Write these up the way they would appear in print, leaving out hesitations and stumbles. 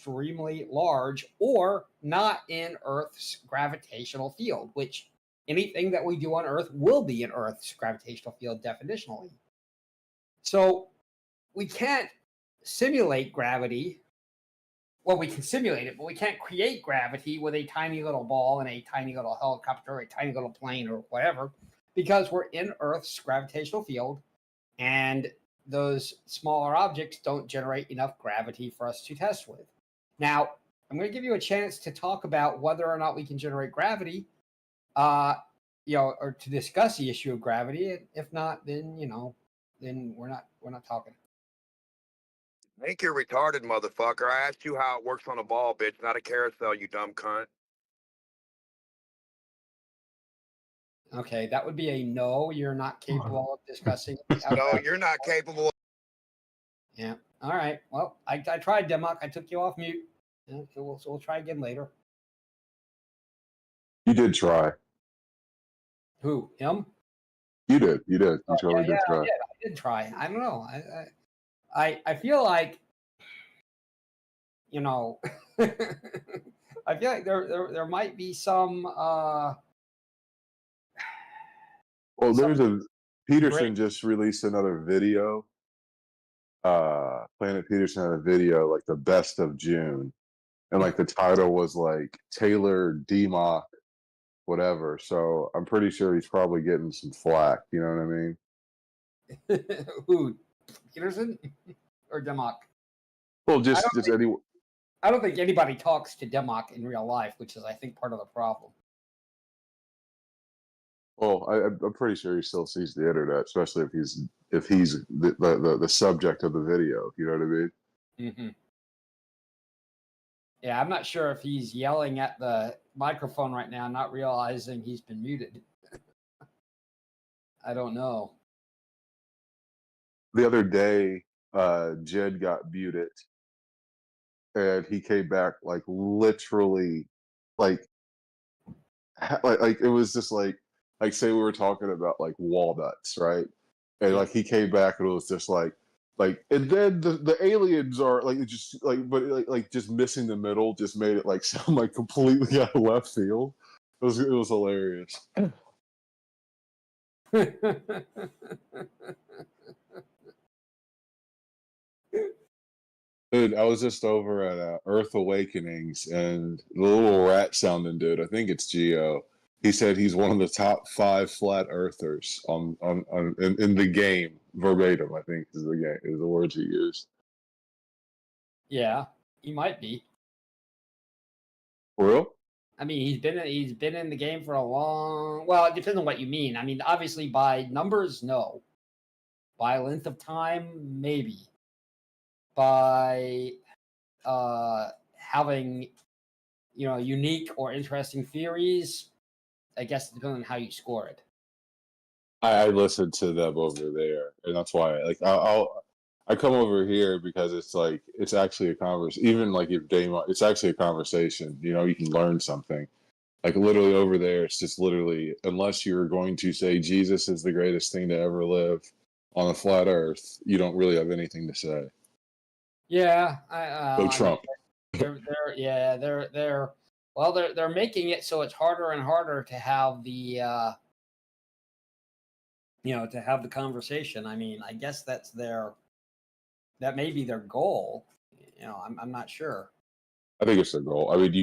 extremely large or not in Earth's gravitational field, which anything that we do on Earth will be in Earth's gravitational field definitionally. So we can't simulate gravity. Well, we can simulate it, but we can't create gravity with a tiny little ball and a tiny little helicopter, or a tiny little plane, or whatever, because we're in Earth's gravitational field, and those smaller objects don't generate enough gravity for us to test with. Now, I'm going to give you a chance to talk about whether or not we can generate gravity, or to discuss the issue of gravity. If not, then then we're not talking. I think you're retarded, motherfucker. I asked you how it works on a ball, bitch, not a carousel, you dumb cunt. Okay, that would be a no. You're not capable of discussing. No, you're not capable. Yeah. All right. Well, I tried, Democ. I took you off mute. Yeah, so we'll try again later. You did try. Who? Him? You did. You did. You totally did try. I did try. I don't know. I feel like, I feel like there might be some. Well, Peterson just released another video. Planet Peterson had a video like the best of June, and like the title was like Taylor Demock, whatever. So I'm pretty sure he's probably getting some flack. You know what I mean? Who? Peterson or Demock? Well, just anyone. I don't think anybody talks to Demock in real life, which is, I think, part of the problem. Well, I'm pretty sure he still sees the internet, especially if he's the subject of the video. You know what I mean? Mm-hmm. Yeah, I'm not sure if he's yelling at the microphone right now, not realizing he's been muted. I don't know. The other day, Jed got muted, and he came back like literally, like it was just like say we were talking about like walnuts, right? And like he came back and it was just like, and then the aliens are like just like, but like just missing the middle just made it like sound like completely out of left field. It was hilarious. Dude, I was just over at Earth Awakenings, and the little rat sounding dude, I think it's Geo. He said he's one of the top 5 flat earthers in the game, verbatim. I think is the words he used. Yeah, he might be. For real? I mean, he's been in the game for a long. Well, it depends on what you mean. I mean, obviously by numbers, no. By length of time, maybe. By having unique or interesting theories, I guess it depends on how you score it. I listened to them over there, and that's why I come over here because it's actually a conversation. Even like if Damon, it's actually a conversation. You can learn something. Like literally over there, it's just literally, unless you're going to say Jesus is the greatest thing to ever live on a flat Earth, you don't really have anything to say. Yeah, Trump. They're making it so it's harder and harder to have the to have the conversation. I mean, I guess that may be their goal. I'm not sure. I think it's their goal. I mean,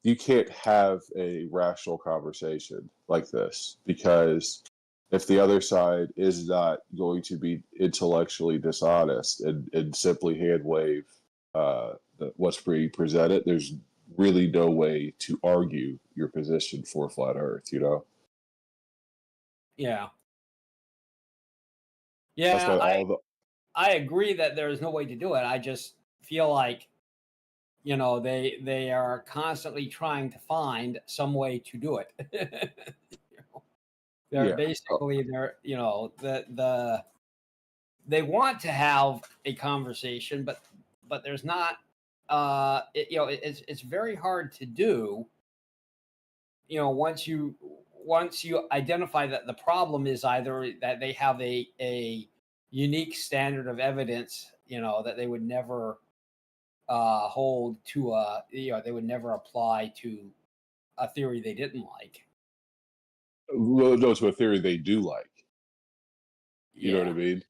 you can't have a rational conversation like this, because if the other side is not going to be intellectually dishonest and simply hand wave what's being presented, there's really no way to argue your position for flat Earth. Yeah. Yeah, I agree that there is no way to do it. I just feel like they are constantly trying to find some way to do it. Basically they want to have a conversation, but there's not. It's very hard to do. Once you identify that the problem is either that they have a unique standard of evidence, that they would never hold to a, they would never apply to a theory they didn't like. Well, no, to a theory they do like. You know what I Yeah. mean?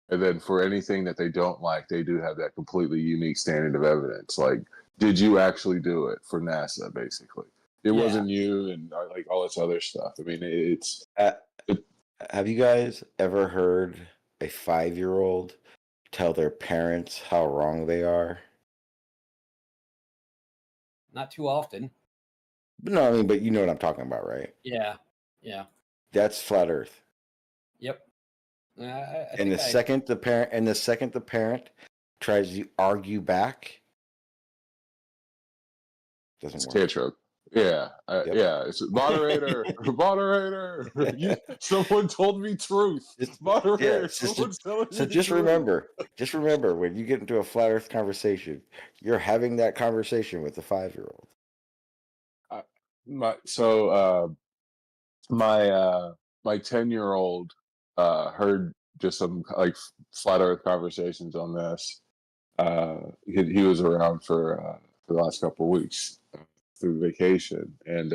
And then for anything that they don't like, they do have that completely unique standard of evidence. Like, did you actually do it for NASA? Basically, it Yeah. wasn't you, and like all this other stuff. I mean, it's Have you guys ever heard a 5-year-old tell their parents how wrong they are? Not too often. But no, I mean, but you know what I'm talking about, right? Yeah. Yeah. That's flat Earth. Yep. I And think the second the parent tries to argue back, doesn't work. tantrum. Yeah, Yep. yeah. It's moderator, moderator. Someone told me truth. Moderator, someone's telling So me just truth. remember, when you get into a flat Earth conversation, you're having that conversation with the 5-year-old. My 10-year-old heard just some like flat Earth conversations on this. He was around for the last couple of weeks through vacation, and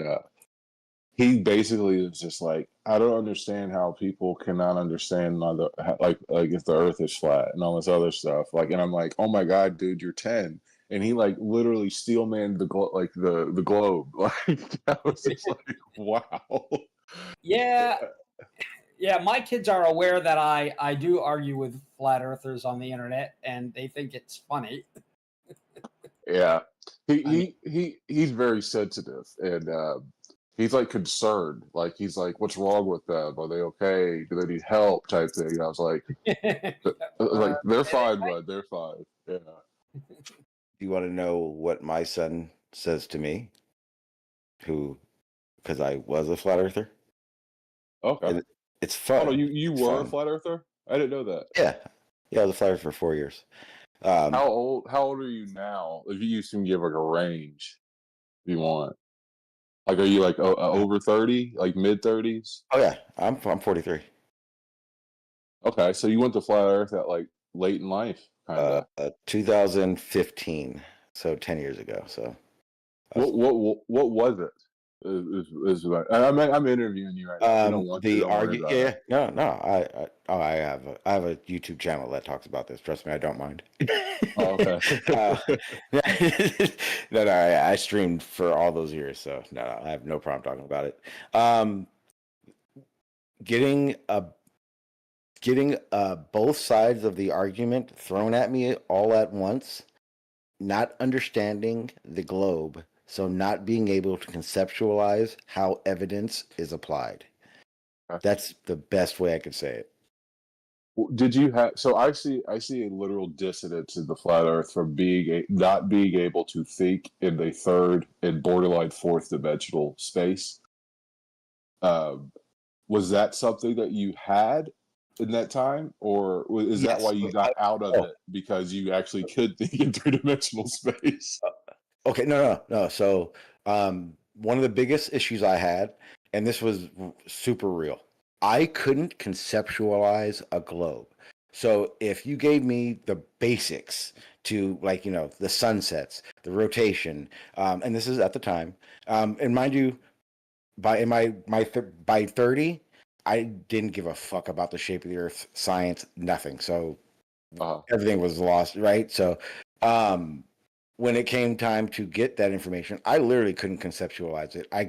he basically was just like, I don't understand how people cannot understand like if the Earth is flat and all this other stuff. Like, and I'm like, oh my god, dude, you're 10. And he like literally steel manned the the globe. Like I was just like, wow. Yeah. Yeah, my kids are aware that I do argue with flat earthers on the internet, and they think it's funny. Yeah, he's very sensitive, and he's like concerned. Like he's like, "What's wrong with them? Are they okay? Do they need help?" Type thing. And I was like, "They're fine, bud. They're fine." Yeah. You want to know what my son says to me? Because I was a flat earther. Okay. And it's fun. Oh no, you It's were a fun. flat earther? I didn't know that. Yeah, I was a flat earther for 4 years. How old are you now? If you can give like a range, if you want. Like, are you like over 30, like mid 30s? Oh yeah, I'm 43. Okay, so you went to flat Earth at like late in life, kind of. 2015, so 10 years ago. So What was it? I'm interviewing you right now. If you don't want to, the don't worry argue, about yeah, it. no, I have a YouTube channel that talks about this. Trust me, I don't mind. Oh, okay. No, I streamed for all those years, so no, I have no problem talking about it. Getting both sides of the argument thrown at me all at once, not understanding the globe, so not being able to conceptualize how evidence is applied. Okay. That's the best way I could say it. Did you have? So I see a literal dissonance in the flat Earth from not being able to think in a third and borderline fourth dimensional space. Was that something that you had in that time, or is that why you got out of it because you actually could think in three-dimensional space? Okay, no. So one of the biggest issues I had, and this was super real, I couldn't conceptualize a globe. So if you gave me the basics to, like, the sunsets, the rotation, and this is at the time, and mind you, by 30, I didn't give a fuck about the shape of the Earth, science, nothing. So everything was lost, right? So when it came time to get that information, I literally couldn't conceptualize it. I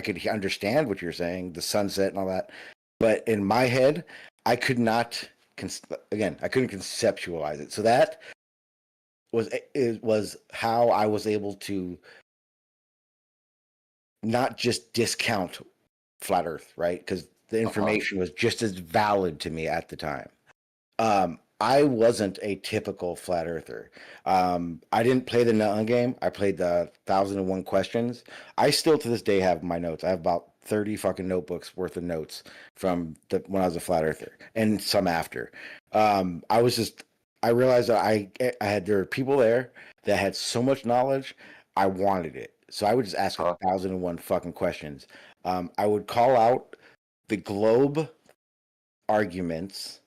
could understand what you're saying, the sunset and all that, but in my head, I could not. I couldn't conceptualize it. So that was how I was able to not just discount flat Earth, right? Because the information was just as valid to me at the time. I wasn't a typical flat earther. I didn't play the Nutton game. I played the 1001 questions. I still to this day have my notes. I have about 30 fucking notebooks worth of notes from when I was a flat earther and some after. I realized that there were people there that had so much knowledge. I wanted it. So I would just ask 1001 fucking questions. I would call out the globe arguments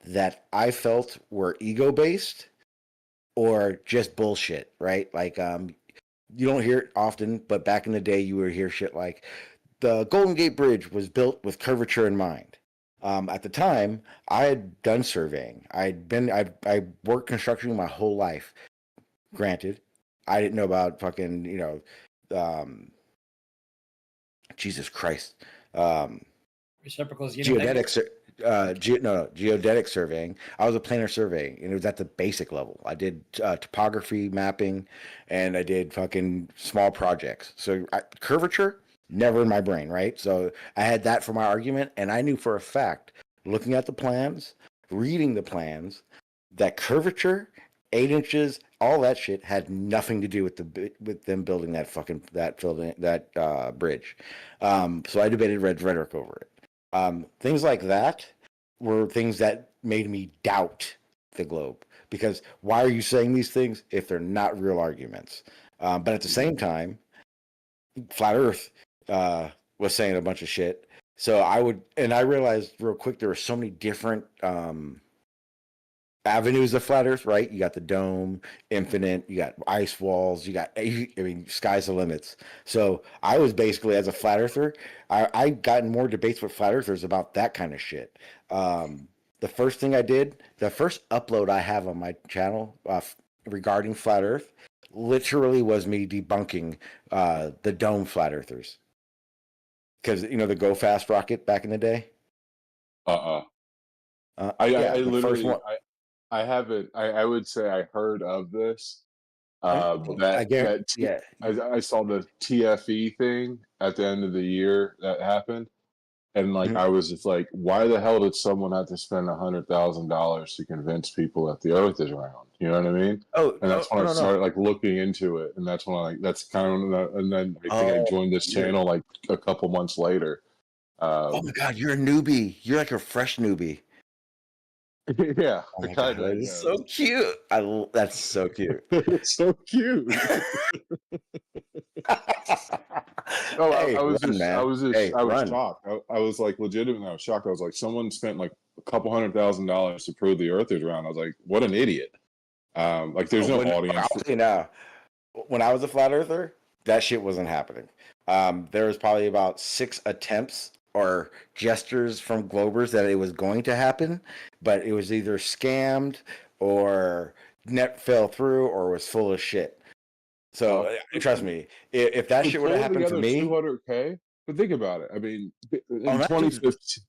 that I felt were ego-based or just bullshit, right? Like you don't hear it often, but back in the day, you would hear shit like the Golden Gate Bridge was built with curvature in mind. At the time, I had done surveying. I worked construction my whole life. Granted, I didn't know about fucking, Jesus Christ, Reciprocal is geodetic, geodetic surveying. I was a planar surveying, and it was at the basic level. I did topography mapping, and I did fucking small projects. So curvature, never in my brain, right? So I had that for my argument, and I knew for a fact, looking at the plans, reading the plans, that curvature, 8 inches, all that shit had nothing to do with them building that bridge. So I debated Red rhetoric over it. Things like that were things that made me doubt the globe, because why are you saying these things if they're not real arguments? But at the same time, Flat Earth was saying a bunch of shit. So I realized real quick there were so many different avenues of Flat Earth, right? You got the dome, infinite, you got ice walls, sky's the limits. So I was basically, as a Flat Earther, I got in more debates with Flat Earthers about that kind of shit. The first thing I did, the first upload I have on my channel regarding Flat Earth, literally was me debunking the dome Flat Earthers. Because, the Go Fast rocket back in the day? I literally, I haven't. I would say I heard of this. I saw the TFE thing at the end of the year that happened, and I was just like, why the hell did someone have to spend $100,000 to convince people that the Earth is round? You know what I mean? And that's when I started looking into it, and that's when that's kind of, and then I think I joined this channel like a couple months later. Oh my God, you're a newbie. You're like a fresh newbie. Yeah, oh my God, that is so cute. That's so cute. It's so cute. No, I was shocked. I was legitimately, I was shocked. I was like, someone spent like a couple $100,000 to prove the Earth is round. I was like, what an idiot. There's no audience. I'll tell you now, when I was a Flat Earther, that shit wasn't happening. There was probably about 6 attempts or gestures from Globers that it was going to happen, but it was either scammed or net fell through or was full of shit. So trust me, if that shit would have happened for me, $200K. But think about it. I mean, in 2015,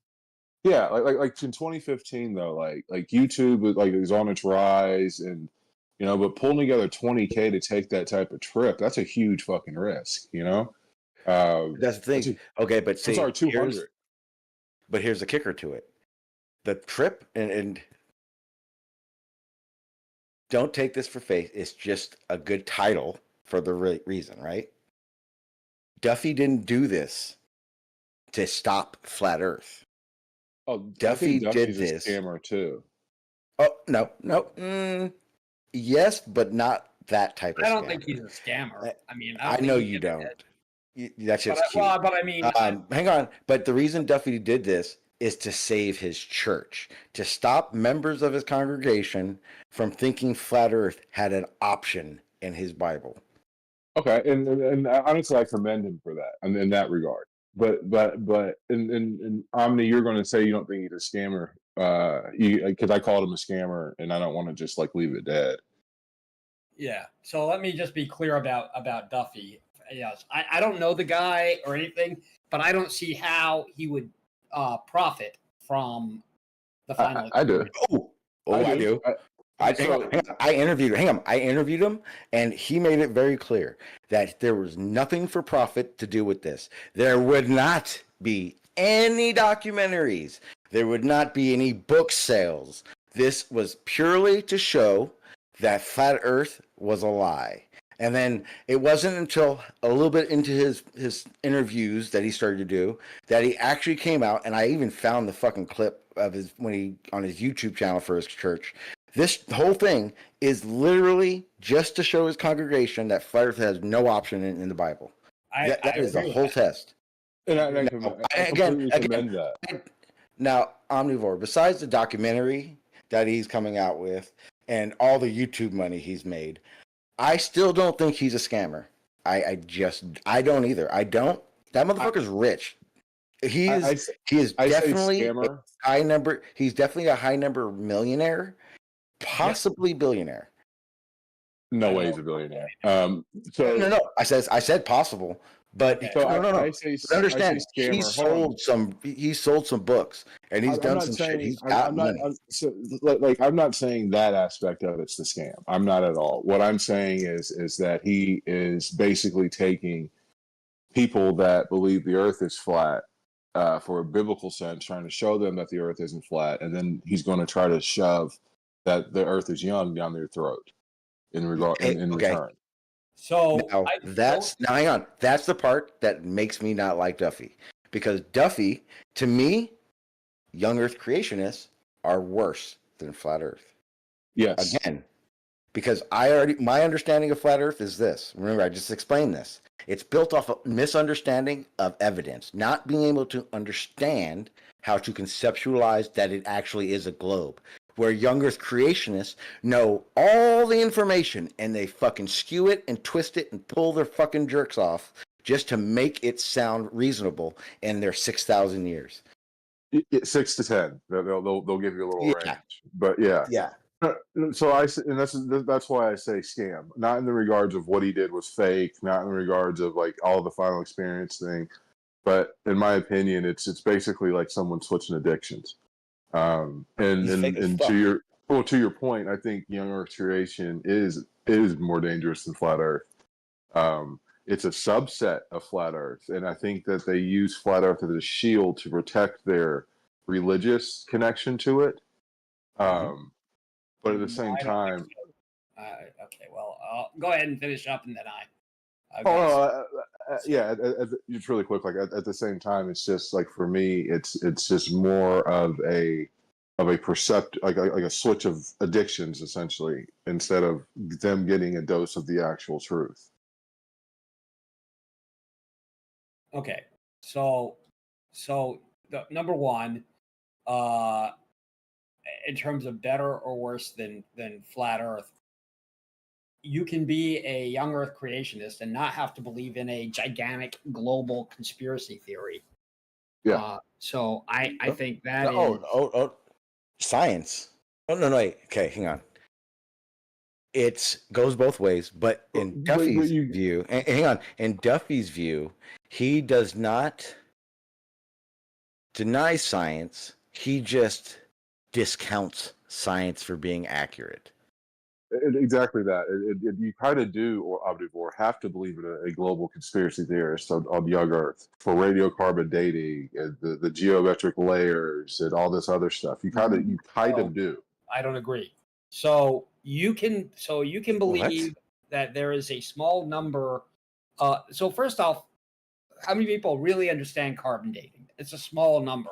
yeah, like in 2015 though, like YouTube was on its rise, and but pulling together 20K to take that type of trip, that's a huge fucking risk, That's the thing. Okay, but see, 200. But here's the kicker to it: the trip, and don't take this for faith. It's just a good title for the reason, right? Duffy didn't do this to stop Flat Earth. Oh, Duffy did this. A scammer too. Oh no. Yes, but not that type of. I don't think he's a scammer. I mean, I know you don't. That's just cute. Well, but I mean, hang on. But the reason Duffy did this is to save his church, to stop members of his congregation from thinking Flat Earth had an option in his Bible. Okay, and honestly, I commend him for that, in that regard. But in Omni, you're going to say you don't think he's a scammer, because I called him a scammer, and I don't want to just leave it dead. Yeah. So let me just be clear about Duffy. Yes, I don't know the guy or anything, but I don't see how he would profit from the final. I do. I do. I interviewed him, and he made it very clear that there was nothing for profit to do with this. There would not be any documentaries. There would not be any book sales. This was purely to show that Flat Earth was a lie. And then it wasn't until a little bit into his interviews that he started to do that he actually came out, and I even found the fucking clip of on his YouTube channel for his church. This whole thing is literally just to show his congregation that Flat Earth has no option in the Bible. That is the whole test. And I commend that. Now, Omnivore, besides the documentary that he's coming out with, and all the YouTube money he's made, I still don't think he's a scammer. I don't either. I don't. That motherfucker's rich. He is I say definitely a scammer. high number. He's definitely a high number millionaire, possibly billionaire. No way he's a billionaire. No. I said possible, but Okay. So no. I say, But understand, I say scammer. he's sold some books, and he's done not some saying, shit. He's got money. I'm not saying that aspect of it's the scam. I'm not at all. What I'm saying is that he is basically taking people that believe the Earth is flat, for a biblical sense, trying to show them that the Earth isn't flat, and then he's going to try to shove that the Earth is young down their throat in return. So Now, hang on. That's the part that makes me not like Duffy, because Duffy, to me, young Earth creationists are worse than flat Earth. Yes. Again, because my understanding of flat Earth is this. Remember, I just explained this. It's built off a misunderstanding of evidence, not being able to understand how to conceptualize that it actually is a globe. Where young Earth creationists know all the information and they fucking skew it and twist it and pull their fucking jerks off just to make it sound reasonable in their 6,000 years. 6 to 10. They'll give you a little Yeah. range, but yeah. So that's why I say scam. Not in the regards of what he did was fake. Not in the regards of like all the final experience thing, but in my opinion, it's basically like someone switching addictions. And to your point, I think young Earth creation is more dangerous than flat Earth. It's a subset of flat Earth, and I think that they use flat Earth as a shield to protect their religious connection to it. But at the same time, okay, well, go ahead and finish up, and then just really quick. Like at the same time, it's just like for me, it's just more of a percept, like a switch of addictions essentially, instead of them getting a dose of the actual truth. Okay, so the number one, in terms of better or worse than flat Earth, you can be a young Earth creationist and not have to believe in a gigantic global conspiracy theory. Yeah. So I think that Science. Oh no, wait. Okay, hang on. It goes both ways, but in Duffy's view, hang on. In Duffy's view, he does not deny science. He just discounts science for being accurate. Exactly that. You kind of do, or omnivore, have to believe in a global conspiracy theorist on young Earth for radiocarbon dating and the geometric layers and all this other stuff. You kind of do. I don't agree. So you can believe that there is a small number. So first off, how many people really understand carbon dating? It's a small number.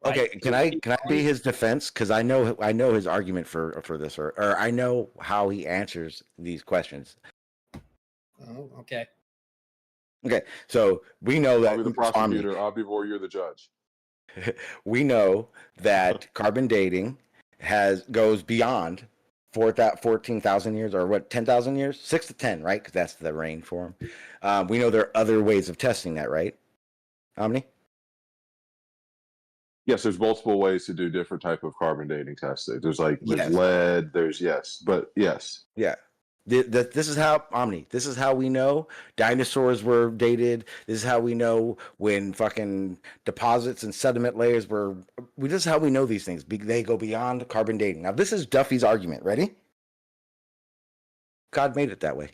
Right? Okay, can I be his defense? Because I know his argument for this, or I know how he answers these questions. Oh, okay. Okay, so we know that I'll be the prosecutor. Omnivore, you're the judge. We know that carbon dating goes beyond 14,000 years, or what, 10,000 years, 6 to 10, right? Because that's the range for him. We know there are other ways of testing that, right? Omni? Yes, there's multiple ways to do different type of carbon dating testing. There's lead. There's yes. Yeah. This is how Omni. This is how we know dinosaurs were dated. This is how we know when fucking deposits and sediment layers were. This is how we know these things. They go beyond carbon dating. Now, this is Duffy's argument. Ready? God made it that way.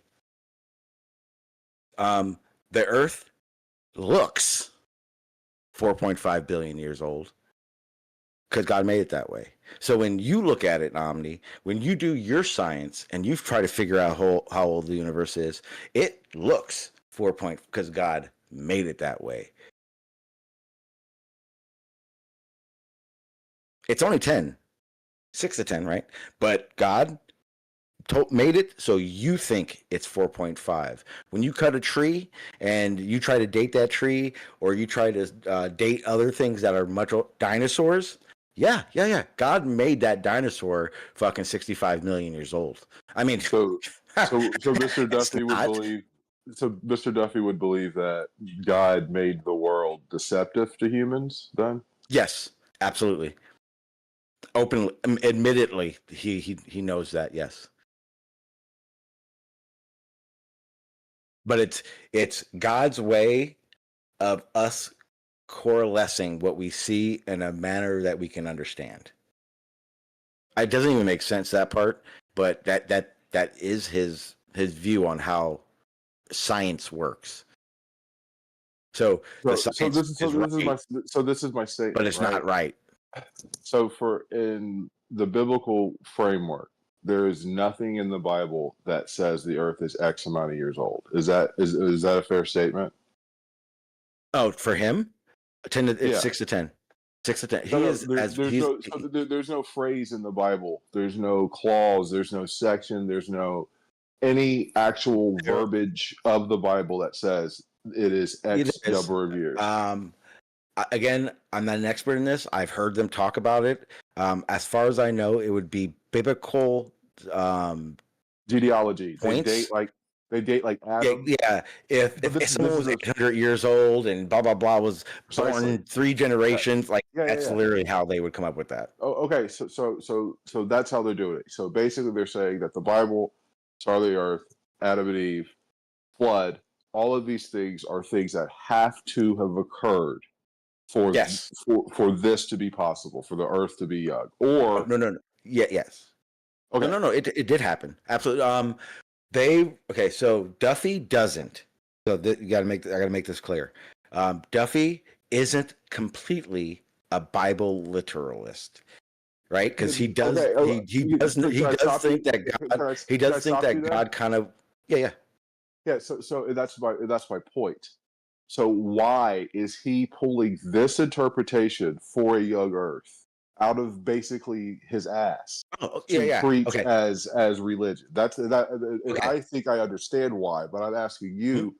The Earth looks 4.5 billion years old because God made it that way. So when you look at it, Omni, when you do your science and you try to figure out how old the universe is, it looks because God made it that way. It's only 6 to 10, right? But God made it so you think it's 4.5. When you cut a tree and you try to date that tree, or you try to date other things that are dinosaurs, Yeah. God made that dinosaur fucking 65 million years old. I mean, So Mr. it's Duffy would not. believe. So Mr. Duffy would believe that God made the world deceptive to humans. Then Yes, absolutely. Openly, admittedly, he knows that. Yes, but it's God's way of us coalescing what we see in a manner that we can understand. It doesn't even make sense, that part, but that is his view on how science works. So the science is right, this is my statement, but it's right? not right. So for in the biblical framework, there is nothing in the Bible that says the Earth is X amount of years old. Is that a fair statement? Oh, for him, it's Yeah. 6 to 10. 6 to 10. No, He no, is as he's there's no phrase in the Bible. There's no clause. There's no section. There's no any actual verbiage of the Bible that says it is X number of years. Again, I'm not an expert in this. I've heard them talk about it. As far as I know, it would be biblical genealogy. Points. They date like Adam. Yeah. If someone was 800 years old and blah blah blah was born 3 generations, that's literally how they would come up with that. Oh, okay. So that's how they're doing it. So basically, they're saying that the Bible, start of the earth, Adam and Eve, flood, all of these things are things that have to have occurred for this to be possible, for the earth to be young. Or no. Yeah, yes. Okay. No. It did happen. Absolutely. So Duffy doesn't. So I got to make this clear. Duffy isn't completely a Bible literalist, right? Because he does he does think that God kind of yeah. So that's my point. So why is he pulling this interpretation for a young Earth out of basically his ass to preach as religion? I think I understand why, but I'm asking you,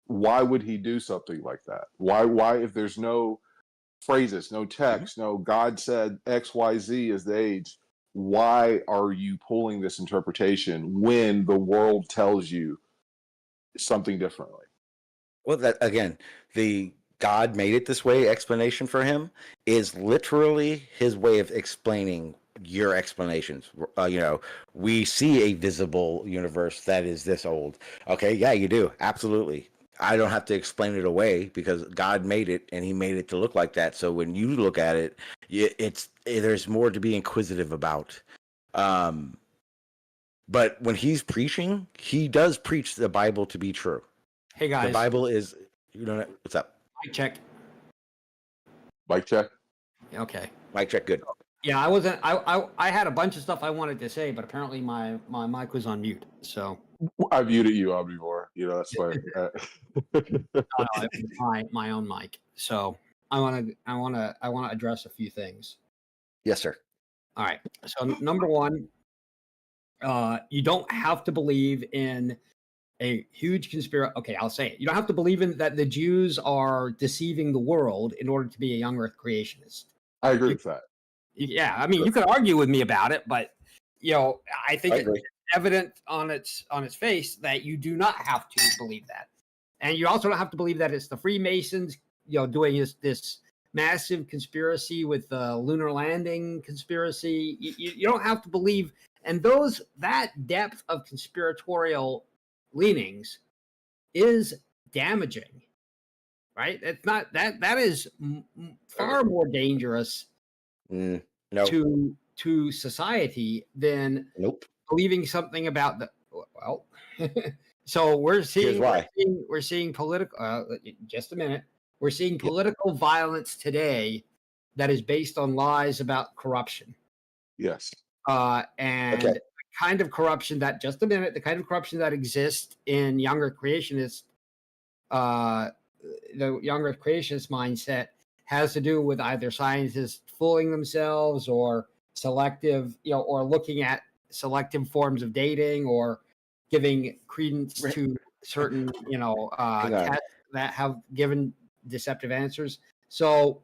why would he do something like that? Why if there's no phrases, no text, no God said XYZ is the age, why are you pulling this interpretation when the world tells you something differently? Well, that again, the God made it this way explanation for him is literally his way of explaining your explanations. We see a visible universe that is this old. Okay, yeah, you do. Absolutely. I don't have to explain it away because God made it and he made it to look like that. So when you look at it, there's more to be inquisitive about. But when he's preaching, he does preach the Bible to be true. Hey guys, the Bible is. What's up? Mic check. Mic check. Okay. Mic check. Good. Yeah, I wasn't. I had a bunch of stuff I wanted to say, but apparently my mic was on mute. So I muted you, Omnivore. That's fine. my own mic. So I want to address a few things. Yes, sir. All right. So number one, you don't have to believe in a huge conspiracy. Okay, I'll say it. You don't have to believe in that the Jews are deceiving the world in order to be a young Earth creationist. I agree with that. Yeah, I mean, you could argue with me about it, but I think it's evident on its face that you do not have to believe that, and you also don't have to believe that it's the Freemasons, doing this massive conspiracy with the lunar landing conspiracy. You don't have to believe, and that depth of conspiratorial leanings is damaging, right? It's not that is far more dangerous to society than believing something about the so we're seeing political just a minute, we're seeing political violence today that is based on lies about corruption. Yes. And the kind of corruption that the kind of corruption that exists in younger creationist the younger creationist mindset has to do with either scientists fooling themselves or selective, or looking at selective forms of dating or giving credence to certain, tests that have given deceptive answers. So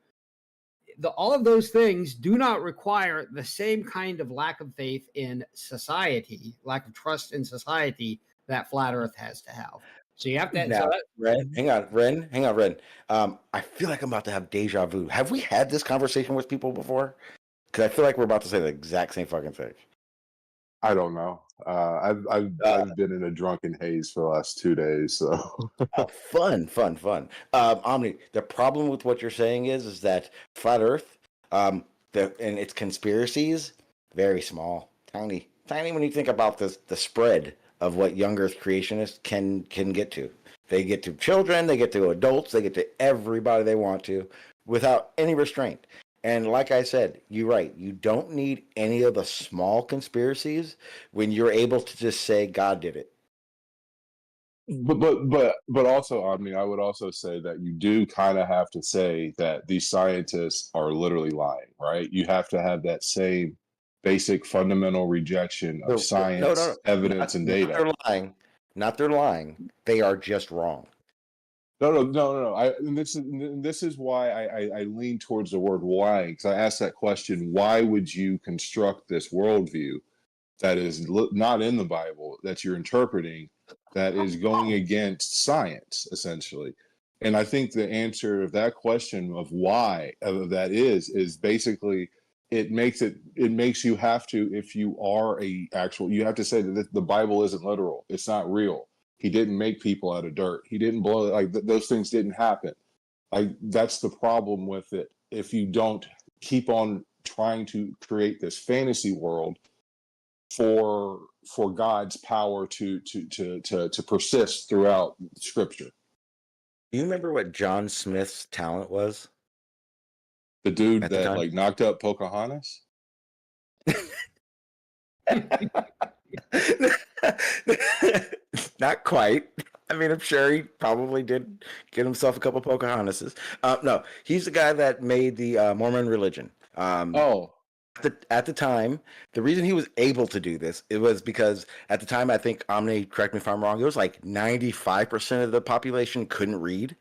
all of those things do not require the same kind of lack of faith in society, lack of trust in society that flat Earth has to have. So you have to. Now, Ren, hang on, Ren. I feel like I'm about to have deja vu. Have we had this conversation with people before? Because I feel like we're about to say the exact same fucking thing. I don't know. I've been in a drunken haze for the last 2 days, so Fun. Omni, the problem with what you're saying is that flat Earth, and its conspiracies, very small, tiny when you think about this, the spread of what young Earth creationists can get to. They get to children, they get to adults, they get to everybody they want to, without any restraint. And like I said, you're right. You don't need any of the small conspiracies when you're able to just say God did it. but also, Omni, I would also say that you do kind of have to say that these scientists are literally lying, right? You have to have that same basic fundamental rejection of science, evidence, and data. Not they're lying. They are just wrong. No. And this is why I lean towards the word why, because I asked that question: why would you construct this worldview that is not in the Bible, that you're interpreting, that is going against science, essentially? And I think the answer of that question of why of that is basically it makes you have to, if you are you have to say that the Bible isn't literal. It's not real. He didn't make people out of dirt. He didn't blow those things didn't happen. That's the problem with it. If you don't keep on trying to create this fantasy world for God's power to persist throughout Scripture. Do you remember what John Smith's talent was? The dude that knocked up Pocahontas? Not quite. I mean, I'm sure he probably did get himself a couple Pocahontases. No, he's the guy that made the Mormon religion. At the time, the reason he was able to do this, it was because at the time, I think, Omni, correct me if I'm wrong, it was like 95% of the population couldn't read.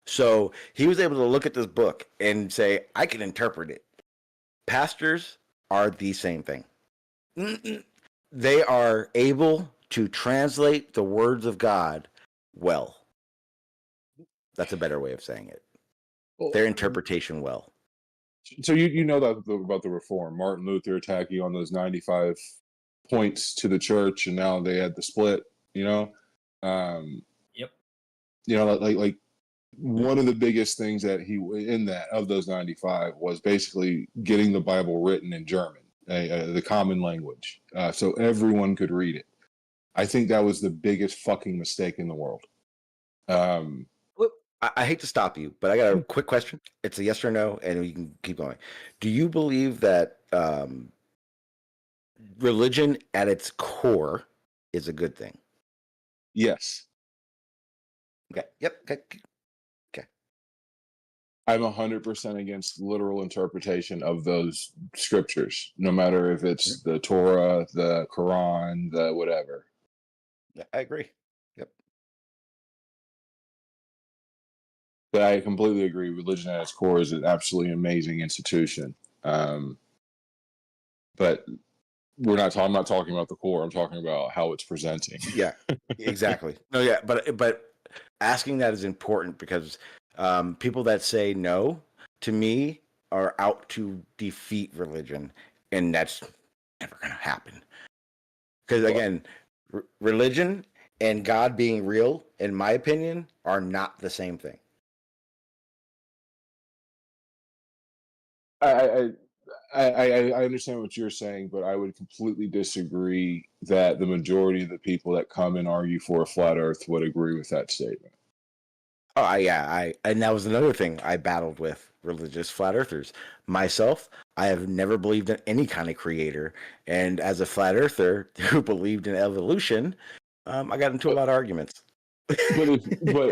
So he was able to look at this book and say, I can interpret it. Pastors are the same thing. They are able to translate the words of God well. That's a better way of saying it. Their interpretation well. So you know that about the Reform, Martin Luther attacking on those 95 points to the church, and now they had the split. Yep. Like one of the biggest things that of those 95 was basically getting the Bible written in German, the common language, so everyone could read it. I think that was the biggest fucking mistake in the world. I hate to stop you, but I got a quick question. It's a yes or no, and you can keep going. Do you believe that religion at its core is a good thing? Yes. Okay. Yep. Okay. I'm 100% against literal interpretation of those scriptures, no matter if it's the Torah, the Quran, the whatever. I agree. Yep. But I completely agree. Religion at its core is an absolutely amazing institution. But I'm not talking about the core. I'm talking about how it's presenting. Yeah, exactly. No, yeah, but asking that is important because people that say no to me are out to defeat religion, and that's never going to happen. Because again, religion and God being real, in my opinion, are not the same thing. I understand what you're saying, but I would completely disagree that the majority of the people that come and argue for a flat Earth would agree with that statement. Oh, yeah, and that was another thing I battled with religious flat earthers. Myself, I have never believed in any kind of creator, and as a flat earther who believed in evolution, I got into a lot of arguments. But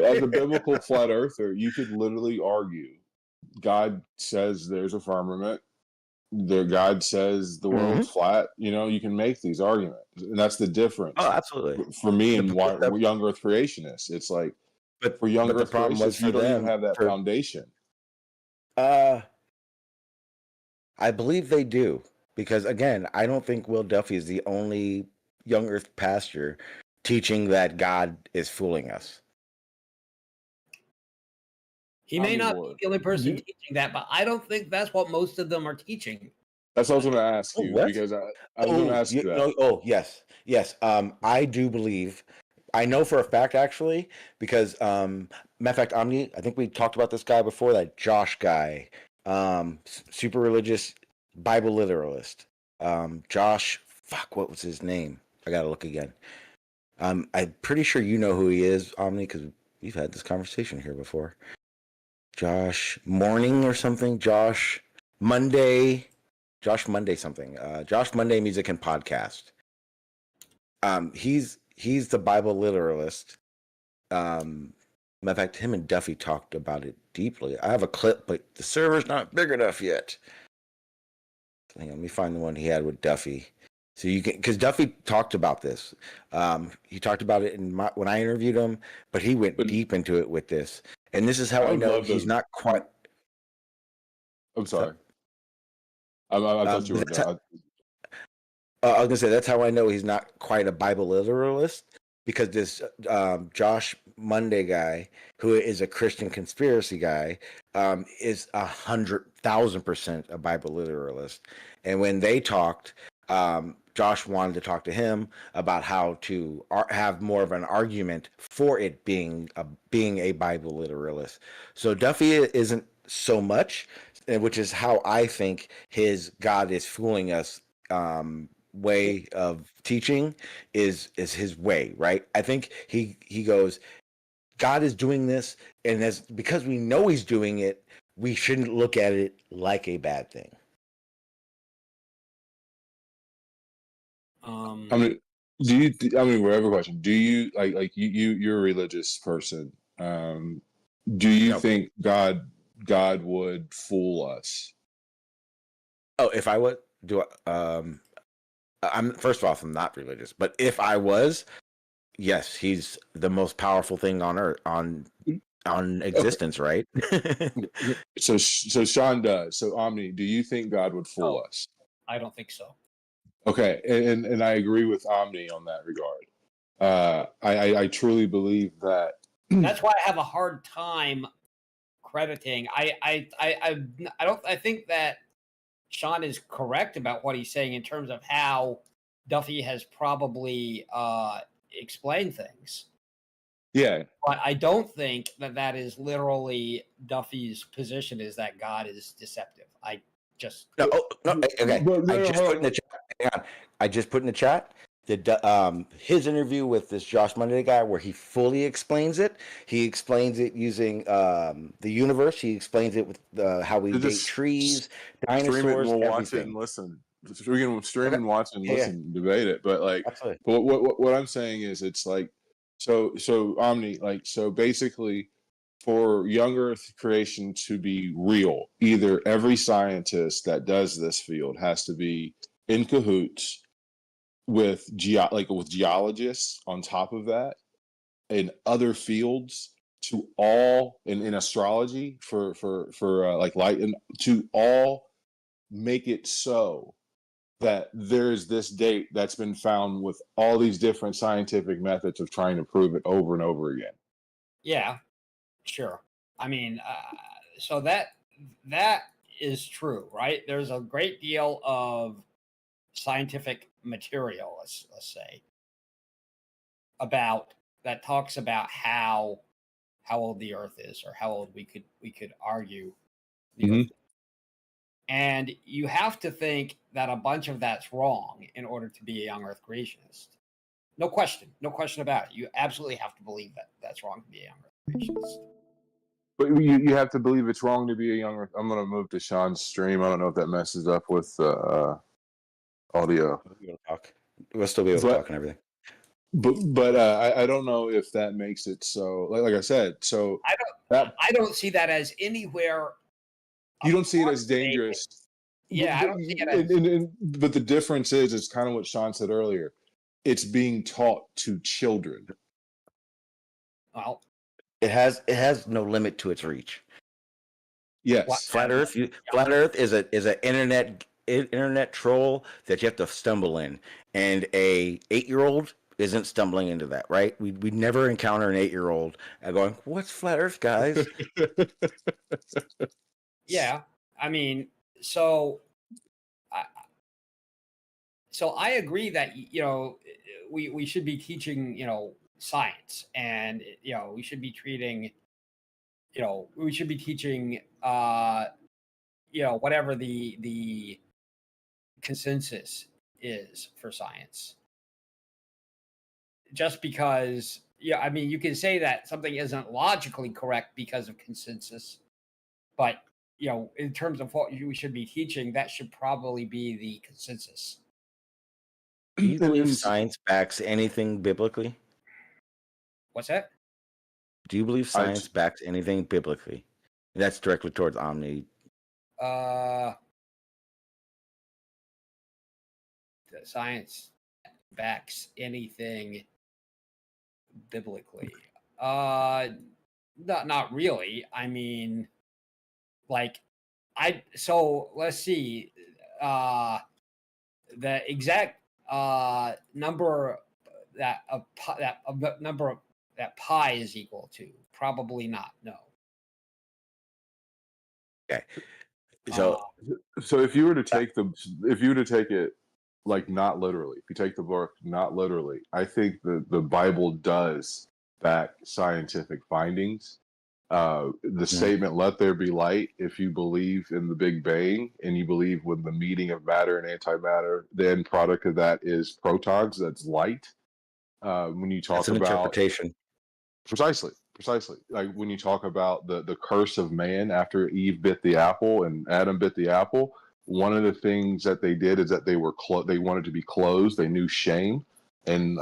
as a biblical flat earther, you could literally argue God says there's a firmament. God says the world's flat. You can make these arguments, and that's the difference. Oh, absolutely. For me and young Earth creationists, it's like, for young Earth creationists, you don't even have that foundation. I believe they do because again, I don't think Will Duffy is the only young Earth pastor teaching that God is fooling us. He may not be Omnivore. the only person You- teaching that, but I don't think that's what most of them are teaching. That's what I was going to ask Oh, you what? because I was going to ask you that. No, oh, yes. I do believe. I know for a fact, actually, because matter of fact, Omni. I think we talked about this guy before. That Josh guy, super religious Bible literalist. Josh. Fuck, what was his name? I gotta look again. I'm pretty sure you know who he is, Omni, because we've had this conversation here before. Josh Morning or something. Monday. Josh Monday something. Josh Monday Music and Podcast. He's the Bible literalist. Matter of fact, him and Duffy talked about it deeply. I have a clip, but the server's not big enough yet. Hang on, let me find the one he had with Duffy. So you can, because Duffy talked about this. He talked about it when I interviewed him, but he went deep into it with this. And this is how I know he's not quite. I'm sorry. I thought you were done. I was gonna say that's how I know he's not quite a Bible literalist because this Josh Monday guy, who is a Christian conspiracy guy, is 100,000% a Bible literalist. And when they talked, Josh wanted to talk to him about how to have more of an argument for it being a Bible literalist. So Duffy isn't so much, which is how I think his God is fooling us. Way of teaching is his way, right? I think he goes, God is doing this, and as because we know he's doing it, we shouldn't look at it like a bad thing. I mean, do you? I mean, whatever question. Do you like you're a religious person? Do you think God would fool us? Oh, if I would do, I'm first of all, I'm not religious, but if I was, yes, he's the most powerful thing on earth on existence, right? So Sean does. So Omni, do you think God would fool us? I don't think so. Okay, and I agree with Omni on that regard. I truly believe that. That's why I have a hard time crediting. I think that Sean is correct about what he's saying in terms of how Duffy has probably explained things. Yeah. But I don't think that is literally Duffy's position is that God is deceptive. I just no, okay. I just put in the chat his interview with this Josh Monday guy where he fully explains it. He explains it using the universe. He explains it with how we date trees, dinosaurs, stream it and we'll everything. watch it and listen. We can stream and watch and listen and debate it. But like, absolutely. But what I'm saying is, it's like, so Omni, like, so basically, for young Earth creation to be real, either every scientist that does this field has to be in cahoots with geologists on top of that, in other fields, to all in astrology for like light, and to all make it so that there's this date that's been found with all these different scientific methods of trying to prove it over and over again. Yeah, sure. I mean, so that is true, right? There's a great deal of scientific material, let's say, about that talks about how old the Earth is, or how old we could argue the Earth. And you have to think that a bunch of that's wrong in order to be a young Earth creationist. No question about it. You absolutely have to believe that that's wrong to be a young Earth creationist. But you have to believe it's wrong to be a young Earth. I'm going to move to Sean's stream. I don't know if that messes up with audio. We'll still be able to talk and everything. But I don't know if that makes it so. Like I said, so I don't see that as anywhere. You don't see it as dangerous. Yeah, I don't see it as. But the difference is, it's kind of what Sean said earlier. It's being taught to children. Well, it has no limit to its reach. Yes. Flat Earth, Flat Earth is an internet troll that you have to stumble in, and a 8-year-old isn't stumbling into that, right? We never encounter an 8-year-old going, "What's Flat Earth, guys?" Yeah, I mean, so I, so I agree that we should be teaching science, and we should be treating we should be teaching whatever the consensus is for science. Just because, I mean, you can say that something isn't logically correct because of consensus, but in terms of what we should be teaching, that should probably be the consensus. Do you And believe then science backs anything biblically? What's that? Do you believe I science backs anything biblically? That's directly towards Omni. Uh, the science backs anything biblically. Not really. I mean, like, so let's see. The exact number that number of that pi is equal to, probably not. No. Okay. Uh, So so if you were to take it like not literally, if you take the book not literally, I think the Bible does back scientific findings. The statement "Let there be light." If you believe in the Big Bang and you believe with the meeting of matter and antimatter, the end product of that is protons. That's light. When you that's talk an about interpretation. Precisely, precisely. Like when you talk about the curse of man after Eve bit the apple and Adam bit the apple, one of the things that they did is that they wanted to be closed. They knew shame, and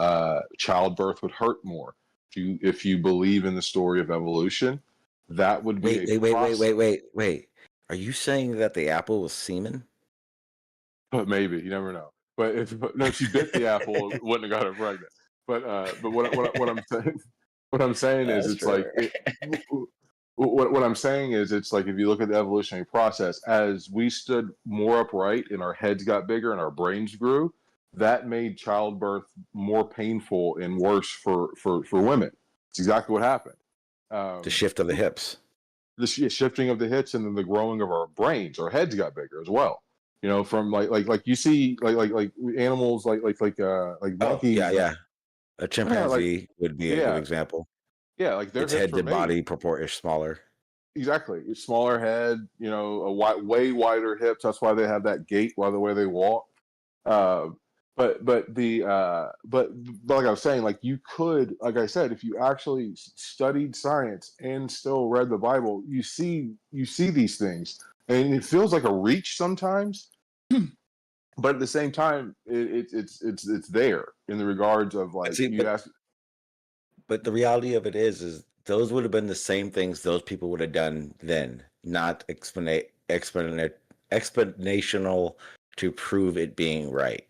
childbirth would hurt more. If you believe in the story of evolution, that would be Wait. Are you saying that the apple was semen? But maybe you never know. But if she bit the apple, it wouldn't have got her pregnant. But what I'm saying is That's it's like fair. what I'm saying is it's like if you look at the evolutionary process, as we stood more upright and our heads got bigger and our brains grew, that made childbirth more painful and worse for women. It's exactly what happened. The shift of the hips. The shifting of the hips and then the growing of our brains, our heads got bigger as well. From like you see like animals like monkeys. Yeah. A Yeah, chimpanzee would be a good yeah, example. yeah, like their Its hips head were to made body proportion is smaller. exactly. It's smaller head, way wider hips. That's why they have that gait, the way they walk. Uh, but like I was saying, like you could, like I said, if you actually studied science and still read the Bible, you see these things, and it feels like a reach sometimes. But at the same time, it's there in the regards of like See, you ask. but the reality of it is those would have been the same things those people would have done then, not exponential to prove it being right.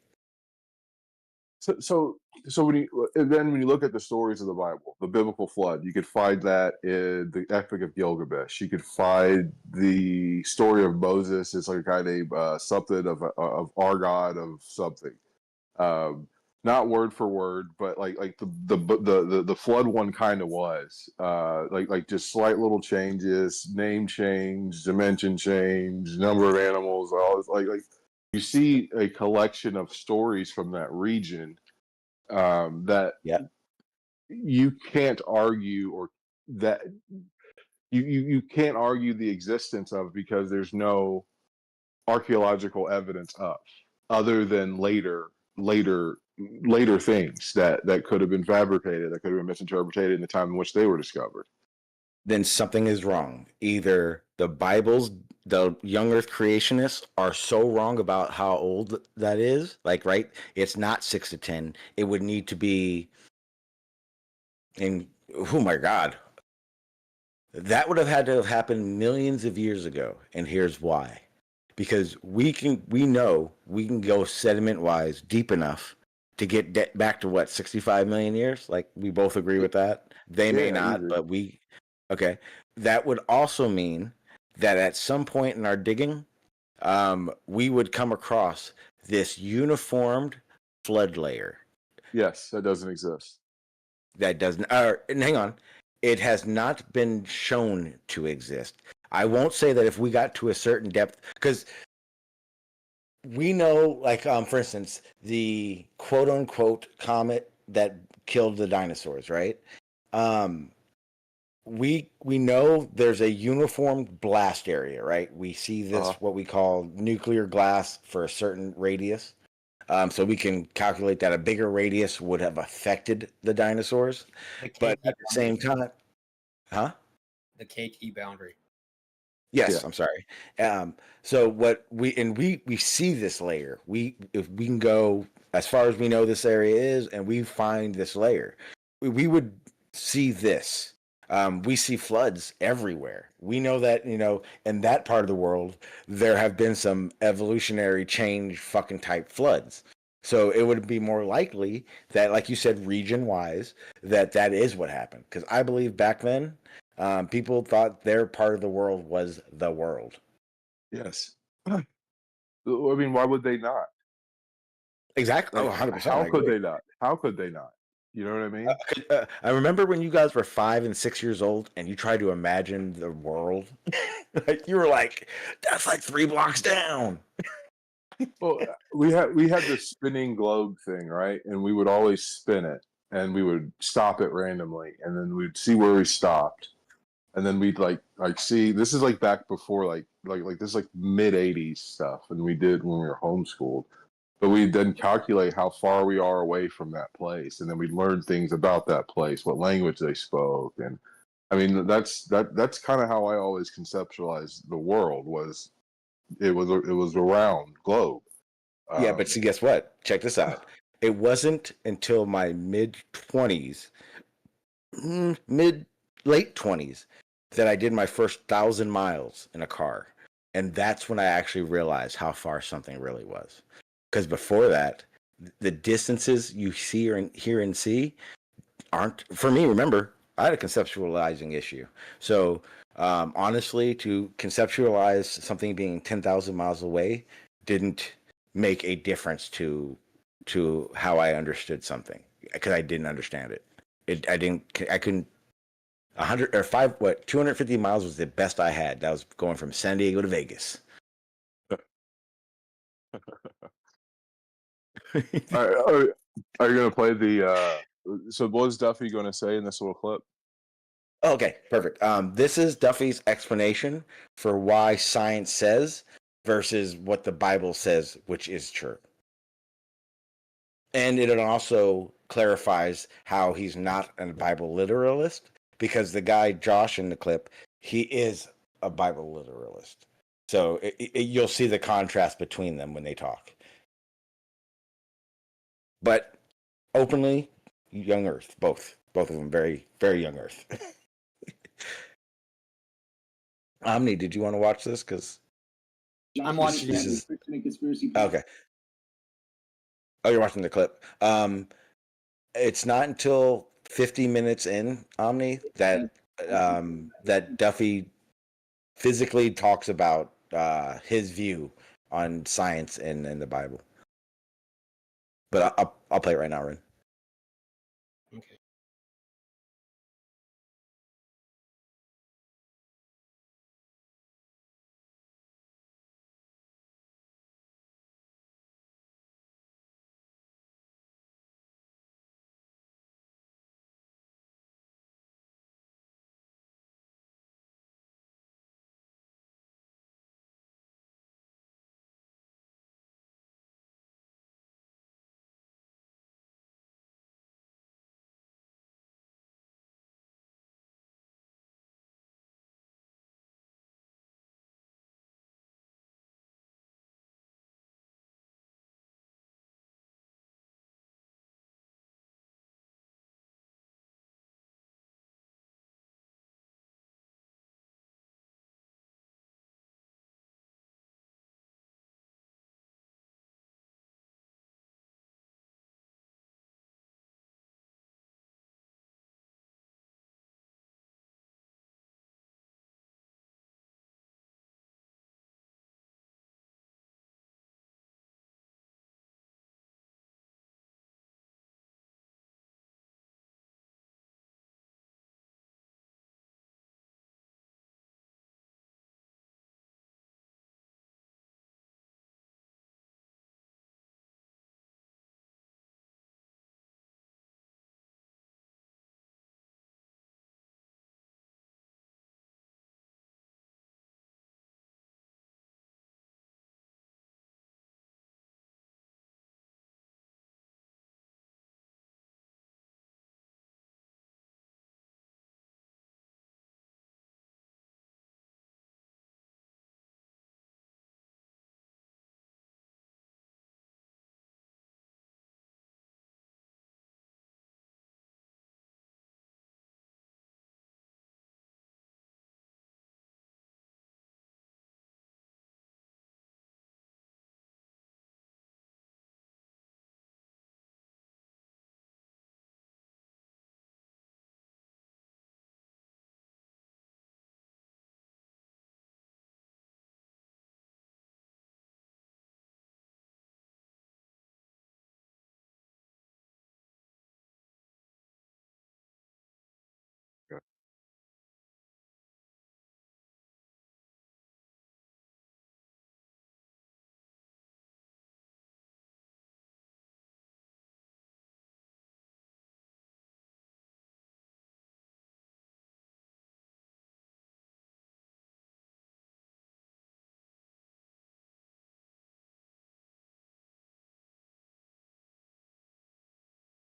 So when you look at the stories of the Bible, the biblical flood, you could find that in the Epic of Gilgamesh. You could find the story of Moses. It's like a guy named something of our God of something. Not word for word, but like the flood one kind of was like just slight little changes, name change, dimension change, number of animals, all this, like you see a collection of stories from that region that Yeah. you can't argue or that you can't argue the existence of because there's no archaeological evidence of other than later things that could have been fabricated, that could have been misinterpreted in the time in which they were discovered. Then something is wrong. Either the young earth creationists are so wrong about how old that is, like, right? It's not 6 to 10. It would need to be oh my God. That would have had to have happened millions of years ago. And here's why. Because we know we can go sediment wise deep enough to get back to what, 65 million years? Like, we both agree with that. They may not, Easy. but okay. That would also mean that at some point in our digging, we would come across this uniformed flood layer Yes, that doesn't exist. that doesn't. And hang on, it has not been shown to exist. I won't say that if we got to a certain depth, because we know, like, for instance, the quote unquote comet that killed the dinosaurs, right? Um, we know there's a uniform blast area, right? We see this what we call nuclear glass for a certain radius. So we can calculate that a bigger radius would have affected the dinosaurs. The But KT at the same time, huh? the KT boundary. Yes, Yeah. I'm sorry. So what we see this layer. If we can go as far as we know this area is, and we find this layer, we would see this. We see floods everywhere. We know that, in that part of the world, there have been some evolutionary change fucking type floods. So it would be more likely that, like you said, region wise, that is what happened. Because I believe back then, people thought their part of the world was the world. Yes. I mean, why would they not? Exactly. Like, Oh, 100%. how I could agree. they not? How could they not? You know what I mean? I remember when you guys were 5 and 6 years old and you tried to imagine the world. Like, you were like, that's like 3 blocks down. Well, we had this spinning globe thing, right? And we would always spin it, and we would stop it randomly, and then we'd see where we stopped, and then we'd like see. This is like back before like this is like mid '80s stuff, and we did when we were homeschooled. But we'd then calculate how far we are away from that place, and then we'd learn things about that place, what language they spoke, and I mean that's kind of how I always conceptualized the world. It was a round globe. Yeah, but see, guess what? Check this out. It wasn't until my mid 20s, mid late 20s, that I did my first 1,000 miles in a car. And that's when I actually realized how far something really was. Because before that, the distances you see or hear and see aren't, for me. Remember, I had a conceptualizing issue. So honestly, to conceptualize something being 10,000 miles away didn't make a difference to how I understood something, because I didn't understand it. I couldn't. 100 or 250 miles was the best I had. That was going from San Diego to Vegas. Are you going to play the? So, what is Duffy going to say in this little clip? Okay, perfect. This is Duffy's explanation for why science says versus what the Bible says, which is true. And it also clarifies how he's not a Bible literalist, because the guy Josh in the clip, he is a Bible literalist. So you'll see the contrast between them when they talk. But openly, young Earth, both of them, very, very young Earth. Omni, did you want to watch this? Because I'm watching this it. is okay. Oh, you're watching the clip. It's not until 50 minutes in, Omni, that that Duffy physically talks about his view on science and the Bible. But I'll play it right now, Ren. Okay.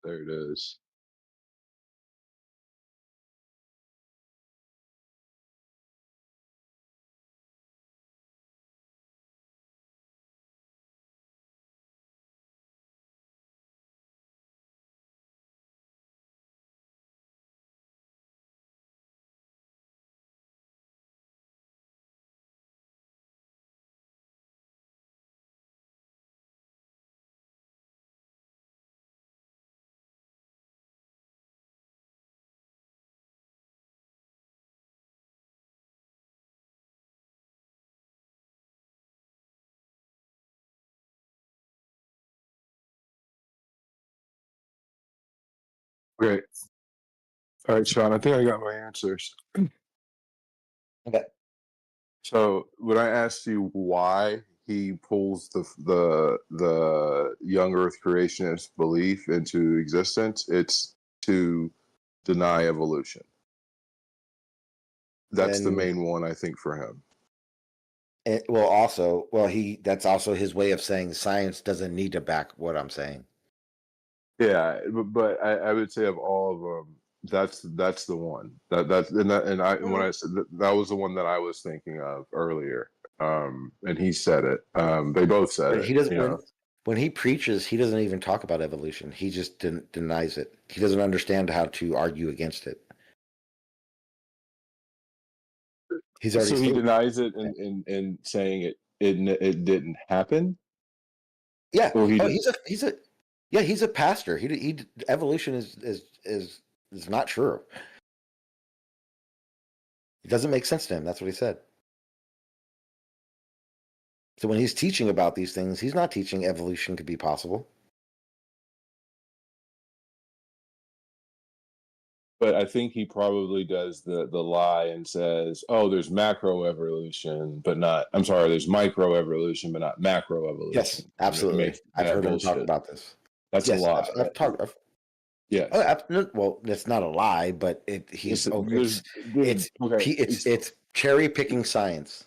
There it is. Great. All right, Sean, I think I got my answers. Okay. So when I asked you why he pulls the young Earth creationist belief into existence, it's to deny evolution. That's the And main one, I think, for him. that's also his way of saying science doesn't need to back what I'm saying. Yeah, but I would say of all of them, that's the one when I said that was the one that I was thinking of earlier. And he said it. They both said But it. he doesn't You know. when he preaches, he doesn't even talk about evolution. He just denies it. He doesn't understand how to argue against it. He's already So he stated. denies it in saying it didn't happen. Yeah. Or he Oh, just he's a pastor. He evolution is not true. It doesn't make sense to him. That's what he said. So when he's teaching about these things, he's not teaching evolution could be possible. But I think he probably does the lie and says, "Oh, there's macro evolution, but not. I'm sorry, there's micro evolution, but not macro evolution." Yes, And absolutely. makes I've that heard him talk bullshit. about this. That's a Yes, lie. I've talked. Yes. Well, it's not a lie, but it's cherry picking science.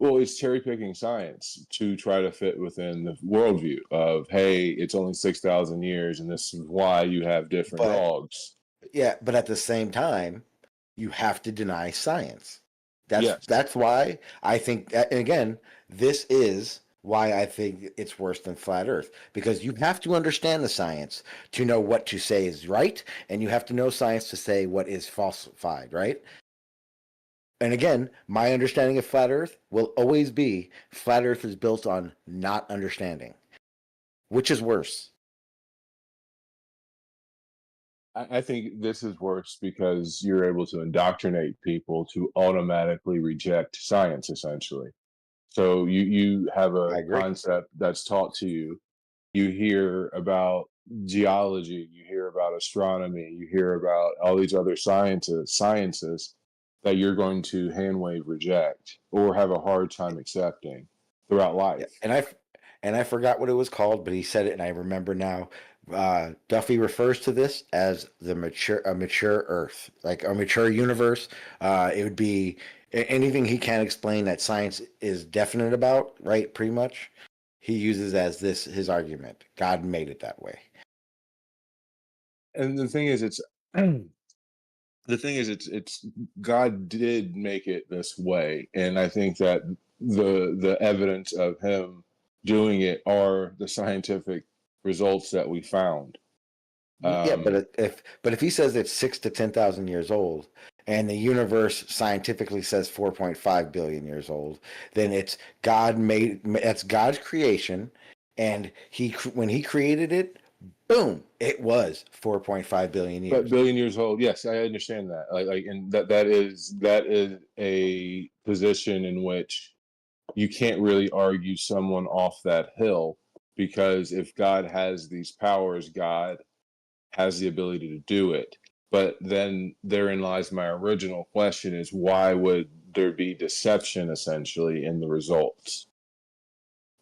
Well, it's cherry picking science to try to fit within the worldview of, hey, it's only 6,000 years, and this is why you have different But dogs. yeah, but at the same time, you have to deny science. Yes. That's why I think, and again, this is why I think it's worse than flat Earth, because you have to understand the science to know what to say is right, and you have to know science to say what is falsified, right? And again, my understanding of flat Earth will always be flat Earth is built on not understanding, which is worse. I think this is worse because you're able to indoctrinate people to automatically reject science, essentially. So you have I a agree. concept that's taught to you. You hear about geology, you hear about astronomy, you hear about all these other sciences that you're going to hand wave reject or have a hard time accepting throughout Yeah, life. and I forgot what it was called, but he said it, and I remember now. Duffy refers to this as a mature Earth, like a mature universe. It would be anything he can't explain that science is definite about, right? Pretty much, he uses as this his argument. God made it that way. And the thing is, it's God did make it this way, and I think that the evidence of him doing it are the scientific results that we found. Yeah, but if he says it's 6 to 10,000 years old, and the universe scientifically says 4.5 billion years old, then it's that's God's creation, and when he created it, boom, it was 4.5 billion years. But billion years old, yes, I understand that. And that is a position in which you can't really argue someone off that hill, because if God has these powers, God has the ability to do it. But then therein lies my original question: is why would there be deception essentially in the results?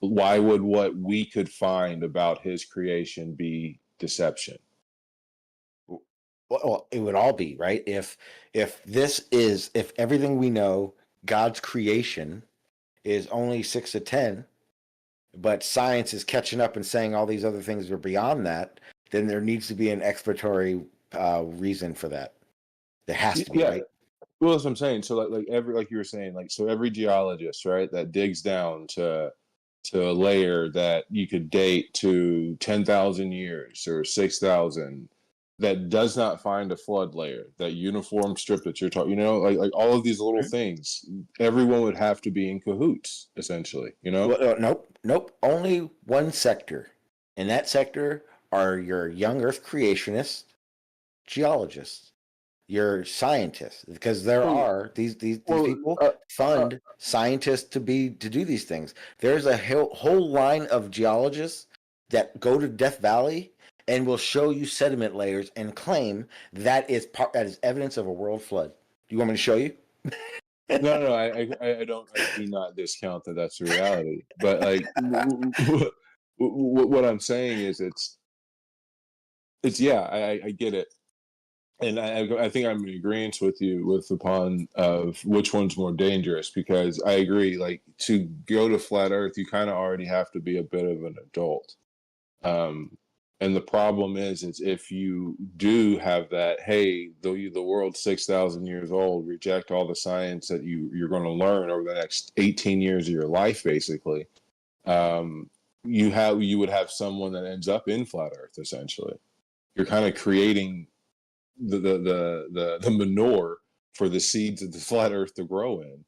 Why would what we could find about his creation be deception? Well, it would all be right if if everything we know, God's creation is only 6 to 10, but science is catching up and saying all these other things are beyond that, then there needs to be an explanatory reason for that. There has to be, Yeah. right? Well, that's what I'm saying. So like you were saying, like, so every geologist, right, that digs down to a layer that you could date to 10,000 years or 6,000, that does not find a flood layer, that uniform strip that you're talking, you know, like all of these little things, everyone would have to be in cahoots, essentially, you know? Well, nope. Only one sector, and that sector are your young Earth creationists, geologists, your scientists, because there are these people fund scientists to do these things. There's a whole line of geologists that go to Death Valley and will show you sediment layers and claim that is evidence of a world flood. Do you want me to show you? No, I don't. I do not discount that that's a reality. But like, what I'm saying is, it's yeah, I get it, and I think I'm in agreement with you upon of which one's more dangerous, because I agree. Like, to go to flat Earth, you kind of already have to be a bit of an adult. And the problem is if you do have that, hey, the world's 6,000 years old, reject all the science that you're going to learn over the next 18 years of your life, basically. You would have someone that ends up in flat Earth. Essentially, you're kind of creating the manure for the seeds of the flat Earth to grow in.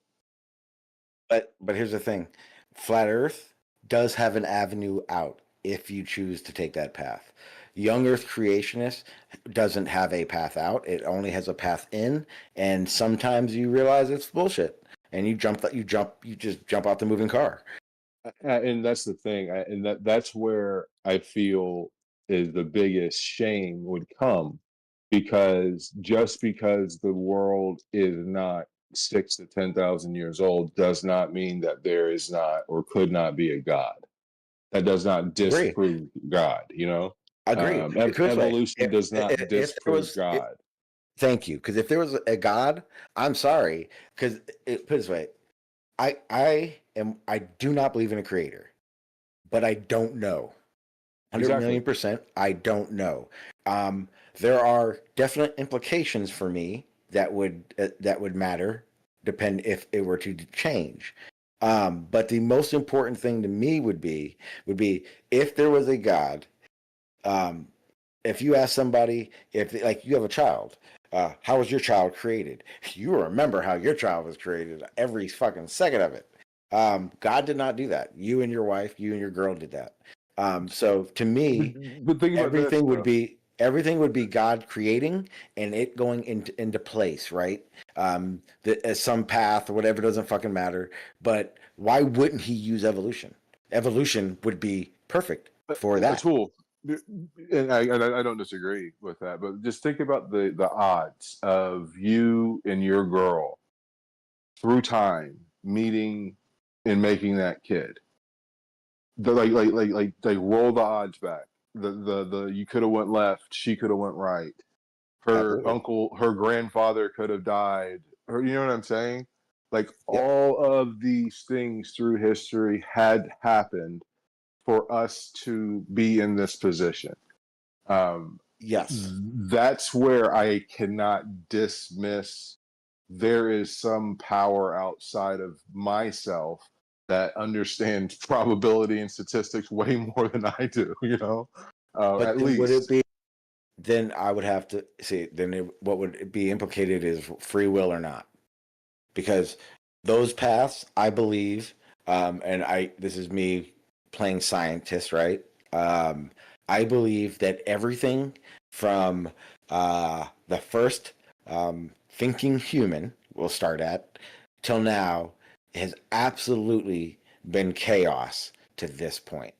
But here's the thing, flat Earth does have an avenue out if you choose to take that path. Young Earth creationist doesn't have a path out; it only has a path in. And sometimes you realize it's bullshit, and you just jump out the moving car. And that's the thing, and that's where I feel is the biggest shame would come, because just because the world is not 6 to 10,000 years old does not mean that there is not or could not be a God. That does not disprove God, you know? Agree. Evolution does not If there disprove was, God. thank you. Because if there was a God, I'm sorry. Because put it this way, I do not believe in a creator, but I don't know. 100,000,000%, I don't know. There are definite implications for me that would matter, depend if it were to change. But the most important thing to me would be if there was a God. If you ask somebody, if like you have a child, how was your child created? You remember how your child was created every fucking second of it. God did not do that. You and your wife, you and your girl did that. So to me, But think about everything this, would be God creating and it going into place, right? As some path or whatever, doesn't fucking matter. But why wouldn't he use evolution? Evolution would be perfect for a that. tool. And I don't disagree with that, but just think about the odds of you and your girl through time meeting and making that kid. Like roll the odds back. The you could have went left, she could have went right. Her Absolutely. uncle, her grandfather could have died. Or, you know what I'm saying? Like, Yep. all of these things through history had happened for us to be in this position. Yes. That's where I cannot dismiss there is some power outside of myself that understands probability and statistics way more than I do, you know? But At then would it least. be, then I would have to see, what would be implicated is free will or not. Because those paths, I believe, this is me playing scientist, right? I believe that everything from the first thinking human, we'll start at, till now, has absolutely been chaos to this point.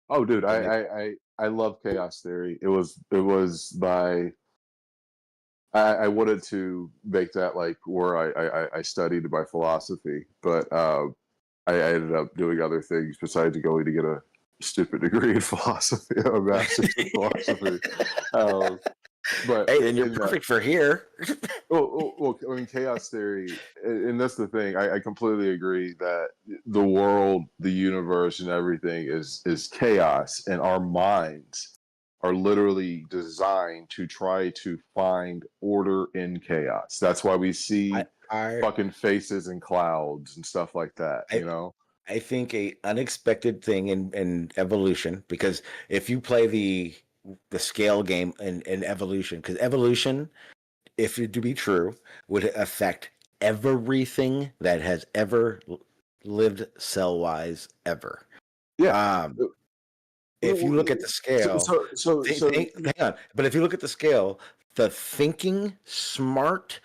Oh, dude, And it- I love chaos theory. It was by I wanted to make that like where I studied by philosophy, but I ended up doing other things besides going to get a stupid degree in philosophy, a master's in philosophy. But Hey, then you're in perfect for here. well, I mean, chaos theory, and that's the thing. I completely agree that the world, the universe, and everything is chaos, and our minds are literally designed to try to find order in chaos. That's why we see I, fucking faces and clouds and stuff like that. I, You know? I think a unexpected thing in evolution, because if you play the scale game in evolution, because evolution, if it to be true, would affect everything that has ever lived cell wise ever. Yeah. If you look at the scale, hang on. But if you look at the scale, the thinking, smart,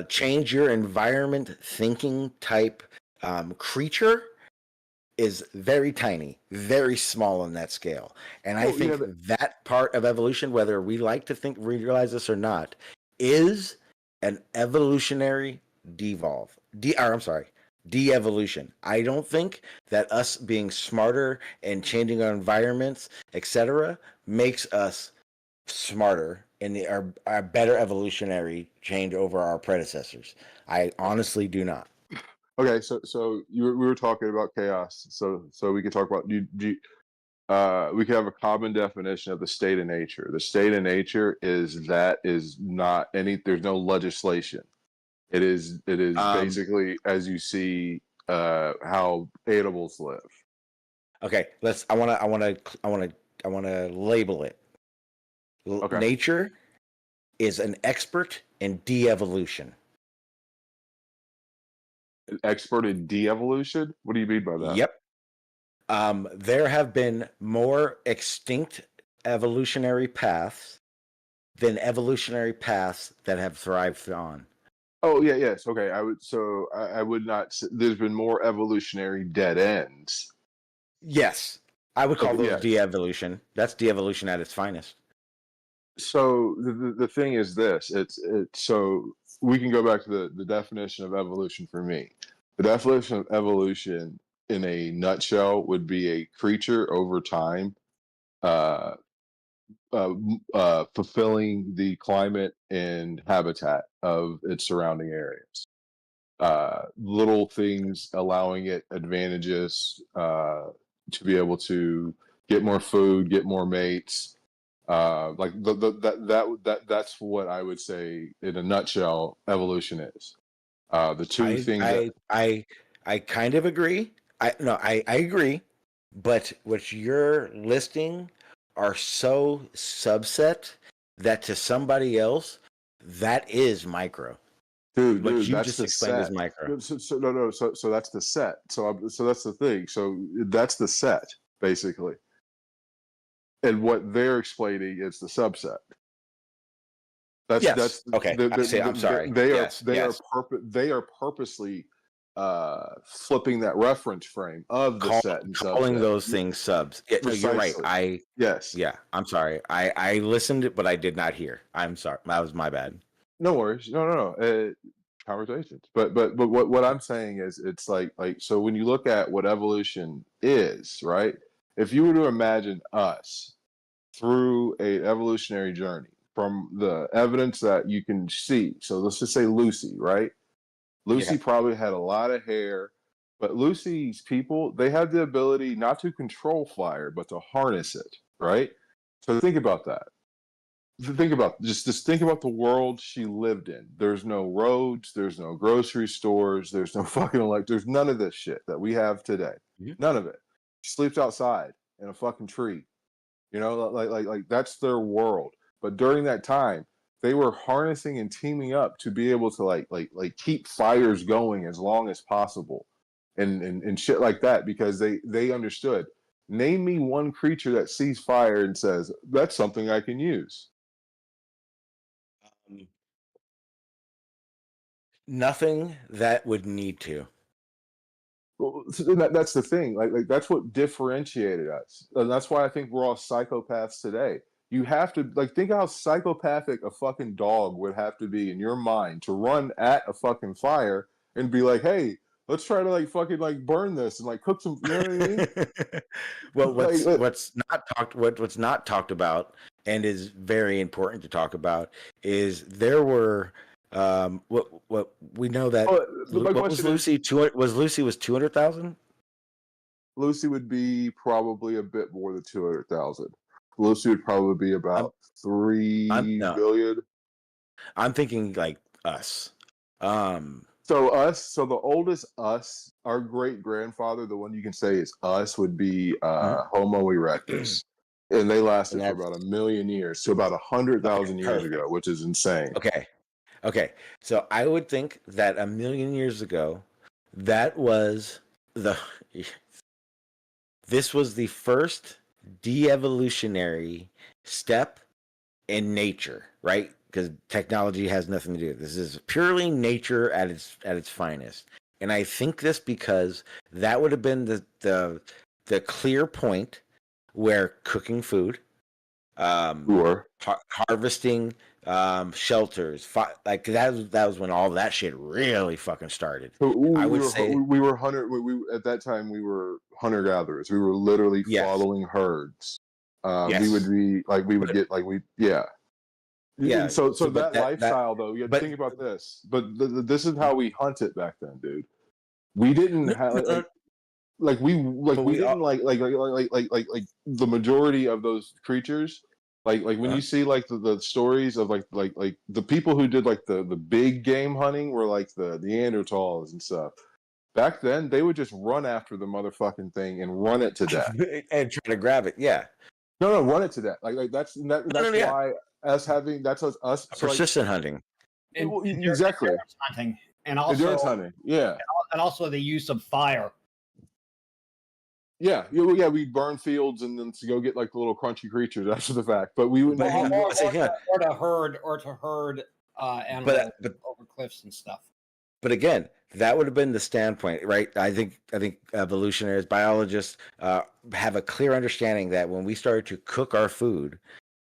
change your environment thinking type creature is very tiny, very small in that scale. And I think that part of evolution, whether we like to think realize this or not, is an evolutionary de-evolution. I don't think that us being smarter and changing our environments, etc., makes us smarter and our better evolutionary change over our predecessors. I honestly do not. Okay, so we were talking about chaos, so we could talk about we could have a common definition of the state of nature. The state of nature is not any. There's no legislation. It is basically as you see how animals live. Okay, I want to label it. Okay. Nature is an expert in de-evolution. An expert in de-evolution? What do you mean by that? Yep. There have been more extinct evolutionary paths than evolutionary paths that have thrived on. Oh yeah, yes. Okay, I would not. There's been more evolutionary dead ends. Yes, I would call those yeah. de-evolution. That's de-evolution at its finest. So the thing is this. It's so we can go back to the definition of evolution for me. The definition of evolution in a nutshell would be a creature over time fulfilling the climate and habitat of its surrounding areas. Little things allowing it advantages to be able to get more food, get more mates. Like that's what I would say in a nutshell evolution is. The two things I kind of agree. I agree, but what you're listing are so subset that to somebody else that is micro. Dude, what you that's just the explained set. is micro. So that's the set. So that's the thing. So that's the set basically, and what they're explaining is the subset. That's okay. I'm sorry. They are purposely flipping that reference frame of the set and calling subset. those things subs. Yeah, no, you're right. Yes. Yeah, I'm sorry. I listened, but I did not hear. I'm sorry. That was my bad. No worries. No. Conversations. But what I'm saying is it's like so when you look at what evolution is, right? If you were to imagine us through a evolutionary journey from the evidence that you can see. So let's just say Lucy, right? Lucy probably had a lot of hair, but Lucy's people, they had the ability not to control fire, but to harness it, right? So think about that. Just think about the world she lived in. There's no roads, there's no grocery stores, there's no fucking there's none of this shit that we have today. None of it. She sleeps outside in a fucking tree. You know, like that's their world. But during that time, they were harnessing and teaming up to be able to like keep fires going as long as possible, and shit like that because they understood. Name me one creature that sees fire and says that's something I can use. Nothing that would need to. Well, that's the thing. Like that's what differentiated us, and that's why I think we're all psychopaths today. You have to think how psychopathic a fucking dog would have to be in your mind to run at a fucking fire and be like, "Hey, let's try to fucking burn this and cook some." You know what I mean? Well, what's not talked about and is very important to talk about is there were what we know that But my what was question is, Lucy 200 was Lucy was 200,000. Lucy would be probably a bit more than 200,000. Lucy would probably be about I'm 3 no, billion. I'm thinking like us. Um, So the oldest us, our great grandfather, the one you can say is us, would be mhm. Homo erectus, and they And lasted for that's about 1,000,000 years, so about okay, 100,000 years ago, perfect. which is insane. Okay. Okay. So I would think that 1,000,000 years ago, that was the this was the first de-evolutionary step in nature, right? Because technology has nothing to do with this. This is purely nature at its finest. And I think this because that would have been the clear point where cooking food, um, Sure. harvesting, shelters, like that was when all that shit really fucking started. So I we would were say, we were hunter. We at that time we were hunter gatherers. We were literally yes, following herds. We would yes, be like we would but get like we yeah. yeah. So But that lifestyle though, you have to but think about this. But this is how we hunted back then, dude. We didn't no, have no, no, like but we we didn't all. like the majority of those creatures. Like when Uh, you see like the stories of like the people who did like the big game hunting were like the Neanderthals and stuff. Back then, they would just run after the motherfucking thing and run it to death. and try to grab it. Yeah. No, run it to death. No, no, That's no, yeah. why us having that's us. So like Persistent hunting. exactly Endurance hunting, and endurance also hunting. Yeah, the use of fire. yeah. We burn fields and then to go get like the little crunchy creatures after the fact. But we wouldn't. But We, I say, yeah. Or to herd animals But over cliffs and stuff. but again, that would have been the standpoint, right? I think evolutionaries, biologists have a clear understanding that when we started to cook our food,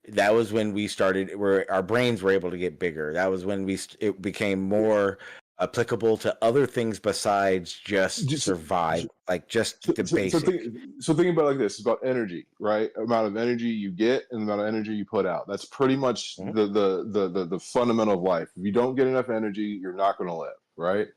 that was when we started where our brains were able to get bigger. That was when it became more applicable to other things besides just just survive, like just the basic. so think about it like this: it's about energy, right? Amount of energy you get and the amount of energy you put out. That's pretty much Mhm. the fundamental of life. If you don't get enough energy, you're not going to live, right?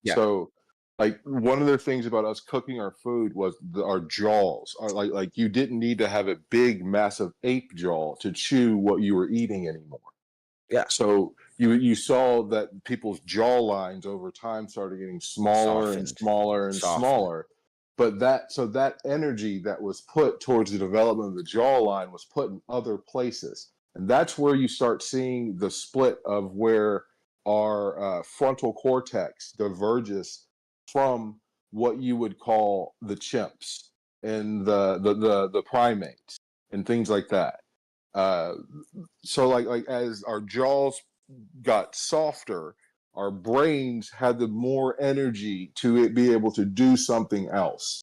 Yeah. So, like one of the things about us cooking our food was our jaws. Are like you didn't need to have a big, massive ape jaw to chew what you were eating anymore. Yeah. So you saw that people's jaw lines over time started getting smaller and Softened, smaller and softer. smaller. But that energy that was put towards the development of the jawline was put in other places, and that's where you start seeing the split of where our frontal cortex diverges from what you would call the chimps and the primates and things like that. Uh, so like as our jaws got softer, our brains had the more energy to be able to do something else.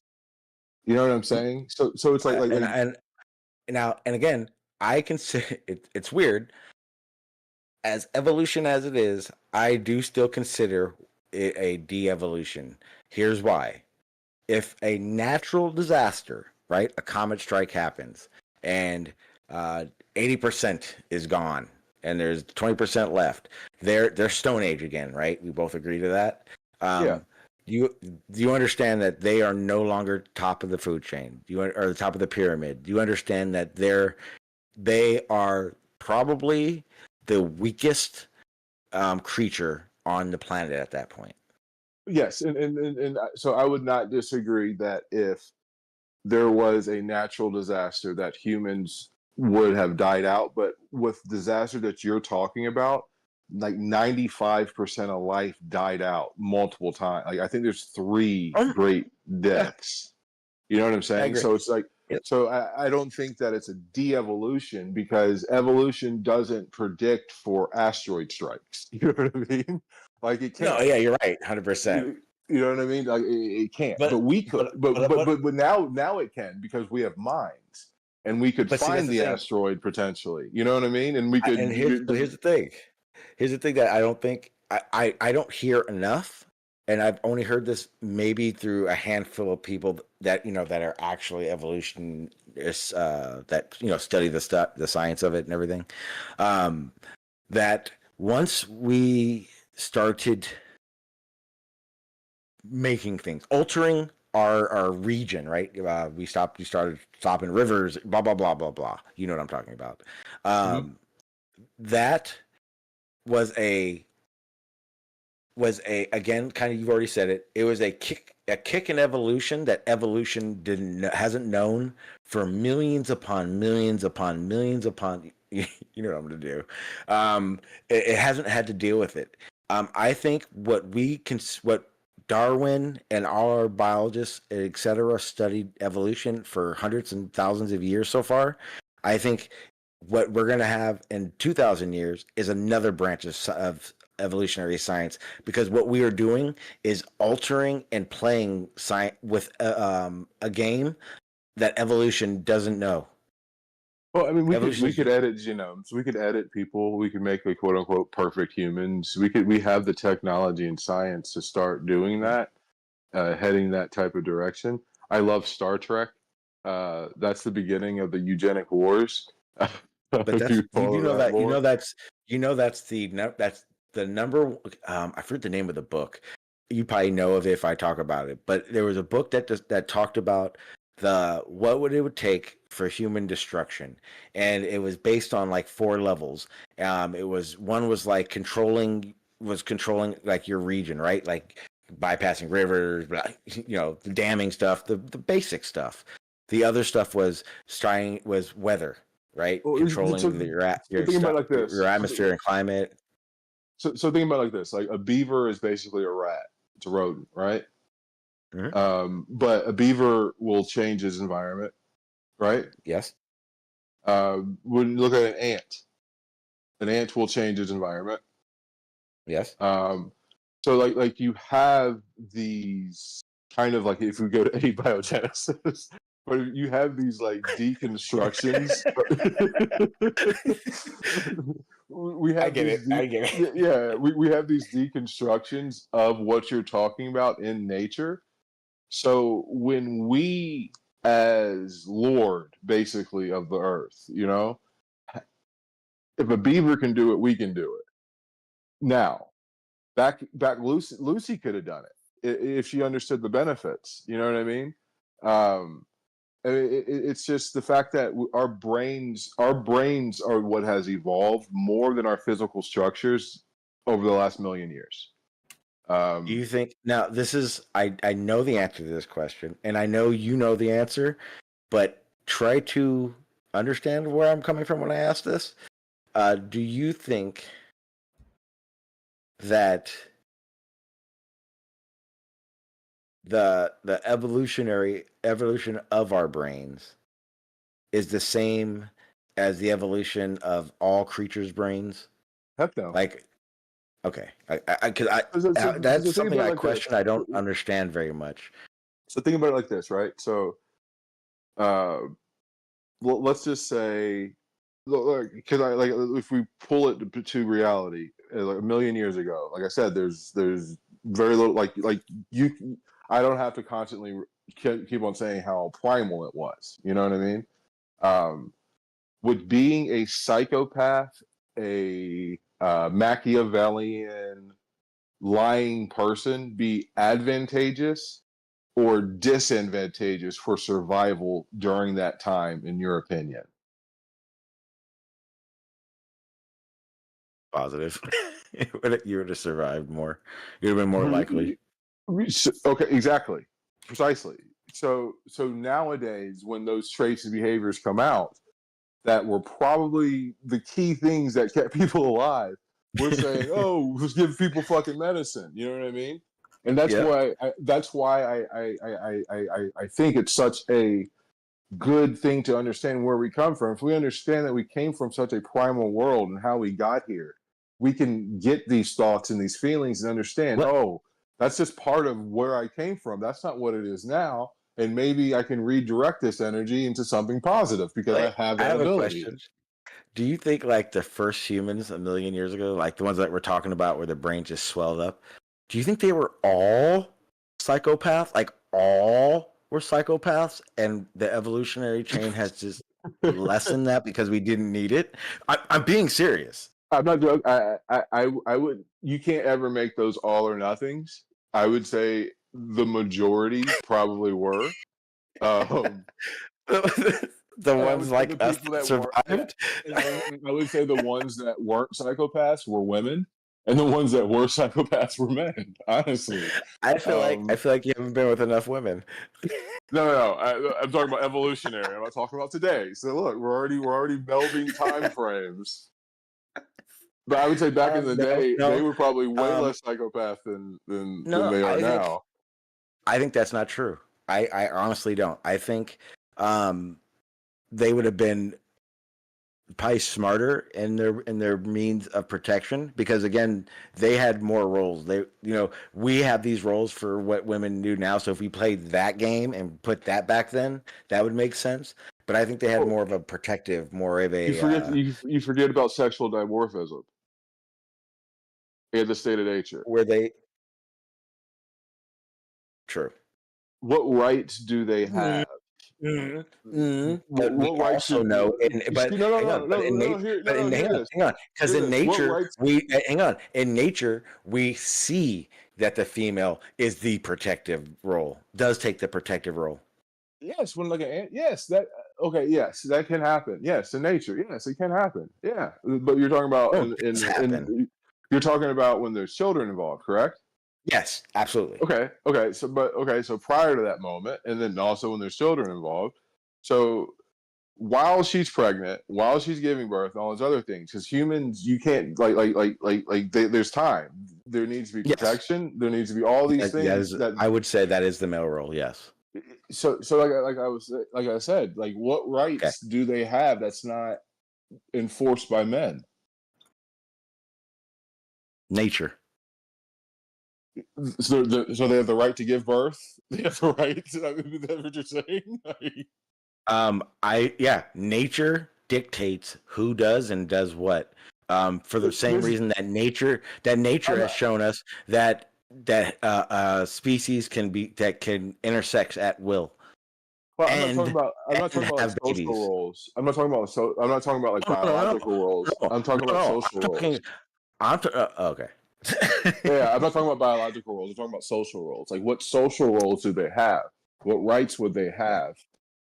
You know what I'm saying? So it's And now and again, I can say it's weird. As evolution as it is, I do still consider it a de-evolution. Here's why. If a natural disaster, right, a comet strike happens, and 80% is gone, and there's 20% left, they're Stone Age again, right? We both agree to that. yeah. You do you understand that they are no longer top of the food chain? Or the top of the pyramid? Do you understand that they are probably the weakest creature on the planet at that point? Yes, and so I would not disagree that if there was a natural disaster that humans would have died out, but with disaster that you're talking about, like 95% of life died out multiple times. Like I think there's three Um, great yeah, deaths. You know what I'm I saying? agree. So it's like, Yep. so I don't think that it's a de-evolution because evolution doesn't predict for asteroid strikes. You know what I mean? Like it No, can't. yeah, you're right, 100%. You know what I mean? Like it can't, but we could. But now it can because we have minds and we could but see, that's find the the thing. asteroid potentially. You know what I mean? And we And could. here's the thing. Here's the thing that I don't think I don't hear enough and I've only heard this maybe through a handful of people that that are actually evolutionists that study the science of it and everything. That once we started making things, altering our region, right? We started stopping rivers, blah blah blah blah blah. You know what I'm talking about. That was a again, kind of, you've already said it. It was a kick in evolution that evolution hasn't known for millions upon millions upon millions upon. You know what I'm going to do. It hasn't had to deal with it. I think what Darwin and all our biologists, etc., studied evolution for hundreds and thousands of years so far. I think what we're going to have in 2,000 years is another branch of evolutionary science, because what we are doing is altering and playing science with a game that evolution doesn't know. Well, I mean, we could edit genomes. We could edit people. We could make quote unquote perfect humans. We have the technology and science to start doing that, heading that type of direction. I love Star Trek. That's the beginning of the eugenic wars. But that's that's the number. I forget the name of the book. You probably know of it if I talk about it. But there was a book that talked about what it would take for human destruction, and it was based on like 4 levels. It was like controlling like your region, right? Like bypassing rivers, the damming stuff, the basic stuff. The other stuff was weather, right? Well, Controlling your atmosphere and climate. So think about it like this: like a beaver is basically a rat. It's a rodent, right? Mm-hmm. But a beaver will change his environment, right? Yes. When you look at an ant will change its environment. Yes. So like you have these kind of, like, if we go to abiogenesis, but you have these like deconstructions. I get it. Yeah, we have these deconstructions of what you're talking about in nature. So when we, as Lord, basically, of the earth, if a beaver can do it, we can do it. Now, back Lucy could have done it if she understood the benefits. You know what I mean? It's just the fact that our brains are what has evolved more than our physical structures over the last million years. Do you think, now this is, I know the answer to this question, and I know you know the answer, but try to understand where I'm coming from when I ask this. Do you think that the evolution of our brains is the same as the evolution of all creatures' brains? Heck no. Like, okay, that's something I question. I don't understand very much. So think about it like this, right? So, let's just say, because if we pull it to reality, like a million years ago, like I said, there's very little, like you. I don't have to constantly keep on saying how primal it was. You know what I mean? Would being a psychopath, a Machiavellian, lying person be advantageous or disadvantageous for survival during that time, in your opinion? Positive. You would have survived more. You'd have been more likely. Okay, exactly, precisely. So nowadays, when those traits and behaviors come out that were probably the key things that kept people alive, we're saying, "Oh, let's give people fucking medicine." You know what I mean? And that's why I think it's such a good thing to understand where we come from. If we understand that we came from such a primal world and how we got here, we can get these thoughts and these feelings and understand, that's just part of where I came from. That's not what it is now. And maybe I can redirect this energy into something positive because I have that ability. Do you think like the first humans a million years ago, like the ones that we're talking about where their brain just swelled up, do you think they were all psychopaths? Like all were psychopaths, and the evolutionary chain has just lessened that because we didn't need it? I'm being serious. I'm not joking. I would. You can't ever make those all or nothings. I would say the majority probably were. The ones like us that survived. I would say the ones that weren't psychopaths were women, and the ones that were psychopaths were men. Honestly, I feel like you haven't been with enough women. No. I'm talking about evolutionary. I'm not talking about today. So look, we're already melding time frames. But I would say back in the day, they were probably way less psychopath than they are now. I think that's not true. I honestly don't. I think they would have been probably smarter in their means of protection, because again, they had more roles. We have these roles for what women do now. So if we played that game and put that back then, that would make sense. But I think they had more of a protective, more of a. You forget about sexual dimorphism in the state of nature. Where they. True. What rights do they have? What rights also know, but hang on, because in nature in nature we see that the female is the protective role, does take the protective role. Yes, when yes, that can happen. Yes, in nature, yes, it can happen. Yeah, but you're talking about you're talking about when there's children involved, correct? Yes, absolutely. So prior to that moment, and then also when there's children involved, so while she's pregnant, while she's giving birth, and all those other things, because humans, you can't there's time. There needs to be protection. Yes. There needs to be all these things. I would say that is the male role. Yes. So like I said, what rights do they have that's not enforced by men? Nature. So they have the right to give birth. They have the right. Is that what you're saying? Nature dictates who does and does what. For the same reason that nature has shown us that species can intersex at will. Well, I'm not talking about social roles. I'm not talking about biological roles. I'm talking about social roles. Okay. Yeah, I'm not talking about biological roles. I'm talking about social roles. Like, what social roles do they have? What rights would they have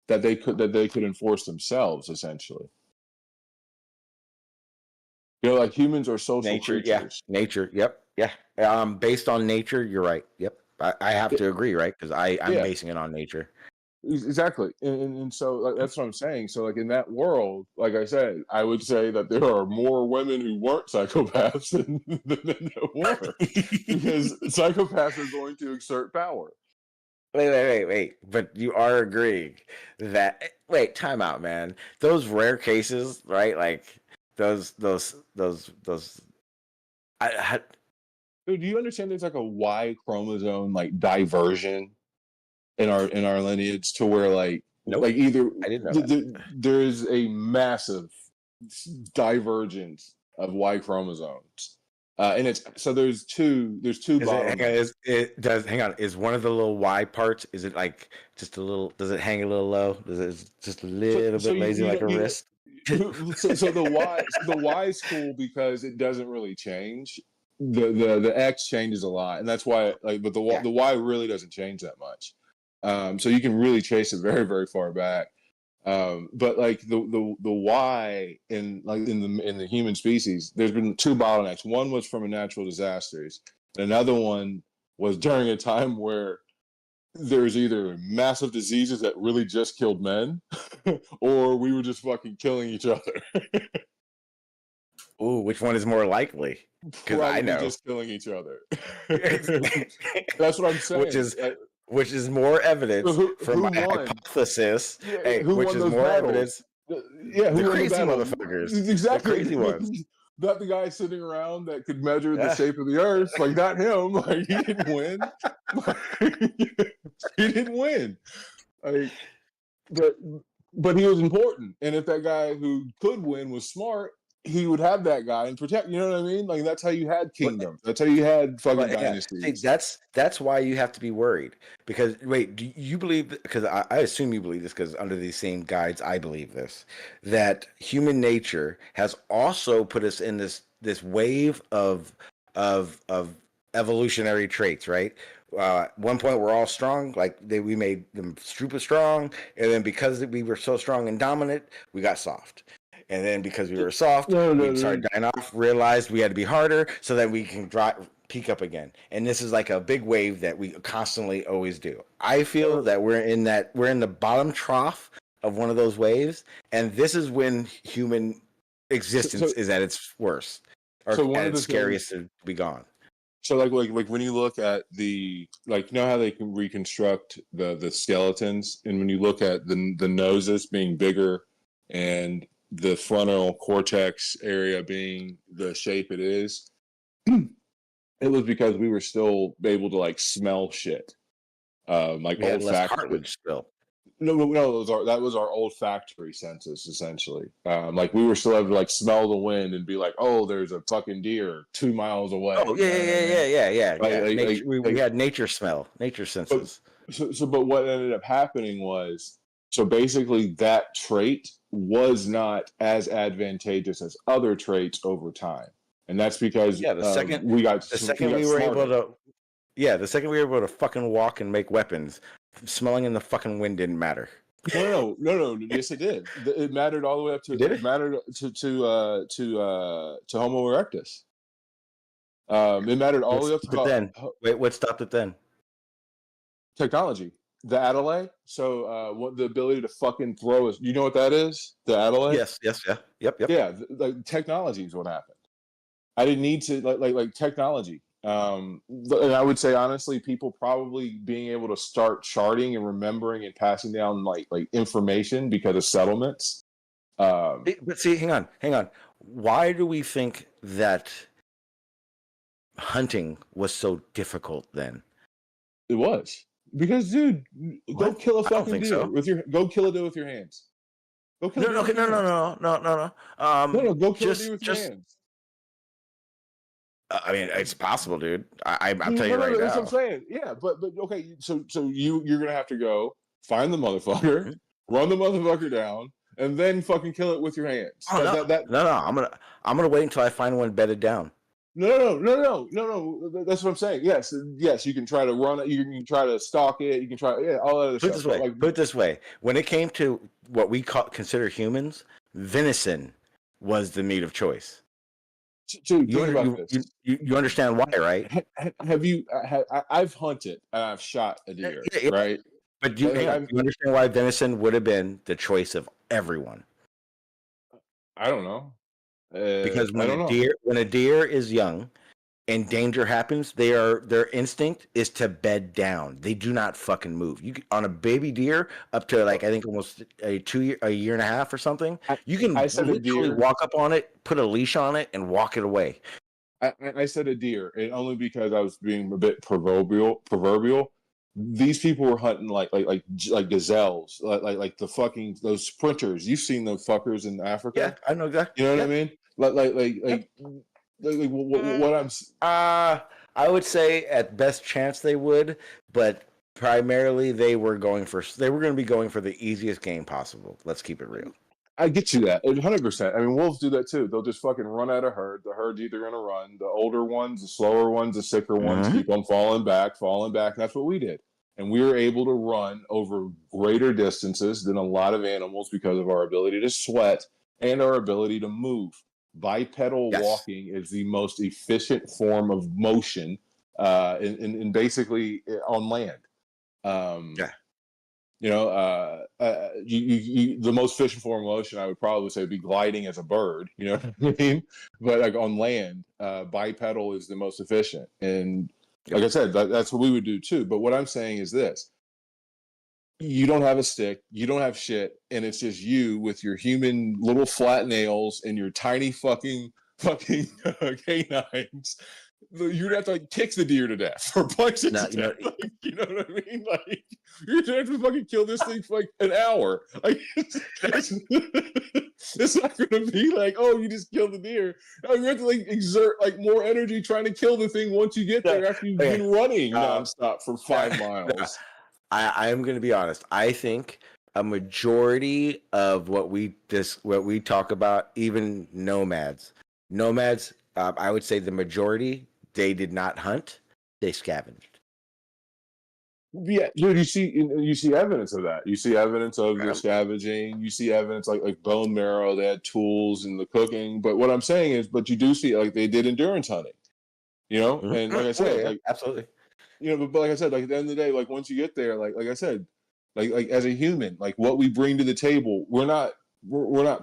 that they could enforce themselves? Essentially, like humans are social creatures. Yeah, nature. Yep. Yeah. Based on nature, you're right. Yep. I have to agree, right? Because I'm basing it on nature. Exactly, and so that's what I'm saying. So in that world, like I said, I would say that there are more women who weren't psychopaths than there were, because psychopaths are going to exert power. Wait. But you are agreeing that time out, man. Those rare cases, right? Like those. Dude, do you understand? There's a Y chromosome diversion in our lineage, to where nope. Either I didn't know there is a massive divergence of Y chromosomes, and there's two bottlenecks. Hang on, is one of the little Y parts, is it just a little, does it hang a little low, does it just a little bit lazy, like a wrist? So the Y is cool because it doesn't really change. The X changes a lot, and that's why but the Y really doesn't change that much. So you can really trace it very, very far back. But the Y in the human species, there's been two bottlenecks. One was from natural disasters, and another one was during a time where there's either massive diseases that really just killed men, or we were just fucking killing each other. Ooh, which one is more likely? Because I know just killing each other. That's what I'm saying. Which is more evidence for my hypothesis. Which is more evidence. Yeah, who the crazy motherfuckers. Exactly. The crazy ones. Not the guy sitting around that could measure the shape of the earth. Not him. He didn't win. He didn't win. But he was important. And if that guy who could win was smart, he would have that guy and protect. You know what I mean? Like that's how you had But, kingdoms. That's how you had fucking but yeah, see, dynasties. that's why you have to be worried. Because wait, do you believe? Because I assume you believe this, because under these same guides, I believe this, that human nature has also put us in this wave of evolutionary traits, right? At one point, we're all strong, like we made them super strong, and then because we were so strong and dominant, we got soft. And then because we were soft, No, no, we no. started dying off, realized we had to be harder so that we can peak up again. And this is like a big wave that we constantly always do. I feel that we're in the bottom trough of one of those waves, and this is when human existence is at its worst, or So one at of the its scariest to be gone. So like when you look at the like, you know how they can reconstruct the skeletons, and when you look at the noses being bigger and the frontal cortex area being the shape it is, it was because we were still able to like smell shit, like We had less olfactory. cartilage still. No, that was our olfactory senses essentially. Like we were still able to like smell the wind and be like, oh, there's a fucking deer 2 miles away. Oh You know what I mean? yeah. Nature, we Like, had nature smell, nature but senses. but what ended up happening was, so basically that trait was not as advantageous as other traits over time, and that's because Yeah, the second we got we were smarter. able to, yeah, the second we were able to fucking walk and make weapons, smelling in the fucking wind didn't matter. No. Yes, it did. It mattered all the way up to Did it it? mattered to Homo erectus. It mattered all the way up to But then, wait, what stopped it then? technology. The Adelaide. So, what the ability to fucking throw is. You know what that is? The Adelaide. Yes, yeah, yep. Yeah, like technology is what happened. I didn't need to like technology. And I would say honestly, people probably being able to start charting and remembering and passing down like information because of settlements. But see, hang on. Why do we think that hunting was so difficult then? It was because, dude, go What? kill a I don't fucking think deer so. with your. Go kill a deer with your hands. Go kill a deer with your hands. No. No, go kill a deer with your Just. hands. I mean, it's possible, dude. I'm No, telling you right that's what I'm now. saying. Yeah, but okay. So you're gonna have to go find the motherfucker, Mhm. run the motherfucker down, and then fucking kill it with your hands. Oh no. I'm gonna wait until I find one bedded down. No. That's what I'm saying. Yes. You can try to run it. You can try to stalk it. You can try, yeah, all that other Put it stuff. this But way. like, Put it this way. When it came to what we consider humans, venison was the meat of choice. dude, think about this. You understand why, right? Have you? I've hunted and I've shot a deer, Yeah. right? But you understand why venison would have been the choice of everyone? I don't know. Because I don't know. when a deer is young and danger happens, their instinct is to bed down. They do not fucking move. On a baby deer up to like I think almost a year and a half or something, you can I said a literally deer. walk up on it, put a leash on it, and walk it away. I said a deer, and only because I was being a bit proverbial. These people were hunting like gazelles, like the fucking those sprinters. You've seen those fuckers in Africa. Yeah, I know exactly. You know what I mean? What I'm. I would say at best chance they would, but primarily they were going to be going for the easiest game possible. Let's keep it real. I get you that 100%. I mean, wolves do that too. They'll just fucking run at a herd. The herd's either gonna run. The older ones, the slower ones, the sicker ones keep on falling back. And that's what we did. And we were able to run over greater distances than a lot of animals because of our ability to sweat and our ability to move. Bipedal walking is the most efficient form of motion in basically on land. You know, the most efficient form of motion, I would probably say, would be gliding as a bird. You know what I mean? But like on land, bipedal is the most efficient. And like I said, that's what we would do too. But what I'm saying is this: you don't have a stick, you don't have shit, and it's just you with your human little flat nails and your tiny fucking canines you're gonna have to like kick the deer to death or punch it No, to you know, death. Like, you know what I mean? Like you're gonna have to fucking kill this thing for like an hour. Like it's not gonna be like, oh, you just killed the deer. No, you have to like exert like more energy trying to kill the thing once you get there after you've okay. been running nonstop for 5 no, miles. I am going to be honest. I think a majority of what we talk about, even nomads, I would say the majority, they did not hunt, they scavenged. Yeah, dude, you see evidence of that. You see evidence of the scavenging. You see evidence like bone marrow. They had tools in the cooking. But what I'm saying is, but you do see like they did endurance hunting. You know, and like I said, like absolutely. You know, but like I said, like at the end of the day, like once you get there, like I said, like as a human, like what we bring to the table, we're not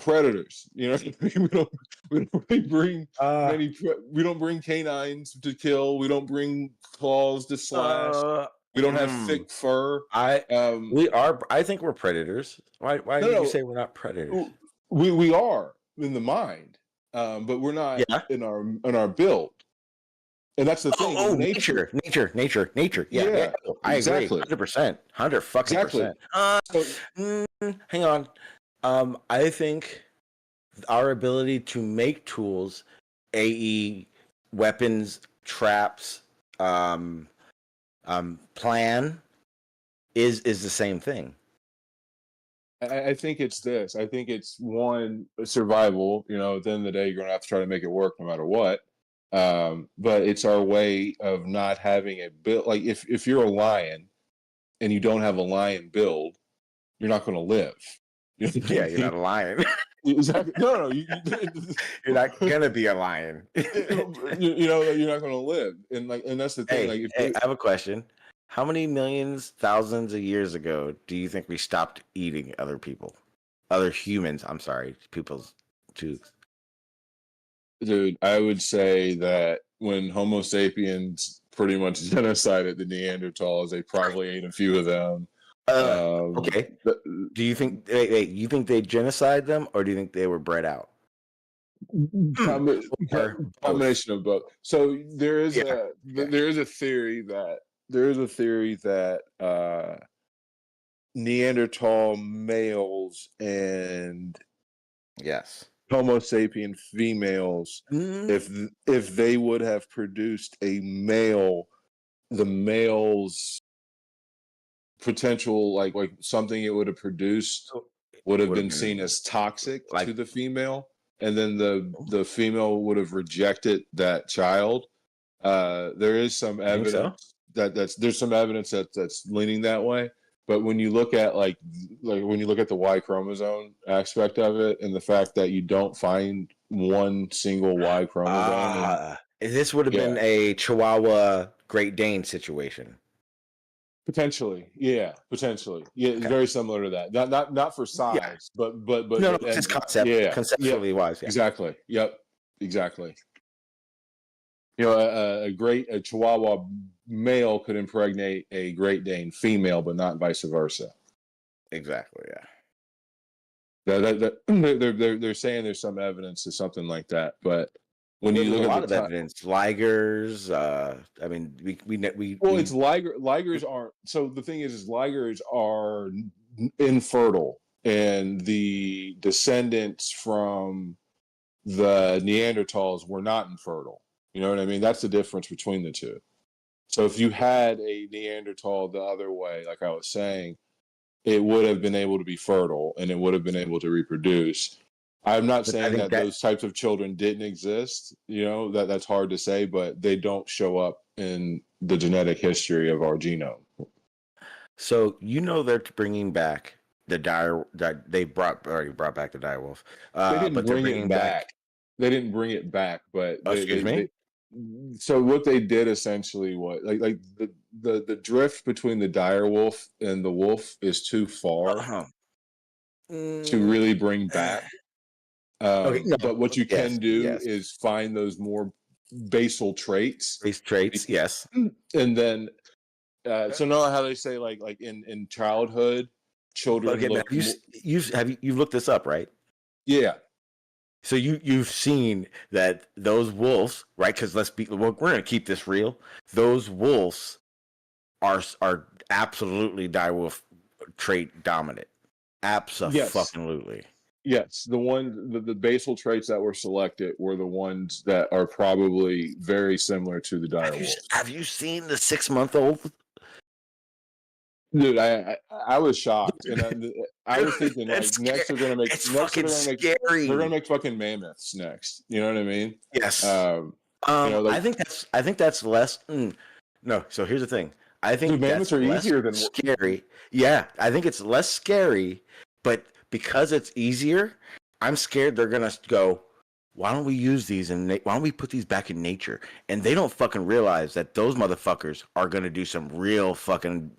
predators. You know, we don't really bring we don't bring canines to kill. We don't bring claws to slash. We don't have thick fur. We are. I think we're predators. Why do you say we're not predators? We are in the mind, but we're not in our build. And that's the thing. Oh, nature. Yeah, I agree. 100%. 100%. Hang on. I think our ability to make tools, AE, weapons, traps, plan, is the same thing. I think it's this. I think it's one, survival. You know, at the end of the day, you're gonna have to try to make it work no matter what. But it's our way of not having a build. Like if you're a lion and you don't have a lion build, you're not going to live. Yeah, you're not a lion. Exactly. No, you're not gonna be a lion. You know, you're not going to live, and that's the thing. Hey, I have a question. How many millions, thousands of years ago do you think we stopped eating other humans? I'm sorry, people's tooth. Dude, I would say that when Homo sapiens pretty much genocided the Neanderthals, they probably ate a few of them. Okay. Do you think? Wait, you think they genocide them, or do you think they were bred out? Combination of both. So there is a theory that Neanderthal males and Homo sapien females, if they would have produced a male, the male's potential like something it would have produced would have been seen as toxic to the female, and then the female would have rejected that child. There is some evidence there's some evidence that's leaning that way. But when you look at like when you look at the Y chromosome aspect of it, and the fact that you don't find one single Y chromosome, this would have been a Chihuahua Great Dane situation. Potentially. It's very similar to that. Not for size, but no, just concept. Conceptually wise. Yeah. Exactly. Yep. Exactly. You know, a Chihuahua male could impregnate a Great Dane female, but not vice versa. Exactly. Yeah. They're saying there's some evidence to something like that, but when you look at a lot of evidence, ligers. I mean, it's ligers aren't. So the thing is ligers are infertile, and the descendants from the Neanderthals were not infertile. You know what I mean? That's the difference between the two. So if you had a Neanderthal the other way, like I was saying, it would have been able to be fertile and it would have been able to reproduce. I'm not saying that those types of children didn't exist. You know, that's hard to say, but they don't show up in the genetic history of our genome. So they're bringing back the dire. They already brought back the direwolf. They didn't bring it back. They didn't bring it back, but excuse me. So what they did essentially was like the drift between the direwolf and the wolf is too far to really bring back. But what you can do is find those more basal traits. Base traits, yes. And then, so know how they say like in childhood, children. Okay, you've looked this up, right? Yeah. So you've seen that those wolves, right? Because we're going to keep this real. Those wolves are absolutely direwolf trait dominant. Absolutely. Yes, the basal traits that were selected were the ones that are probably very similar to the dire wolves. Have you seen the 6-month-old? Dude, I was shocked, and I was thinking like next they're gonna make scary. They're gonna make fucking mammoths next. You know what I mean? Yes. Like, I think that's less. No. So here's the thing. I think mammoths are easier than scary. Yeah, I think it's less scary, but because it's easier, I'm scared they're gonna go. Why don't we use these and why don't we put these back in nature? And they don't fucking realize that those motherfuckers are gonna do some real fucking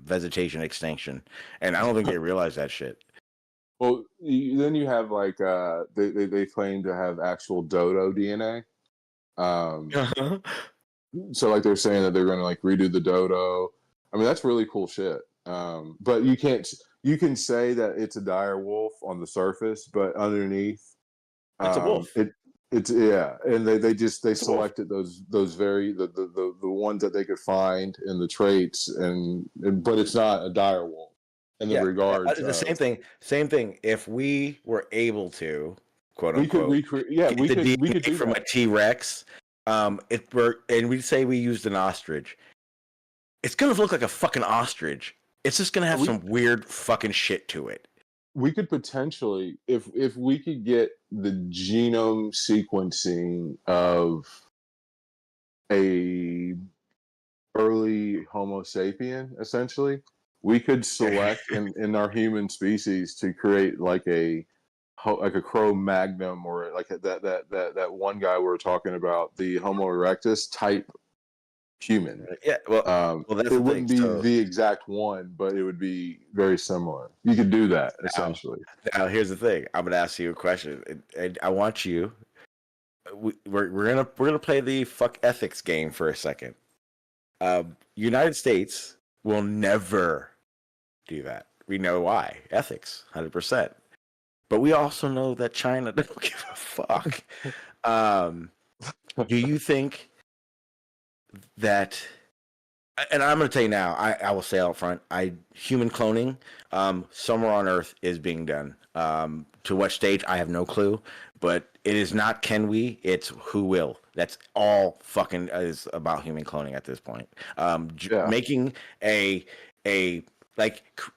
vegetation extinction, and I don't think they realize that shit. Well, then you have like they claim to have actual dodo DNA. So like they're saying that they're gonna like redo the dodo. I mean that's really cool shit. But you can say that it's a dire wolf on the surface, but underneath. It's a wolf. It's and they selected those very the ones that they could find in the traits, but it's not a dire wolf in the regards. The same thing. If we were able to, quote unquote, we could do from that. a T-Rex, and we say we used an ostrich, it's gonna look like a fucking ostrich. It's just gonna have some weird fucking shit to it. We could potentially, if we could get the genome sequencing of a early Homo sapien, essentially, we could select in our human species to create like a Cro-Magnon or like that one guy we were talking about, the Homo erectus type human. Yeah, that's it wouldn't be the exact one, but it would be very similar. You could do that essentially. Now here's the thing. I'm gonna ask you a question, and I want you. We're gonna play the fuck ethics game for a second. United States will never do that. We know why. Ethics, 100%. But we also know that China doesn't give a fuck. Do you think that, and I'm going to tell you now, I will say out front, human cloning somewhere on Earth is being done. To what stage, I have no clue, but it is not can we, it's who will. That's all fucking is about human cloning at this point. Making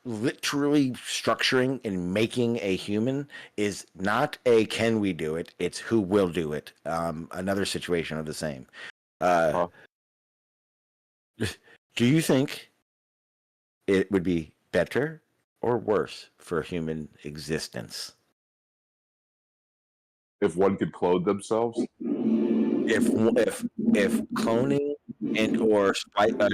literally structuring and making a human is not a can we do it, it's who will do it. Another situation of the same. Do you think it would be better or worse for human existence if one could clone themselves? If cloning and or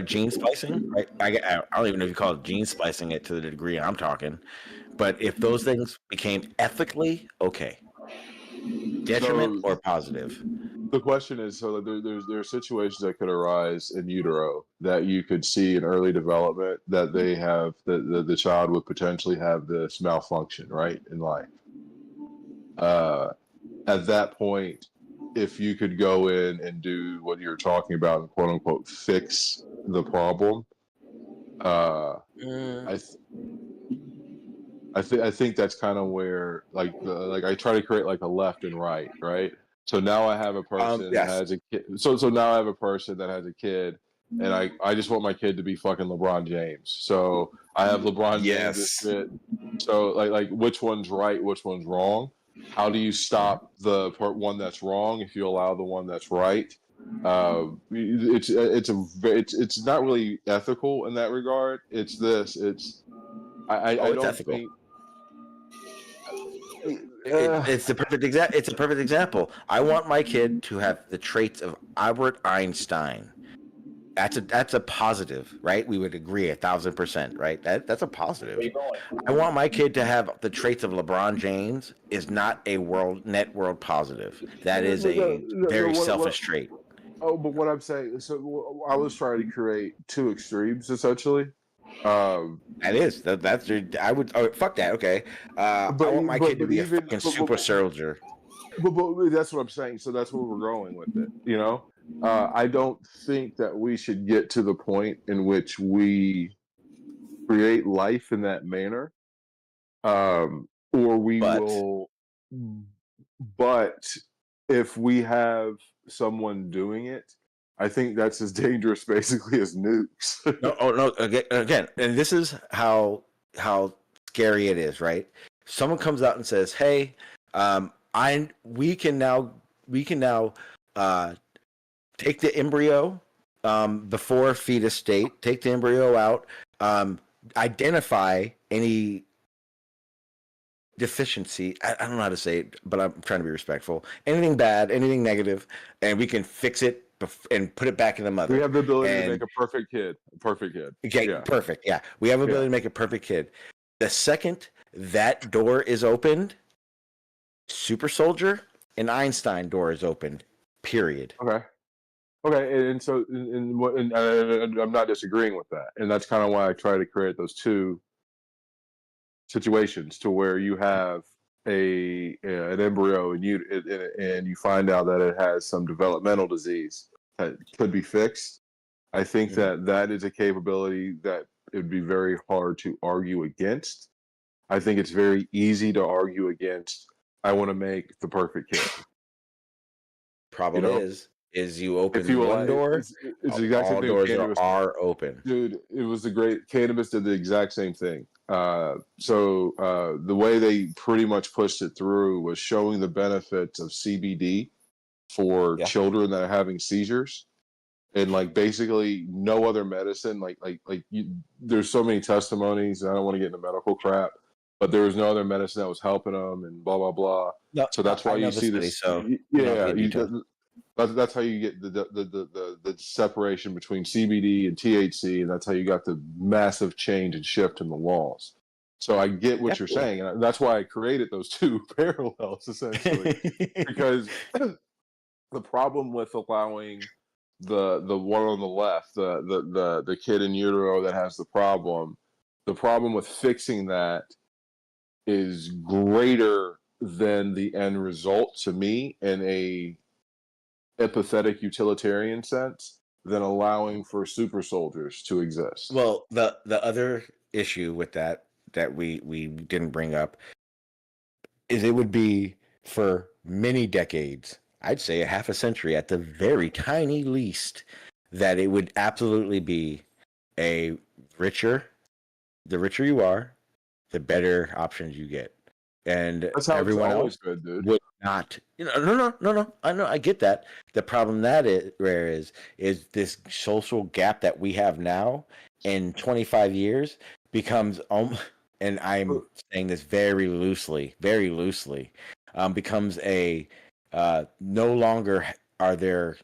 gene splicing, right? I don't even know if you call it gene splicing it to the degree I'm talking, but if those things became ethically okay, detriment or positive? The question is, so there are situations that could arise in utero that you could see in early development that they have the child would potentially have this malfunction right in life. At that point, if you could go in and do what you're talking about and quote unquote fix the problem, I think that's kind of where like I try to create like a left and right. So now I have a person that has a kid. So now I have a person that has a kid, and I just want my kid to be fucking LeBron James. So I have LeBron James fit. So like which one's right, which one's wrong? How do you stop the one that's wrong if you allow the one that's right? It's not really ethical in that regard. It's I don't ethical. think. It's the perfect It's a perfect example. I want my kid to have the traits of Albert Einstein. That's a positive, right? We would agree 1,000%, right? That's a positive. I want my kid to have the traits of LeBron James. Is not a net world positive. That is a very selfish trait. Oh, but what I'm saying, so I was trying to create two extremes essentially. That's I would fuck that. Okay, I want my kid to be a fucking super soldier. but that's what I'm saying. So that's where we're going with it. You know, I don't think that we should get to the point in which we create life in that manner, or we But will. But if we have someone doing it, I think that's as dangerous, basically, as nukes. no, again, and this is how scary it is, right? Someone comes out and says, "Hey, we can now take the embryo before fetus state, take the embryo out, identify any deficiency. I don't know how to say it, but I'm trying to be respectful. Anything bad, anything negative, and we can fix it and put it back in the mother. We have the ability to And make a perfect kid. A perfect kid. okay, Yeah. perfect. Yeah, we have the ability Yeah. to make a perfect kid. The second that door is opened, Super Soldier and Einstein door is opened. Period. Okay. Okay, and so I'm not disagreeing with that, and that's kind of why I try to create those two situations to where you have an embryo and you find out that it has some developmental disease that could be fixed. I think that is a capability that it would be very hard to argue against. I think it's very easy to argue against. I want to make the perfect kid. Problem You know? is you open If you one door, it's the exact same all thing with doors cannabis. are open. Dude, it was the great cannabis did the exact same thing. The way they pretty much pushed it through was showing the benefits of CBD for Yeah. children that are having seizures, and like basically no other medicine. There's so many testimonies. And I don't want to get into medical crap, but there was no other medicine that was helping them, and blah blah blah. No, So that's why I know you the see study, this. so Yeah, in detail. that's how you get the separation between CBD and THC, and that's how you got the massive change and shift in the laws. So I get what you're saying, and that's why I created those two parallels essentially, because the problem with allowing the one on the left, the kid in utero that has the problem with fixing that is greater than the end result to me in a empathetic utilitarian sense than allowing for super soldiers to exist. Well, the other issue with that we didn't bring up is it would be for many decades, I'd say a half a century at the very tiny least, that it would absolutely be a richer, the richer you are, the better options you get. And That's how everyone it's always else been, dude. would not, no. I know, I get that. The problem that is this social gap that we have now in 25 years becomes, and I'm saying this very loosely, becomes a no longer are there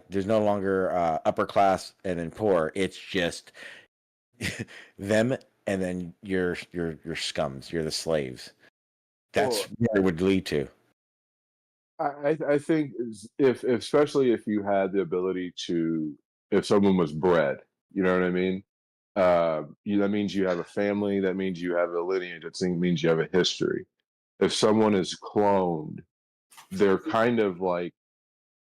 there's no longer upper class and then poor. It's just them, and then you're scums. You're the slaves. That's where it would lead to. I think if especially if you had the ability to, if someone was bred, you know what I mean. That means you have a family. That means you have a lineage. That means you have a history. If someone is cloned, they're kind of like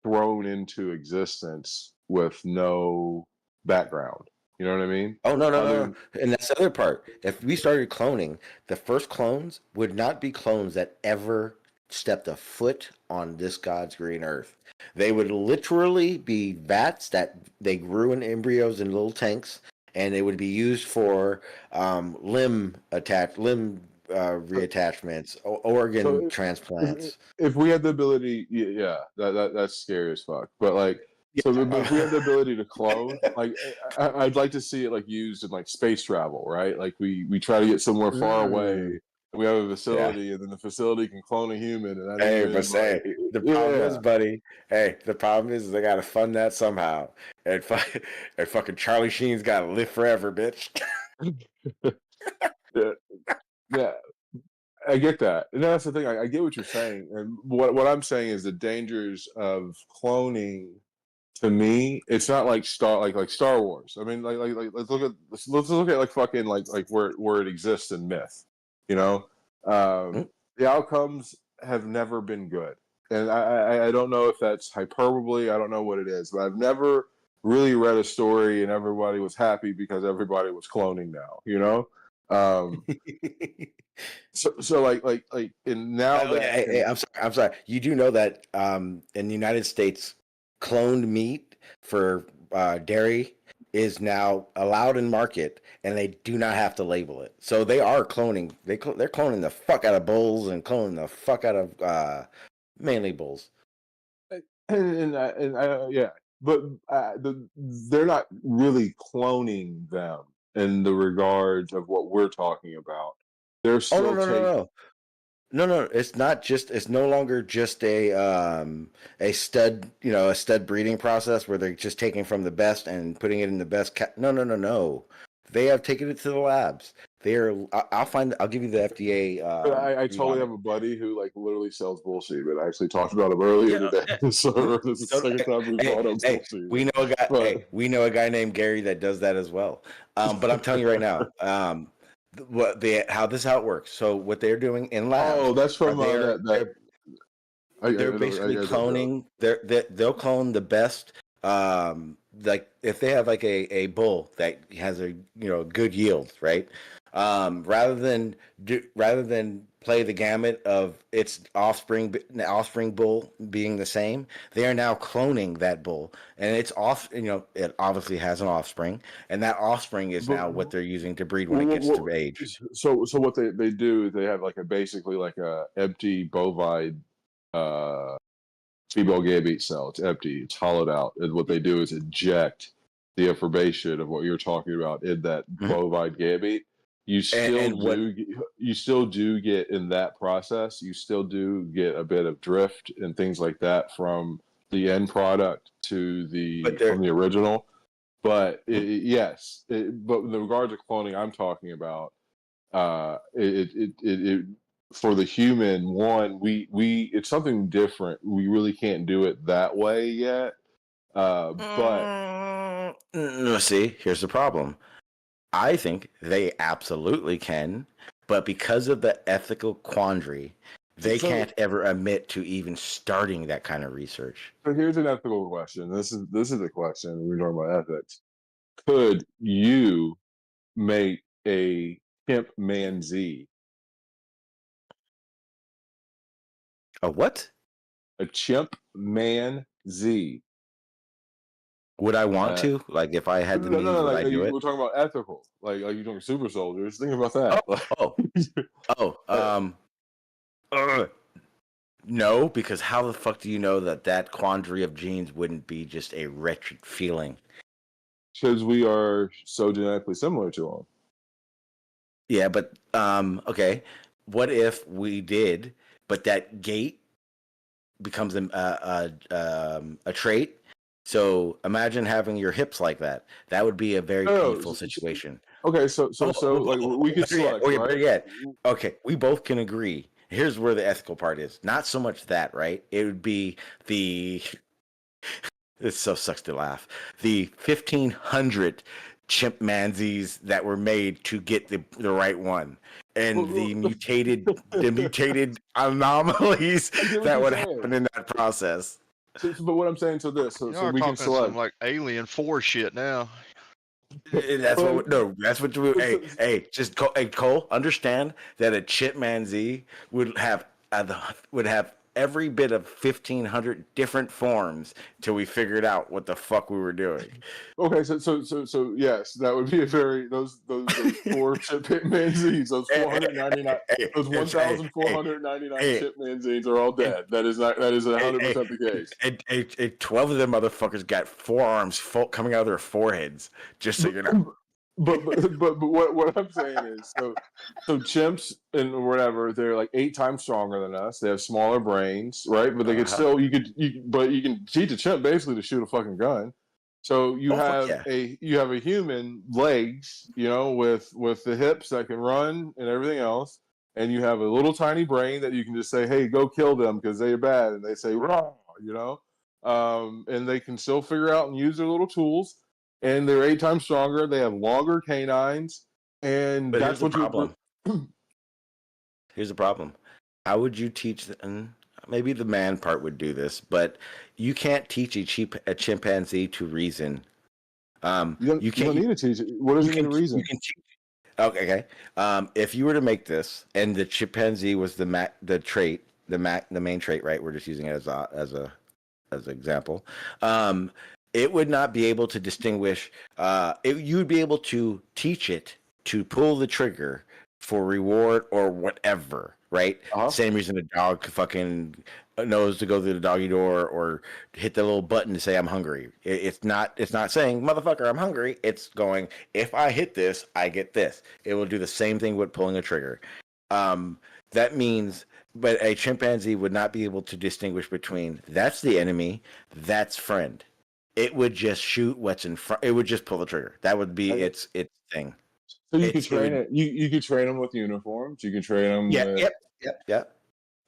thrown into existence with no background. You know what I mean? Oh no. And that's the other part. If we started cloning, the first clones would not be clones that ever stepped a foot on this God's green earth. They would literally be vats that they grew in embryos in little tanks, and they would be used for limb reattachments, organ transplants. If we had the ability, yeah, that's scary as fuck. But like, but if we had the ability to clone, like, I'd like to see it like used in like space travel, right? Like we try to get somewhere far away. And we have a facility, and then the facility can clone a human. And The problem is, buddy. Hey, the problem is they got to fund that somehow. And fucking Charlie Sheen's got to live forever, bitch. yeah. I get that, and that's the thing. I get what you're saying, and what I'm saying is the dangers of cloning. To me, it's not like Star Wars. I mean, let's look at like fucking like where it exists in myth. You know, the outcomes have never been good. And I don't know if that's hyperbole. I don't know what it is, but I've never really read a story and everybody was happy because everybody was cloning now, you know? Um, so like, and now Oh, that, yeah, hey, I'm sorry. You do know that in the United States, cloned meat for dairy is now allowed in market, and they do not have to label it. So they are cloning. They're cloning the fuck out of bulls and cloning the fuck out of mainly bulls. yeah, but they're not really cloning them in the regards of what we're talking about. They're Oh, no, still no, no, taking. no. No, no, it's not just. It's no longer just a stud, a stud breeding process where they're just taking from the best and putting it in the best. No, no, no, no. They have taken it to the labs. I'll give you the FDA But I read totally on have it. a buddy who like literally sells bullshit. But I actually talked about him earlier Yeah. today. So this is the So, second time we hey, brought up hey, bullshit. we know a guy. But Hey, we know a guy named Gary that does that as well. But I'm telling you right now, how it works. So what they're doing in oh, labs that's are from that. they're basically I don't know. cloning. They'll clone the best. Like if they have like a bull that has a good yield, right? Rather than play the gamut of its offspring bull being the same, they are now cloning that bull, and it's off. It obviously has an offspring, and that offspring is But now what they're using to breed when it gets to age. so what they do is they have like basically like a empty bovine female gamete cell. It's empty. It's hollowed out. And what they do is inject the information of what you're talking about in that Mhm. bovine gamete. And what You still do get in that process. You still do get a bit of drift and things like that from the end product to but from they're the original. But yes, but in the regards of cloning, I'm talking about it for the human one, we it's something different. We really can't do it that way yet. But See, here's the problem. I think they absolutely can, but because of the ethical quandary, they so, can't ever admit to even starting that kind of research. so here's an ethical question. This is a question. We're talking about ethics. Could you make a chimpanzee? A what? A chimpanzee? Would I want Uh, to? Like, if I had the no, means, would like I do it? we're talking about ethical. Like you're talking super soldiers. Think about Oh, that. oh, oh. Uh, no, because how the fuck do you know that quandary of genes wouldn't be just a wretched feeling? Because we are so genetically similar to them. Yeah, but okay. What if we did, but that gait becomes a trait? So imagine having your hips like that. That would be a very No, painful situation. okay, so like we could select, Better right? yet. Okay, we both can agree. Here's where the ethical part is. Not so much that, right? It would be the. It so sucks to laugh. The 1,500 chimpanzees that were made to get the right one, and the Well, mutated anomalies I get what that you're would saying. happen in that process. But what I'm saying to this, so Y'all are we can talking some select. like Alien 4 shit now. That's Well, what no. That's what you. Hey, just hey Cole. Understand that a chimpanzee would have every bit of 1,500 different forms till we figured out what the fuck we were doing. Okay, so yes, that would be a very those four chimpanzees, those 499, those Hey, 1,499 hey, chimpanzees are all dead. That is 100% the case. 12 of them motherfuckers got forearms coming out of their foreheads. Just so you know. But what I'm saying is so chimps and whatever, they're like 8 times stronger than us. They have smaller brains, right? But they could Uh-huh. still but you can teach a chimp basically to shoot a fucking gun. So Oh fuck yeah. you have a human legs, with the hips that can run and everything else, and you have a little tiny brain that you can just say, "Hey, go kill them because they're bad," and they say, "Raw," and they can still figure out and use their little tools, and they're 8 times stronger. They have longer canines, and But that's what you. here's the problem. How would you teach? Maybe the man part would do this, but you can't teach a chimpanzee to reason. You don't need to teach it. What does it need to reason? You can teach. Okay. If you were to make this, and the chimpanzee was the main trait, right? We're just using it as an example. It would not be able to distinguish. You would be able to teach it to pull the trigger for reward or whatever, right? Same reason a dog fucking knows to go through the doggy door or hit the little button to say I'm hungry. It's not saying motherfucker I'm hungry. It's going, if I hit this, I get this. It will do the same thing with pulling a trigger. That means, but a chimpanzee would not be able to distinguish between that's the enemy, that's friend. It would just shoot what's in front. It would just pull the trigger. That would be its thing. So you could train it. You could train them with uniforms. You can train them. Yep.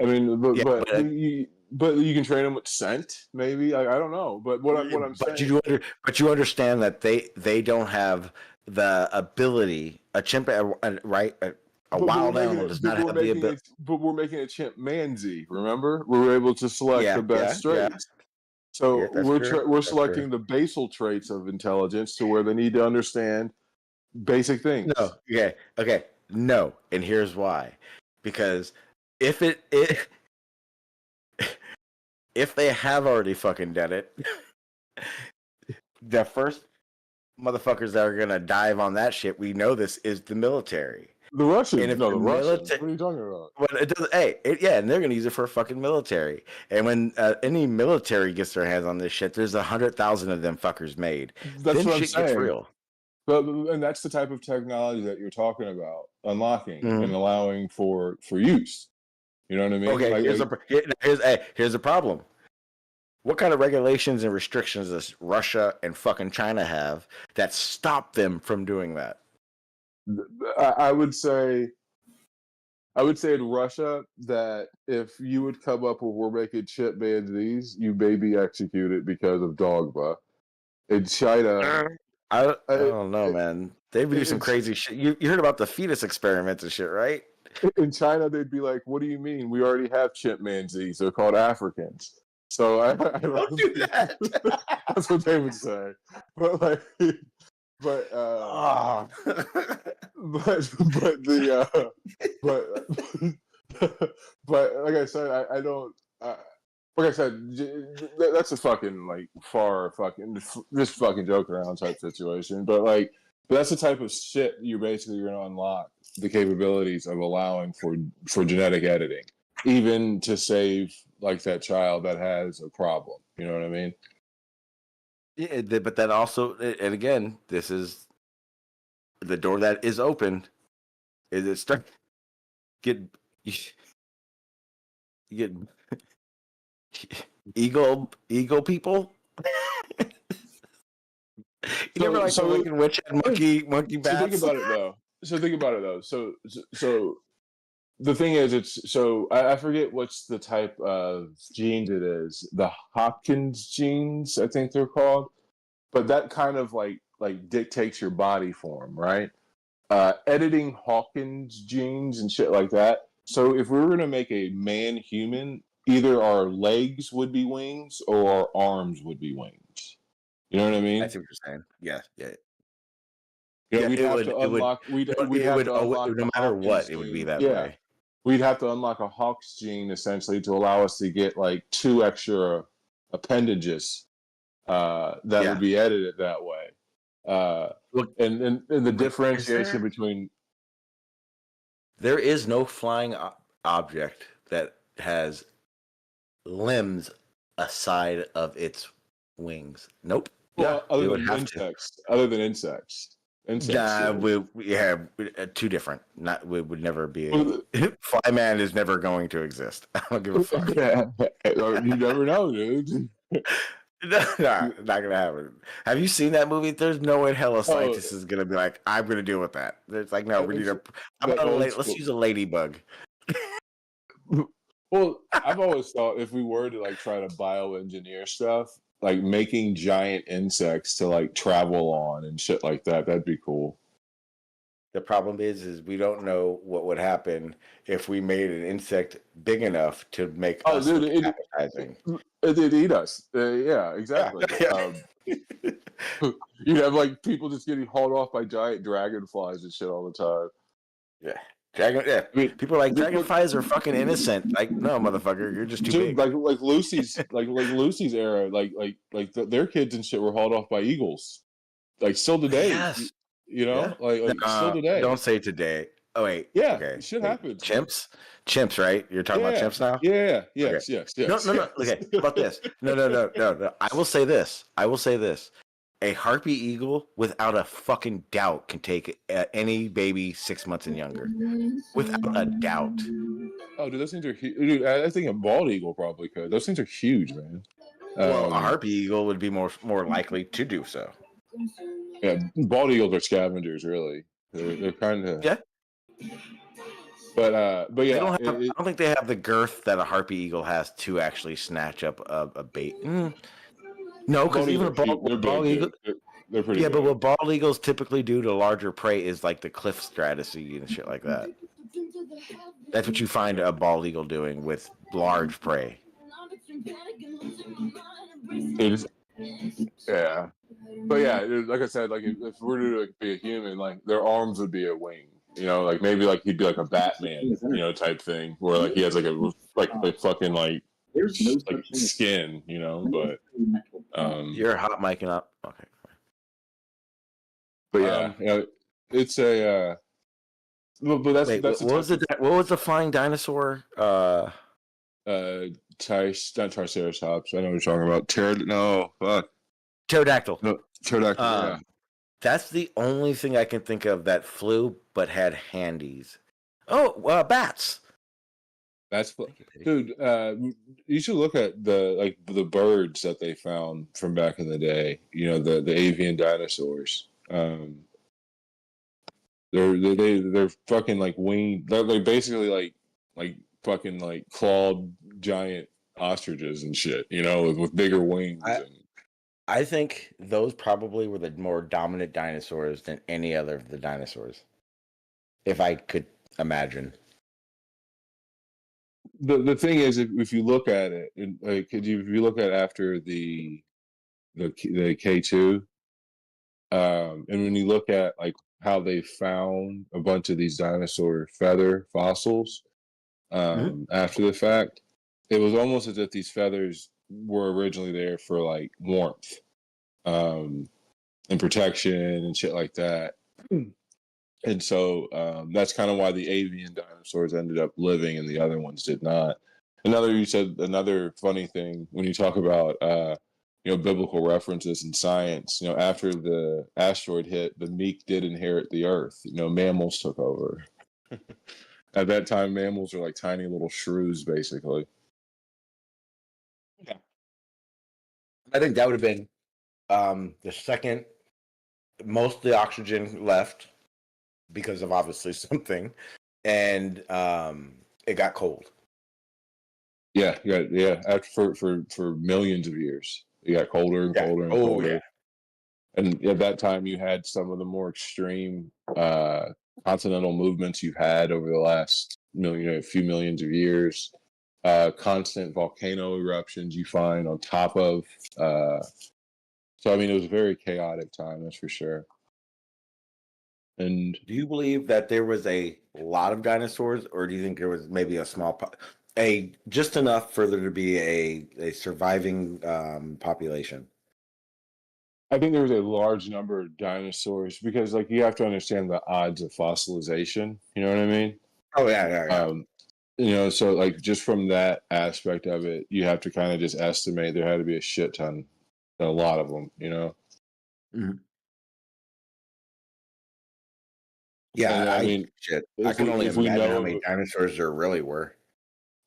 I mean, but you can train them with scent. Maybe I don't know. But what I'm saying. But you understand that they don't have the ability. A chimpanzee, right? A wild animal does not have the ability. But we're making a chimpanzee. Remember, we were able to select the best traits. So we're selecting the basal traits of intelligence to where they need to understand basic things. No. Okay. No. And here's why. Because if they have already fucking done it, the first motherfuckers that are gonna dive on that shit, we know this, is the military. The Russians. The Russians. What are you talking about? Well, it doesn't. And they're gonna use it for fucking military. And when any military gets their hands on this shit, there's 100,000 of them fuckers made. That's then what shit I'm saying. Gets real. And that's the type of technology that you're talking about, unlocking and allowing for use. You know what I mean? Okay, here's a problem. What kind of regulations and restrictions does Russia and fucking China have that stop them from doing that? I would say in Russia that if you would come up with we're making chimpanzees, you may be executed because of dogma. In China, I don't know, man. They'd do some crazy shit. You heard about the fetus experiments and shit, right? In China, they'd be like, "What do you mean? We already have chimpanzees. They're called Africans." So I don't do that. That's what they would say. But like, but like I said, I don't. Like I said, that's a fucking like far fucking just fucking joke around type situation. But that's the type of shit you're basically going to unlock the capabilities of allowing for genetic editing, even to save like that child that has a problem. You know what I mean? Yeah, but that also, and again, this is the door that is opened. Is it start you get ego people? You never like the Wicked Witch and monkey bats? So think about it though. So the thing is, I forget what's the type of genes it is. The Hopkins genes, I think they're called. But that kind of like dictates your body form, right? Editing Hawkins genes and shit like that. So if we were gonna make a man human, either our legs would be wings or our arms would be wings. You know what I mean? I see what you're saying. Yeah. We'd have to unlock. No matter what, it would be that way. We'd have to unlock a Hawk's gene essentially to allow us to get like 2 extra appendages that would be edited that way. And the differentiation between there is no flying object that has limbs aside of its wings. Nope. Well, other than insects. Two different. We would never be. Flyman is never going to exist. I don't give a fuck. You never know, dude. Not gonna happen. Have you seen that movie? There's no way hell a scientist is gonna be like, I'm gonna deal with that. It's like, no, we need let's use a ladybug. Well, I've always thought if we were to like try to bioengineer stuff, like making giant insects to like travel on and shit like that, that'd be cool. The problem is we don't know what would happen if we made an insect big enough to make us dude, look appetizing. It'd eat us. Yeah, exactly. Yeah. You'd have like people just getting hauled off by giant dragonflies and shit all the time. Yeah. I mean, People are like, look, dragonflies are fucking innocent. Like, no, motherfucker, you're just too dude, big. like Lucy's Lucy's era, their kids and shit were hauled off by eagles, like still today. Yes. You know, Yeah. like still today. Don't say today. Oh wait. Yeah, Okay. shit Wait. happens. Chimps, right? You're talking about chimps now? Yeah. Yes. Okay. Yes. No. Okay. How about this? No. I will say this. A harpy eagle, without a fucking doubt, can take any baby 6 months and younger. Without a doubt. Oh, dude, those things are huge. Dude, I think a bald eagle probably could. Those things are huge, man. Well, a harpy eagle would be more likely to do so. Yeah, bald eagles are scavengers, really. They're kind of Yeah. But yeah, I don't think they have the girth that a harpy eagle has to actually snatch up a bait. No, because even a bald eagle. They're pretty. Yeah, big. but what bald eagles typically do to larger prey is like the cliff strategy and shit like that. That's what you find a bald eagle doing with large prey. Yeah, but yeah, like I said, like if we were to like, be a human, like their arms would be a wing. You know, like maybe like he'd be like a Batman, you know, type thing, where like he has like a fucking like skin, you know. But You're hot micing up. Okay. But yeah, it's a. But that's wait, that's what was it? What was the flying dinosaur? Not Triceratops. I know what you're talking about. Pterodactyl. No, pterodactyl. Yeah. That's the only thing I can think of that flew but had handies. Oh, bats. That's dude. You should look at the birds that they found from back in the day. You know, the avian dinosaurs. They're fucking like winged. They're basically like fucking like clawed giant ostriches and shit. You know, with bigger wings. I think those probably were the more dominant dinosaurs than any other of the dinosaurs, if I could imagine. The thing is, if you look at it, if you look at after the K2, and when you look at like how they found a bunch of these dinosaur feather fossils after the fact, it was almost as if these feathers were originally there for like warmth and protection and shit like that. And so that's kind of why the avian dinosaurs ended up living and the other ones did not. Another funny thing when you talk about biblical references in science, after the asteroid hit, the meek did inherit the earth. Mammals took over. At that time, mammals are like tiny little shrews, basically. Yeah. I think that would have been the second most of the oxygen left because of obviously something, and it got cold. Yeah. After for millions of years, it got colder and colder and colder. Yeah. And at that time, you had some of the more extreme continental movements you've had over the last few millions of years. Constant volcano eruptions you find on top of. So I mean, it was a very chaotic time, that's for sure. And do you believe that there was a lot of dinosaurs, or do you think there was maybe a small, just enough for there to be a surviving population? I think there was a large number of dinosaurs because, like, you have to understand the odds of fossilization. You know what I mean? Oh yeah. So like just from that aspect of it, you have to kind of just estimate there had to be a shit ton, a lot of them. Mm-hmm. Yeah, I mean, shit. I can only imagine how many dinosaurs there really were.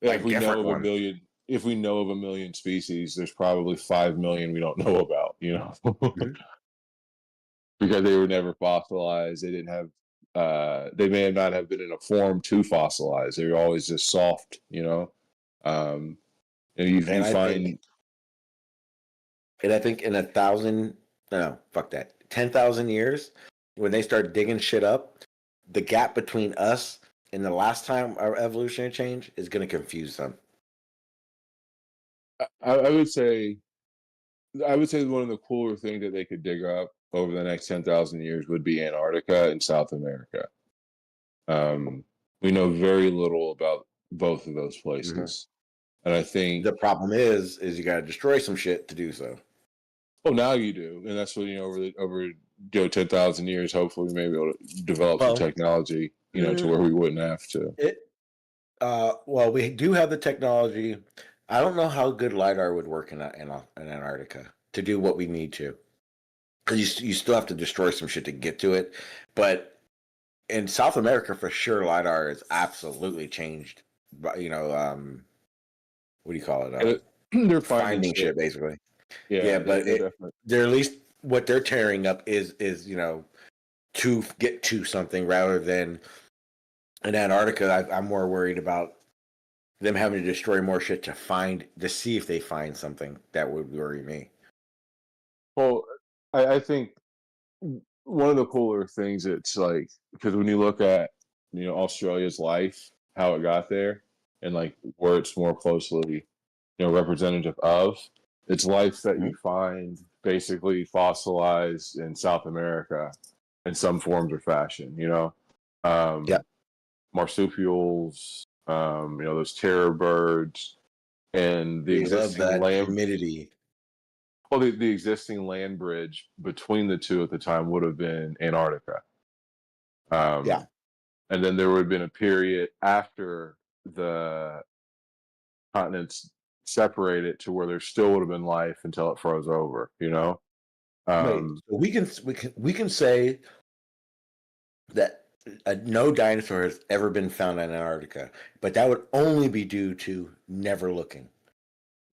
Yeah, if we know of a million species, there's probably 5 million we don't know about. Mm-hmm. Because they were never fossilized. They didn't have. They may not have been in a form to fossilize. They were always just soft. And I think in 10,000 years, when they start digging shit up, the gap between us and the last time our evolutionary change is going to confuse them. I would say one of the cooler things that they could dig up over the next 10,000 years would be Antarctica and South America. We know very little about both of those places, and I think The problem is you got to destroy some shit to do so. oh, now you do, and that's what over 10,000 years. Hopefully, we may be able to develop some technology, to where we wouldn't have to. Well, we do have the technology. I don't know how good LiDAR would work in Antarctica to do what we need to. Because you still have to destroy some shit to get to it. But in South America, for sure, LiDAR is absolutely changed. But, what do you call it? They're finding shit, basically. Yeah, but they're at least what they're tearing up is to get to something rather than in Antarctica. I'm more worried about them having to destroy more shit to see if they find something that would worry me. Well, I think one of the cooler things, it's like, because when you look at Australia's life, how it got there, and like where it's more closely representative of, it's life that you find basically fossilized in South America in some forms or fashion. Marsupials, those terror birds, and the existing land humidity. Well, the existing land bridge between the two at the time would have been Antarctica. And then there would have been a period after the continents separated to where there still would have been life until it froze over. So we can say that no dinosaur has ever been found in Antarctica, but that would only be due to never looking.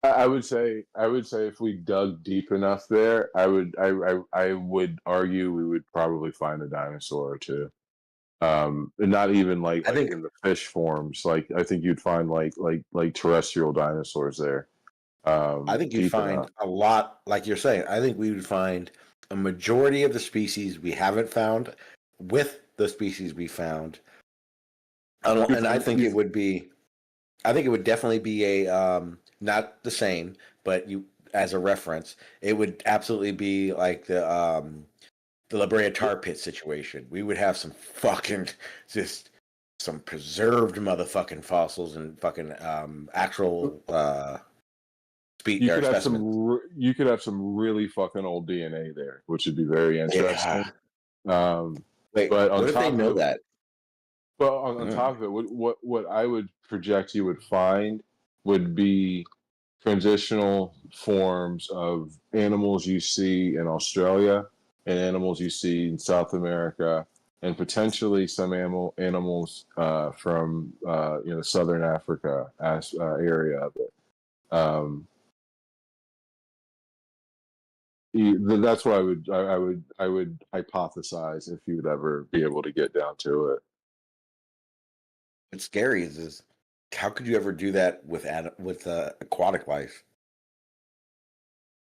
I would say if we dug deep enough there, I would argue we would probably find a dinosaur or two. And not even like in the fish forms. Like I think you'd find like terrestrial dinosaurs there. I think you'd find a lot, like you're saying. I think we would find a majority of the species we haven't found with the species we found. I think it would definitely be a not the same, but as a reference, it would absolutely be like the La Brea tar pit situation. We would have some fucking some preserved motherfucking fossils and fucking actual you could have some really fucking old DNA there, which would be very interesting. Wait, but on what if they know that? But on top of it, what I would project you would find would be transitional forms of animals you see in Australia and animals you see in South America, and potentially some animals from Southern Africa area of it. That's what I would hypothesize if you would ever be able to get down to it. What's scary is how could you ever do that with aquatic life?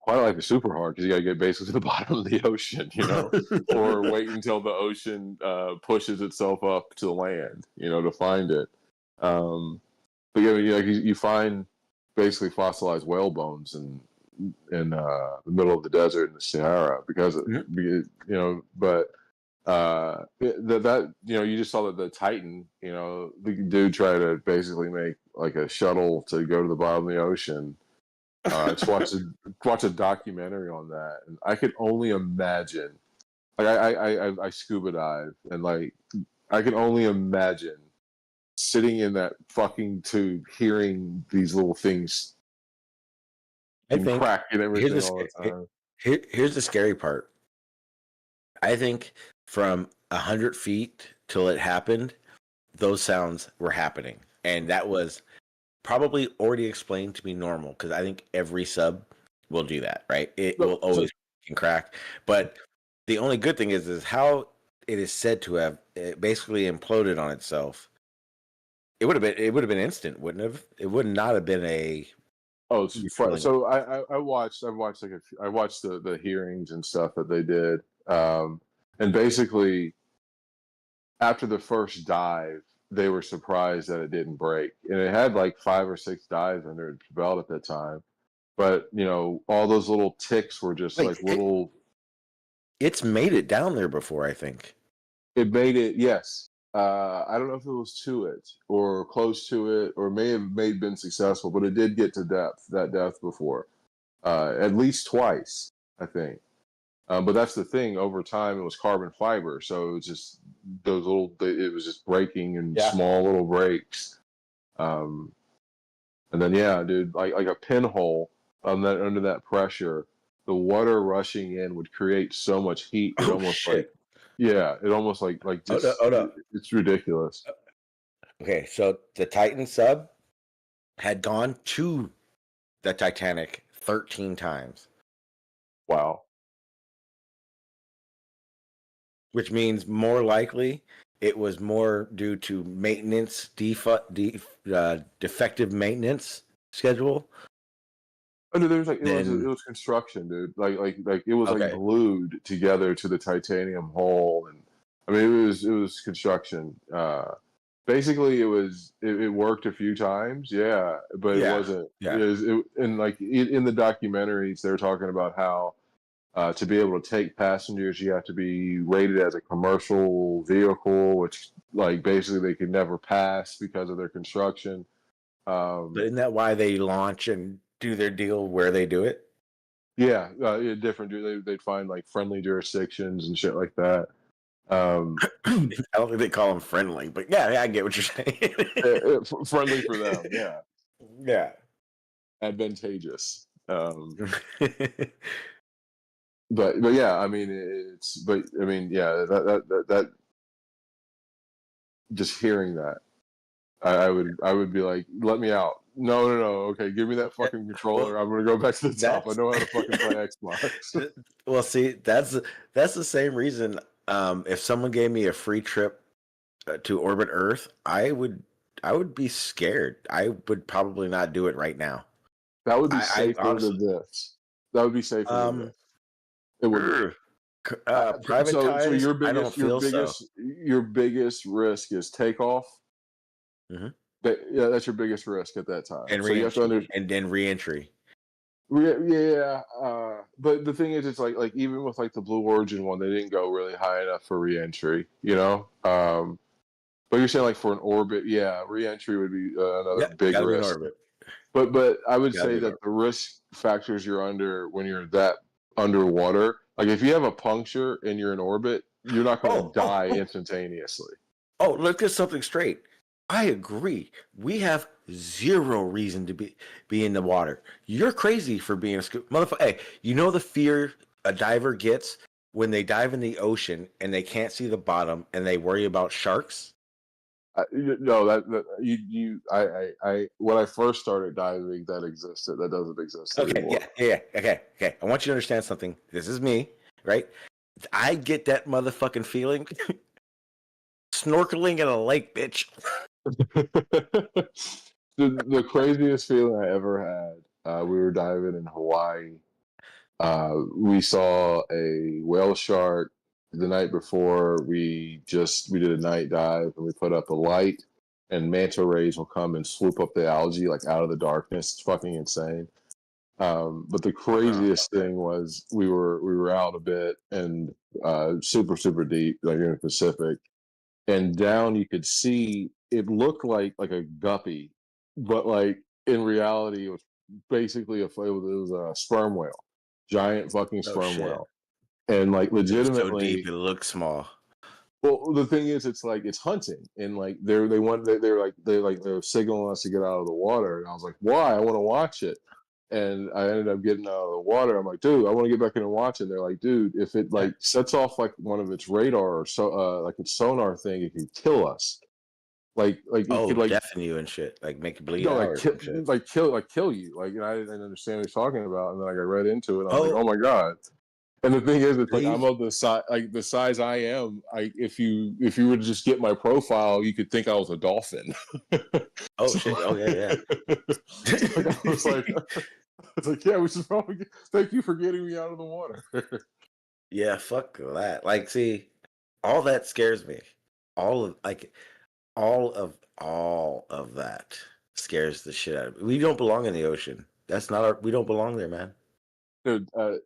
Aquatic life is super hard because you got to get basically to the bottom of the ocean, or wait until the ocean pushes itself up to the land, to find it. But you find basically fossilized whale bones in the middle of the desert in the Sahara because but you just saw that the Titan, the dude tried to basically make like a shuttle to go to the bottom of the ocean. Just watch a documentary on that, and I could only imagine. Like I scuba dive, and like I can only imagine sitting in that fucking tube, hearing these little things crack and everything all the time. Here's the scary part. I think from 100 feet till it happened, those sounds were happening, and that was probably already explained to be normal because I think every sub will do that, right? It will always crack. But the only good thing is how it is said to have basically imploded on itself. It would have been instant, wouldn't it? It would not have been a. Oh, so I watched the hearings and stuff that they did, and basically, after the first dive, they were surprised that it didn't break, and it had like 5 or 6 dives under its belt at that time. But all those little ticks were just Like like little. it's made it down there before, I think. It made it, yes. I don't know if it was to it or close to it, or may have been successful, but it did get to that depth before, at least twice, I think. But that's the thing. Over time, it was carbon fiber, so it was just those little. It was just breaking in small little breaks. And then yeah, dude, like a pinhole under that pressure, the water rushing in would create so much heat. It almost like Hold up, just hold up. it's ridiculous. Okay, so the Titan sub had gone to the Titanic 13 times, Wow. which means more likely it was more due to maintenance, defective maintenance schedule. Oh, no, there's it Then was construction, dude. Like it was like okay, glued together to the titanium hull, and I mean it was construction. Basically, it worked a few times, yeah, but it yeah, wasn't. yeah. And like in the documentaries, they're talking about how to be able to take passengers, you have to be rated as a commercial vehicle, which like basically they could never pass because of their construction. But isn't that why they launch and do their deal where they do it? Yeah, different. They'd find like friendly jurisdictions and shit like that. I don't think they call them friendly, but yeah, I get what you're saying. Friendly for them, yeah. Yeah. Advantageous. But yeah, I mean yeah, that just hearing that, I would be like, let me out. No, okay, give me that fucking controller. I'm gonna go back to the top. I know how to fucking play Xbox. Well, see, that's the same reason. If someone gave me a free trip to orbit Earth, I would be scared. I would probably not do it right now. That would be I safer honestly, than this. That would be safer than this. It would be. So privatized. I don't feel so. your biggest risk is takeoff. Mm-hmm. That's your biggest risk at that time. And So you have to understand. and then reentry. Yeah, but the thing is, it's like even with like the Blue Origin one, they didn't go really high enough for reentry, But you're saying like for an orbit, yeah, reentry would be another big gotta be in risk. orbit. But I would Gotta say be in that the risk factors you're under when you're that underwater, like if you have a puncture and you're in orbit, you're not going to die instantaneously. Oh, let's get something straight. I agree. We have zero reason to be in the water. You're crazy for being a motherfucker. Hey, you know the fear a diver gets when they dive in the ocean and they can't see the bottom and they worry about sharks? No, I when I first started diving, that existed. That doesn't exist anymore. Okay. I want you to understand something. This is me, right? I get that motherfucking feeling snorkeling in a lake, bitch. The craziest feeling I ever had. We were diving in Hawaii. We saw a whale shark the night before. We did a night dive and we put up a light, and manta rays will come and swoop up the algae like out of the darkness. It's fucking insane. But the craziest thing was we were out a bit and super deep, like in the Pacific, and down you could see it looked like a guppy, but like in reality it was basically it was a sperm whale, giant fucking sperm whale, and like legitimately so deep it looks small. Well, the thing is, it's like it's hunting, and like they're signaling us to get out of the water, and I was like, why? I want to watch it. And I ended up getting out of the water. I'm like, dude, I want to get back in and watch it. And they're like, dude, if it like sets off like one of its radar or so, like its sonar thing, it could kill us. Like it could like deafen you and shit, like make you bleed no, out like kill you. Like I didn't understand what he's talking about, and then I got read into it. And I was like, oh my god. And the thing is, it's like I'm of the size I am. If you were to just get my profile, you could think I was a dolphin. Oh shit! Oh yeah. I was like, yeah, we should probably thank you for getting me out of the water. Yeah, fuck that. Like, see, all that scares me. all of that scares the shit out of me. We don't belong in the ocean. That's not our. We don't belong there, man. Dude, I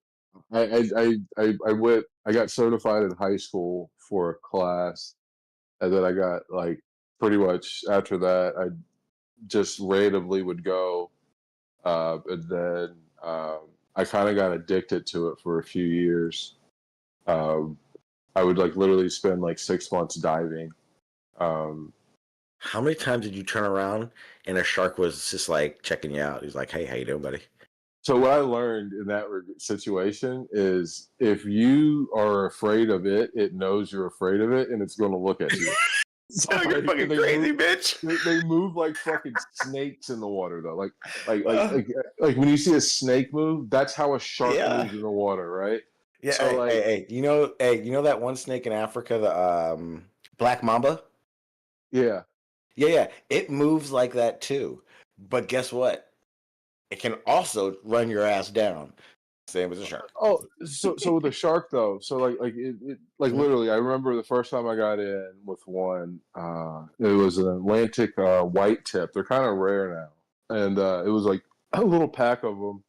got certified in high school for a class, and then I got like pretty much after that I just randomly would go, and then I kind of got addicted to it for a few years. Um, I would like literally spend like 6 months diving. Um, How many times did you turn around and a shark was just like checking you out? He's like, "Hey, how you doing, buddy?" so what I learned in that situation is if you are afraid of it, it knows you're afraid of it, and it's going to look at you. So you're fucking crazy, bitch. They move like fucking snakes in the water, though. Like when you see a snake move, that's how a shark Yeah. moves in the water, right? Yeah. So Hey, you know that one snake in Africa, the black mamba? yeah. Yeah. It moves like that too. But guess what? It can also run your ass down. Same as a shark. Oh, so with the shark though, so like literally, I remember the first time I got in with one. It was an Atlantic white tip. They're kind of rare now, and it was like a little pack of them.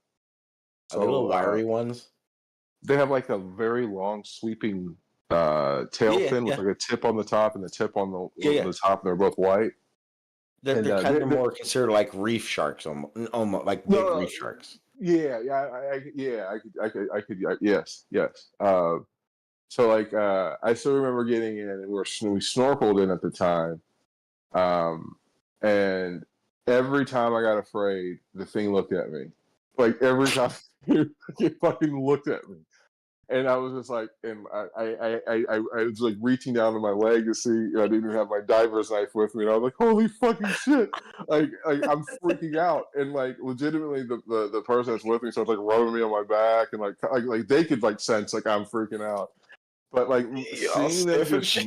Are they little wiry ones? They have like a very long sweeping tail fin with like a tip on the top and the tip on the top, and they're both white. They're kind of more considered like reef sharks, almost like big reef sharks. Yeah, I could, yes. So like, I still remember getting in, and we snorkeled in at the time, and every time I got afraid, the thing looked at me. Like every time it fucking looked at me, and I was just like, and I was like reaching down to my leg to see. I didn't even have my diver's knife with me, and I was like, holy fucking shit! Like I'm freaking out, and like legitimately the person that's with me starts like rubbing me on my back, and like they could like sense like I'm freaking out, but like seeing them just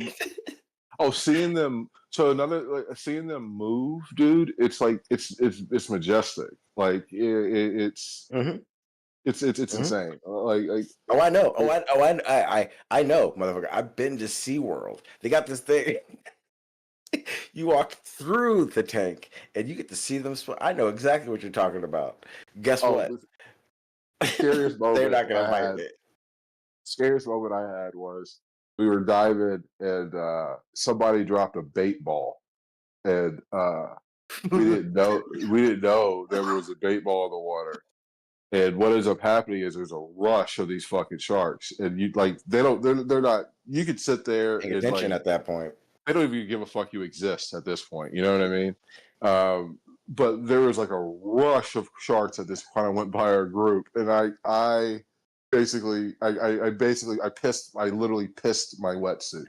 seeing them. So seeing them move, dude. It's like it's majestic. Like it's. Mm-hmm. It's insane. Like I know. I know, motherfucker. I've been to SeaWorld. They got this thing. You walk through the tank and you get to see them. I know exactly what you're talking about. Guess what? Scariest moment They're not gonna fight it. Scariest moment I had was we were diving and somebody dropped a bait ball, and we didn't know there was a bait ball in the water. And what ends up happening is there's a rush of these fucking sharks, and you like they're not. You could sit there Pay and attention like at that point. they don't even give a fuck you exist at this point. You know what I mean? But there was like a rush of sharks that just kind of went by our group, and I literally pissed my wetsuit.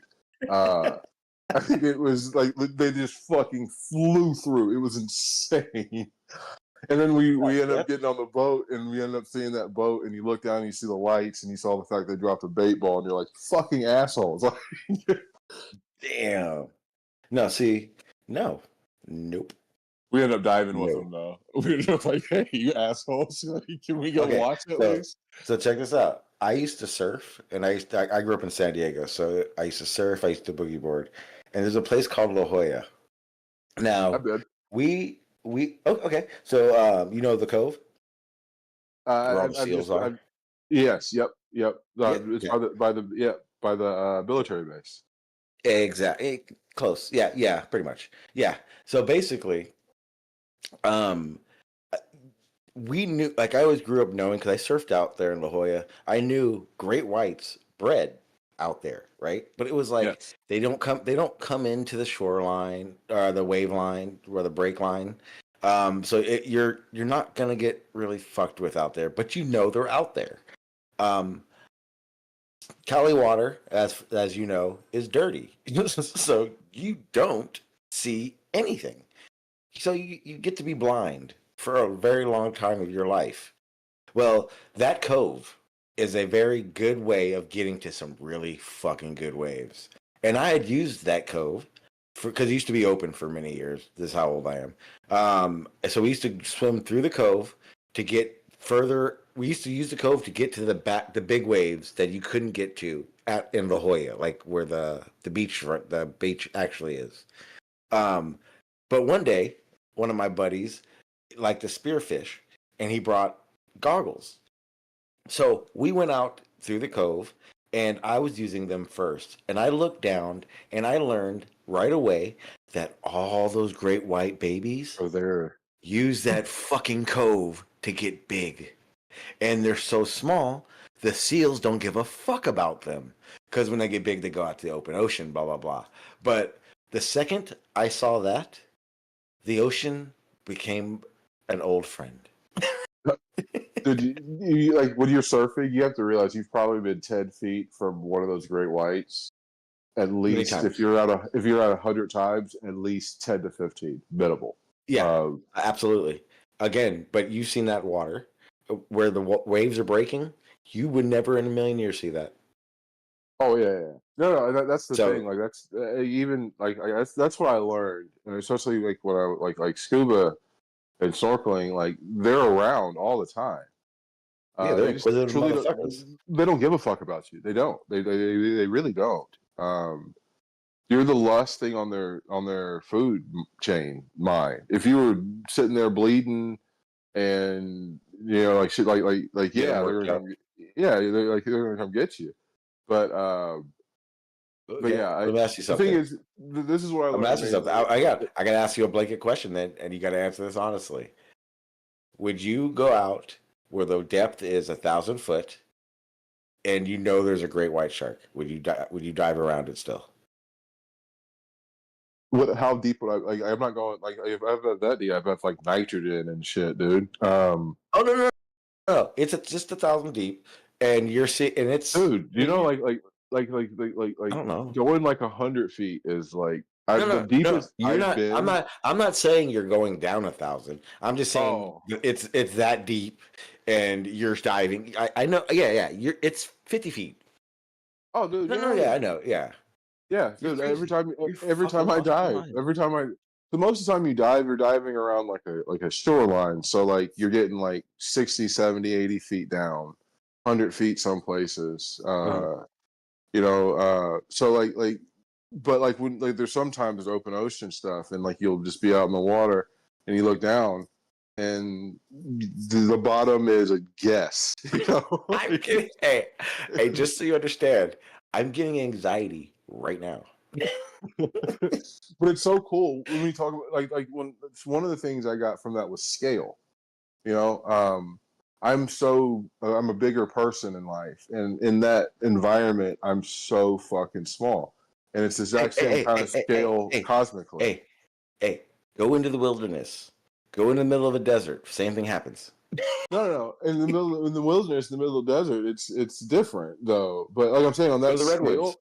I think it was like they just fucking flew through. It was insane. And then we ended up getting on the boat, and we ended up seeing that boat, and you look down and you see the lights, and you saw the fact they dropped a bait ball, and you're like, fucking assholes. Damn. No, see, no. Nope. We ended up diving with them, though. We ended up like, hey, you assholes. Can we go watch it at least? So check this out. I used to surf, and I grew up in San Diego, so I used to surf, I used to boogie board. And there's a place called La Jolla. Now, okay. So you know the Cove? Where all the seals are? Yes, yep. It's by the military base. Exactly. Close. Yeah, pretty much. Yeah. So basically, we knew, like I always grew up knowing, because I surfed out there in La Jolla, I knew great whites bred out there, right? But it was like they don't come into the shoreline or the wave line or the break line. So you're not gonna get really fucked with out there, but you know they're out there. Cali water, as you know, is dirty, so you don't see anything. So you get to be blind for a very long time of your life. Well, that cove is a very good way of getting to some really fucking good waves. And I had used that cove because it used to be open for many years. This is how old I am. So we used to swim through the cove to get further. We used to use the cove to get to the big waves that you couldn't get to in La Jolla, like where the beach actually is. But one day, one of my buddies liked to spearfish, and he brought goggles. So we went out through the cove, and I was using them first. And I looked down, and I learned right away that all those great white babies Oh, there. use that fucking cove to get big. And they're so small, the seals don't give a fuck about them. Because when they get big, they go out to the open ocean, blah, blah, blah. But the second I saw that, the ocean became an old friend. Dude, you like when you're surfing, you have to realize you've probably been 10 feet from one of those great whites. At least times. if you're at 100 times, at least 10 to 15 minimal. Yeah, absolutely. Again, but you've seen that water where the waves are breaking. You would never in a million years see that. Oh yeah. No, that's the So- thing. Like that's even like that's what I learned, and especially like when I like scuba and snorkeling, like they're around all the time. Yeah, they're They just inquisitive truly motherfuckers. they don't give a fuck about you. They don't. They really don't. You're the last thing on their food chain mind. If you were sitting there bleeding and like shit like Yeah, yeah, worked out. they're gonna come get you. But Okay, yeah, let me ask you the something. thing is, this is what I I'm learned. asking you something. I got to ask you a blanket question then, and you got to answer this honestly. Would you go out where the depth is 1,000 foot, and you know there's a great white shark? Would you dive around it still? How deep would I like? I'm not going like if I've got that deep, I've got like nitrogen and shit, dude. Oh no! It's just 1,000 deep, and you're seeing, and it's Dude, you know, I like don't know. going like 100 feet is like the No. deepest You're I've not. been. I'm not saying you're going down 1,000. I'm just saying Oh, it's that deep, and you're diving. I know. Yeah. It's 50 feet. oh, dude, No. Yeah, I know. Yeah. yeah, You're dude. crazy. You're Every fucking time I lost your dive, mind. the most of the time you dive, you're diving around like a shoreline. So like you're getting like 60, 70, 80 feet down, 100 feet some places. So but like when like there's sometimes there's open ocean stuff, and like you'll just be out in the water and you look down, and the bottom is a guess. I'm kidding. Hey, just so you understand, I'm getting anxiety right now. But it's so cool when we talk about like when it's one of the things I got from that was scale. You know, I'm a bigger person in life, and in that environment, I'm so fucking small, and it's the exact same kind of scale cosmically. Hey, go into the wilderness. Go in the middle of a desert. Same thing happens. No. In the wilderness, in the middle of the desert, it's different though. But like I'm saying, on Go that to the redwoods.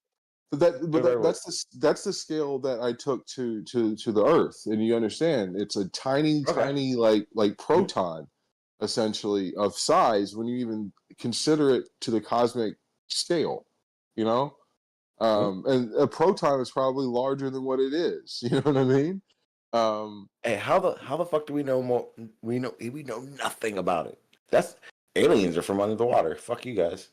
scale, that's the scale that I took to the Earth, and you understand, it's a tiny, Okay. tiny like proton, essentially of size when you even consider it to the cosmic scale. You know, and a proton is probably larger than what it is. You know what I mean? Hey, how the fuck do we know more? We know nothing about it. That's aliens are from under the water. Fuck you guys.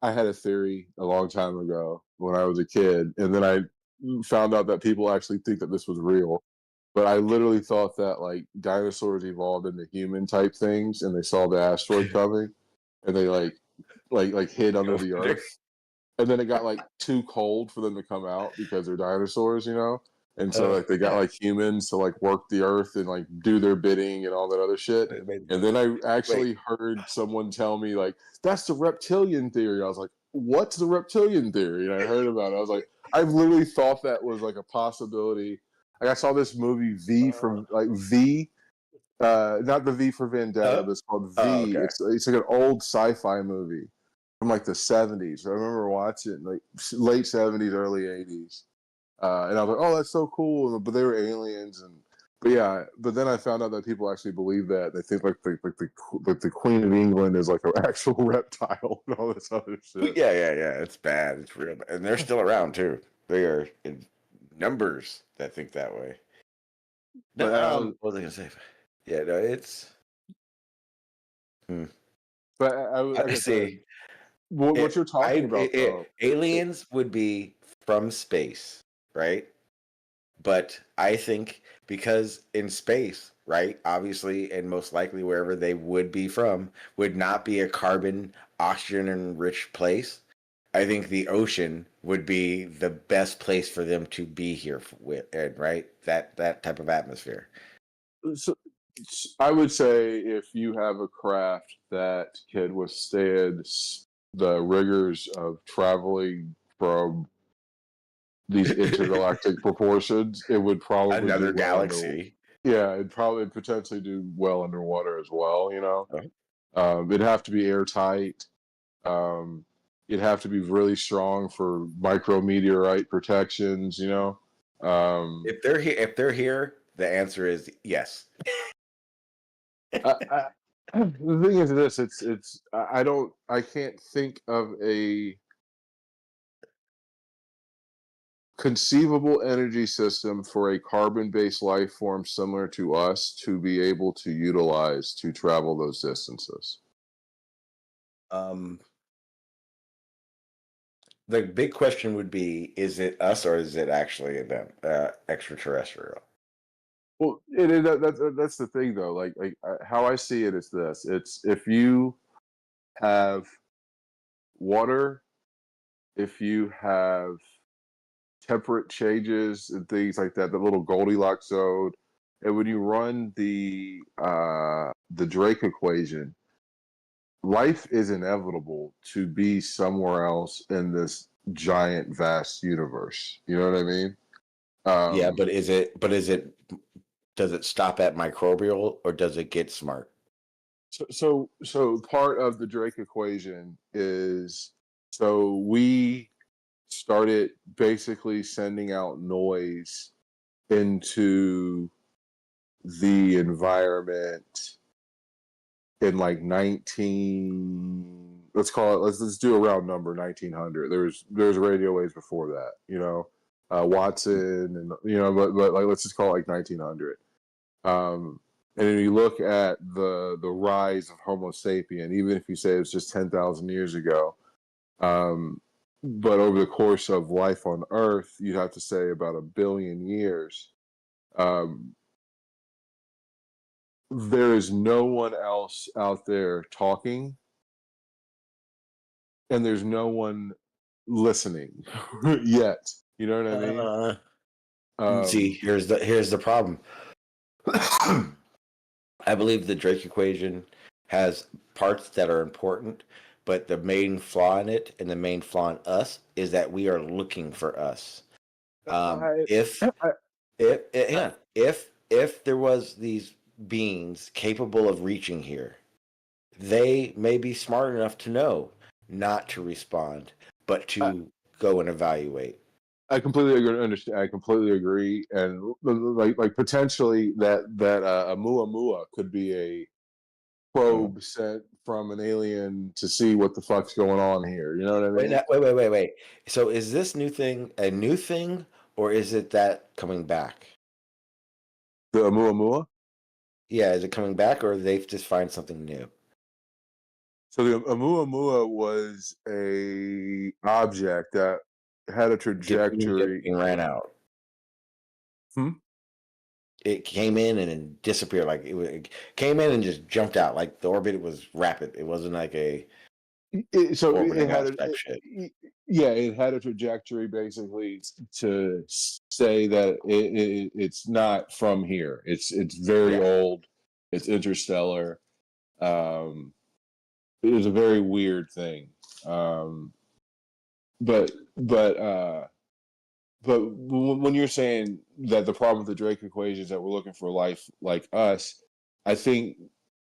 I had a theory a long time ago when I was a kid, and then I found out that people actually think that this was real. But I literally thought that like dinosaurs evolved into human type things, and they saw the asteroid coming, and they like hid under the earth, and then it got like too cold for them to come out because they're dinosaurs, and so like they got like humans to like work the earth and like do their bidding and all that other shit. And then I actually heard someone tell me like that's the reptilian theory. I was like, what's the reptilian theory? And I heard about it. I was like, I've literally thought that was like a possibility. Like I saw this movie V, not the V for Vendetta, but it's called V. Okay. It's like an old sci-fi movie from like the 70s. I remember watching it, like late 70s, early 80s. And I was like, oh, that's so cool. But they were aliens. But then I found out that people actually believe that. They think like the Queen of England is like an actual reptile and all this other shit. Yeah. It's bad. It's real bad. And they're still around too. They are in numbers that think that way. But what was I gonna say? Yeah, no, it's. But like I I see. said, what you're talking about, though. Aliens would be from space, right? But I think because in space, right, obviously, and most likely wherever they would be from, would not be a carbon, oxygen rich place. I think the ocean would be the best place for them to be here with, right? That type of atmosphere. So, I would say if you have a craft that can withstand the rigors of traveling from these intergalactic proportions, it would probably Another do well galaxy. yeah, it'd probably potentially do well underwater as well. Oh. It'd have to be airtight. It'd have to be really strong for micrometeorite protections. If they're here, the answer is yes. The thing is this: I can't think of a conceivable energy system for a carbon-based life form similar to us to be able to utilize to travel those distances. The big question would be: is it us or is it actually them, extraterrestrial? Well, that's the thing, though. How I see it is this: it's if you have water, if you have temperate changes and things like that, the little Goldilocks zone, and when you run the Drake equation, life is inevitable to be somewhere else in this giant, vast universe. You know what I mean? Yeah, but is it? Does it stop at microbial or does it get smart? So part of the Drake equation is so we started basically sending out noise into the environment in like 19, let's call it, let's do a round number, 1900. There's radio waves before that, Watson, and but like let's just call it like 1900. And then you look at the rise of Homo sapien, even if you say it's just 10,000 years ago, but over the course of life on Earth, you'd have to say about 1 billion years. There is no one else out there talking, and there's no one listening yet. You know what I mean? See, here's the problem. I believe the Drake equation has parts that are important, but the main flaw in it and the main flaw in us is that we are looking for us. If there was these beings capable of reaching here, they may be smart enough to know not to respond, but to go and evaluate. I completely agree. Understand. I completely agree, and like potentially that a Muamua could be a probe sent from an alien to see what the fuck's going on here. You know what I mean? Wait. So is this new thing a new thing, or is it that coming back? The Muamua? Yeah, is it coming back, or they've just find something new? So the Muamua was a object that had a trajectory and ran out. It came in and then disappeared. Like it came in and just jumped out. Like the orbit was rapid. It wasn't like it had a trajectory basically to say that it's not from here. It's very old. It's interstellar. It was a very weird thing. But when you're saying that the problem with the Drake equation is that we're looking for life like us, I think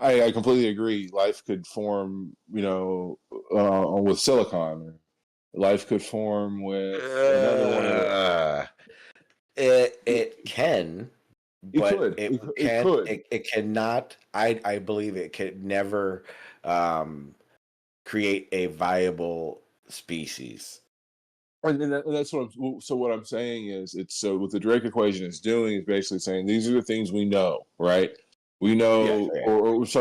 I completely agree. Life could form, with silicon. Life could form with another one of those. It can, but it cannot. I believe it could never create a viable species. And that's what I'm saying is what the Drake equation is doing is basically saying these are the things we know, right? We know,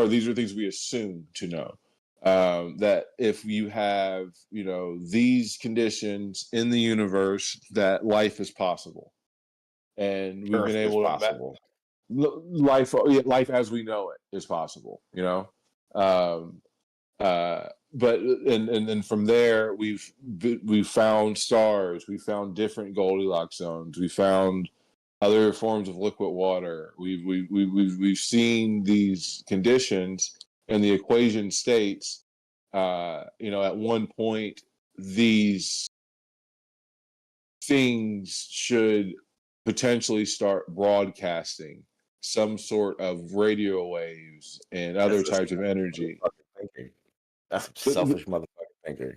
these are things we assume to know. That if you have, these conditions in the universe, that life is possible, and we've been Earth is able to possible. life as we know it is possible. Um, but and then from there we've found stars, we found different Goldilocks zones, we found other forms of liquid water. We've seen these conditions, and the equation states, at one point these things should potentially start broadcasting some sort of radio waves and other That's a types of energy. motherfucking thinking. That's some Th- th- selfish motherfucking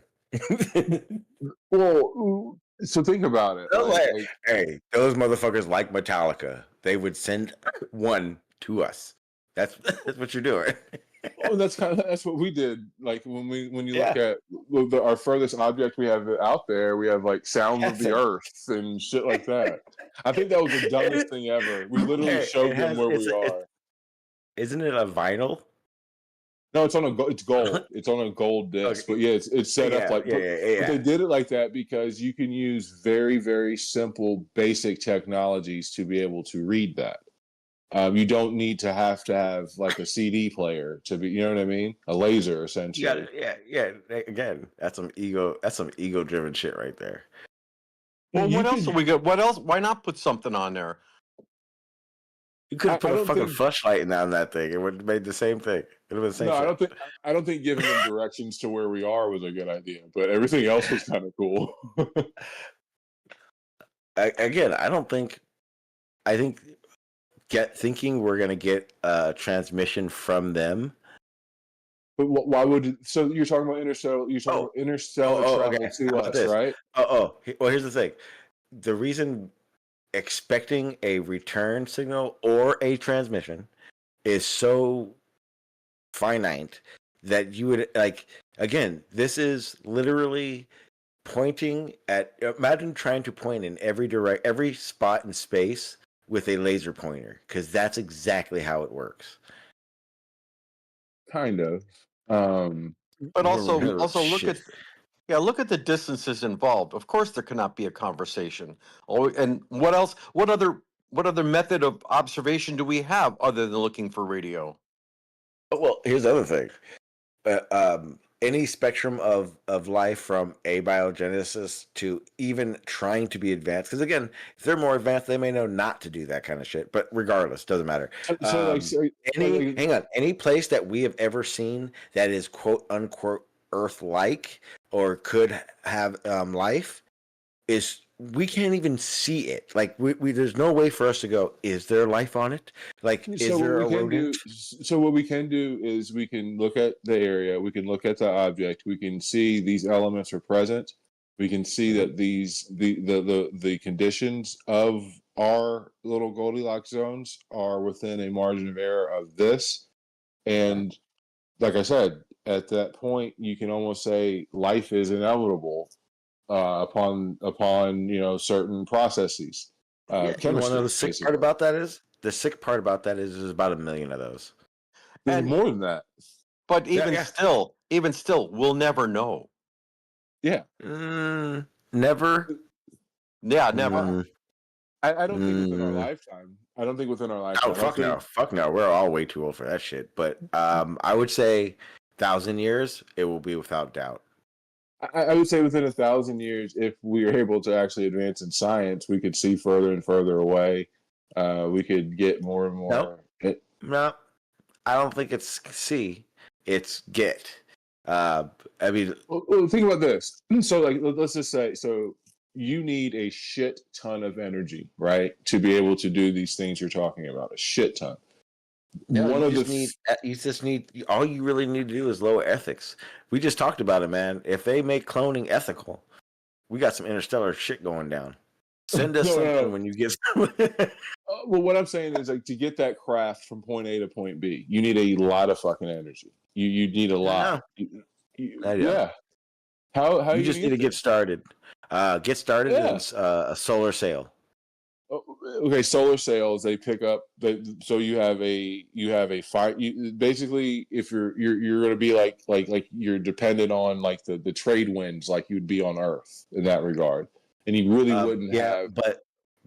thinking. Well, so think about it. Those Like, like, hey, those motherfuckers like Metallica. They would send one to us. That's what you're doing. oh, that's what we did. Like when you look Yeah. at our furthest object we have out there, we have like sounds of the earth and shit like that. I think that was the dumbest thing ever. We literally Hey, showed them where we are. Isn't it a vinyl? No, it's gold. It's on a gold disc. Okay. But yeah, it's set up like. But they did it like that because you can use very, very simple, basic technologies to be able to read that. You don't need to have like a CD player to be. You know what I mean? A laser, essentially. Yeah. Again, that's some ego. That's some ego-driven shit right there. Well, You what else could- have we got? What else? Why not put something on there? You could have put I a don't fucking think- flashlight on that thing. It would have made the same thing. It would have been the same. No, shit. I don't think giving them directions to where we are was a good idea. But everything else was kind of cool. Again, I don't think. I think thinking we're gonna get a transmission from them. But why would? So you're talking about interstellar? You're talking about interstellar travel okay. to How about us, this? right? Well, here's the thing. The reason expecting a return signal or a transmission is so finite that you would like. Again, this is literally pointing at. Imagine trying to point in every spot in space with a laser pointer, because that's exactly how it works. Kind of. But also look Shit. at look at the distances involved. Of course, there cannot be a conversation. Oh, and what else? What other method of observation do we have other than looking for radio? Well, here's the other thing. Any spectrum of life from abiogenesis to even trying to be advanced. Because again, if they're more advanced, they may know not to do that kind of shit. But regardless, doesn't matter. Any place that we have ever seen that is quote unquote Earth-like or could have life is we can't even see it. Like we there's no way for us to go, is there life on it? Like, is there a rodent? So what we can do is we can look at the area, we can look at the object, we can see these elements are present, we can see that the conditions of our little Goldilocks zones are within a margin of error of this. And like I said, at that point you can almost say life is inevitable upon certain processes. You want to know the sick part about that is? The sick part about that is there's about 1 million of those. There's And- more than that. But even still, we'll never know. Yeah. Never. Yeah, never. I don't think within our lifetime. I don't think within our lifetime. Oh, fuck no. We're all way too old for that shit. But I would say 1,000 years, it will be without doubt. I would say within 1,000 years, if we are able to actually advance in science, we could see further and further away. We could get more and more. No, I don't think it's see. It's get. I mean, well, think about this. So, like, let's just say, so you need a shit ton of energy, right, to be able to do these things you're talking about. A shit ton. No, you just need all you really need to do is lower ethics. We just talked about it, man. If they make cloning ethical, we got some interstellar shit going down. Send us something when you get. Well, what I'm saying is, like, to get that craft from point A to point B, you need a lot of fucking energy. You need a lot. Yeah. How you just need to get started. Get started in a solar sail. Okay, solar sails, they pick up so you have a fire, basically if you're going to be like you're dependent on like the trade winds like you'd be on Earth in that regard, and you really wouldn't Yeah, have.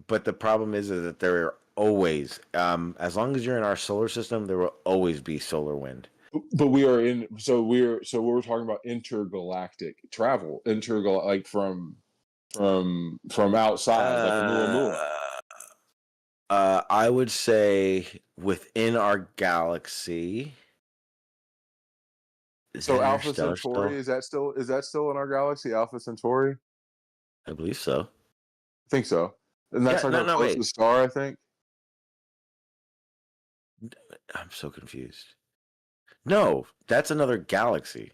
but the problem is that there are always, as long as you're in our solar system, there will always be solar wind. But we are in, we're talking about intergalactic travel, like from outside, like Oumuamua. I would say within our galaxy. Is So that Alpha interstellar Centauri, still? is that still in our galaxy? Alpha Centauri, I believe so. I think so, and Yeah, that's like our no, wait. closest star, I think. I'm so confused. No, that's another galaxy.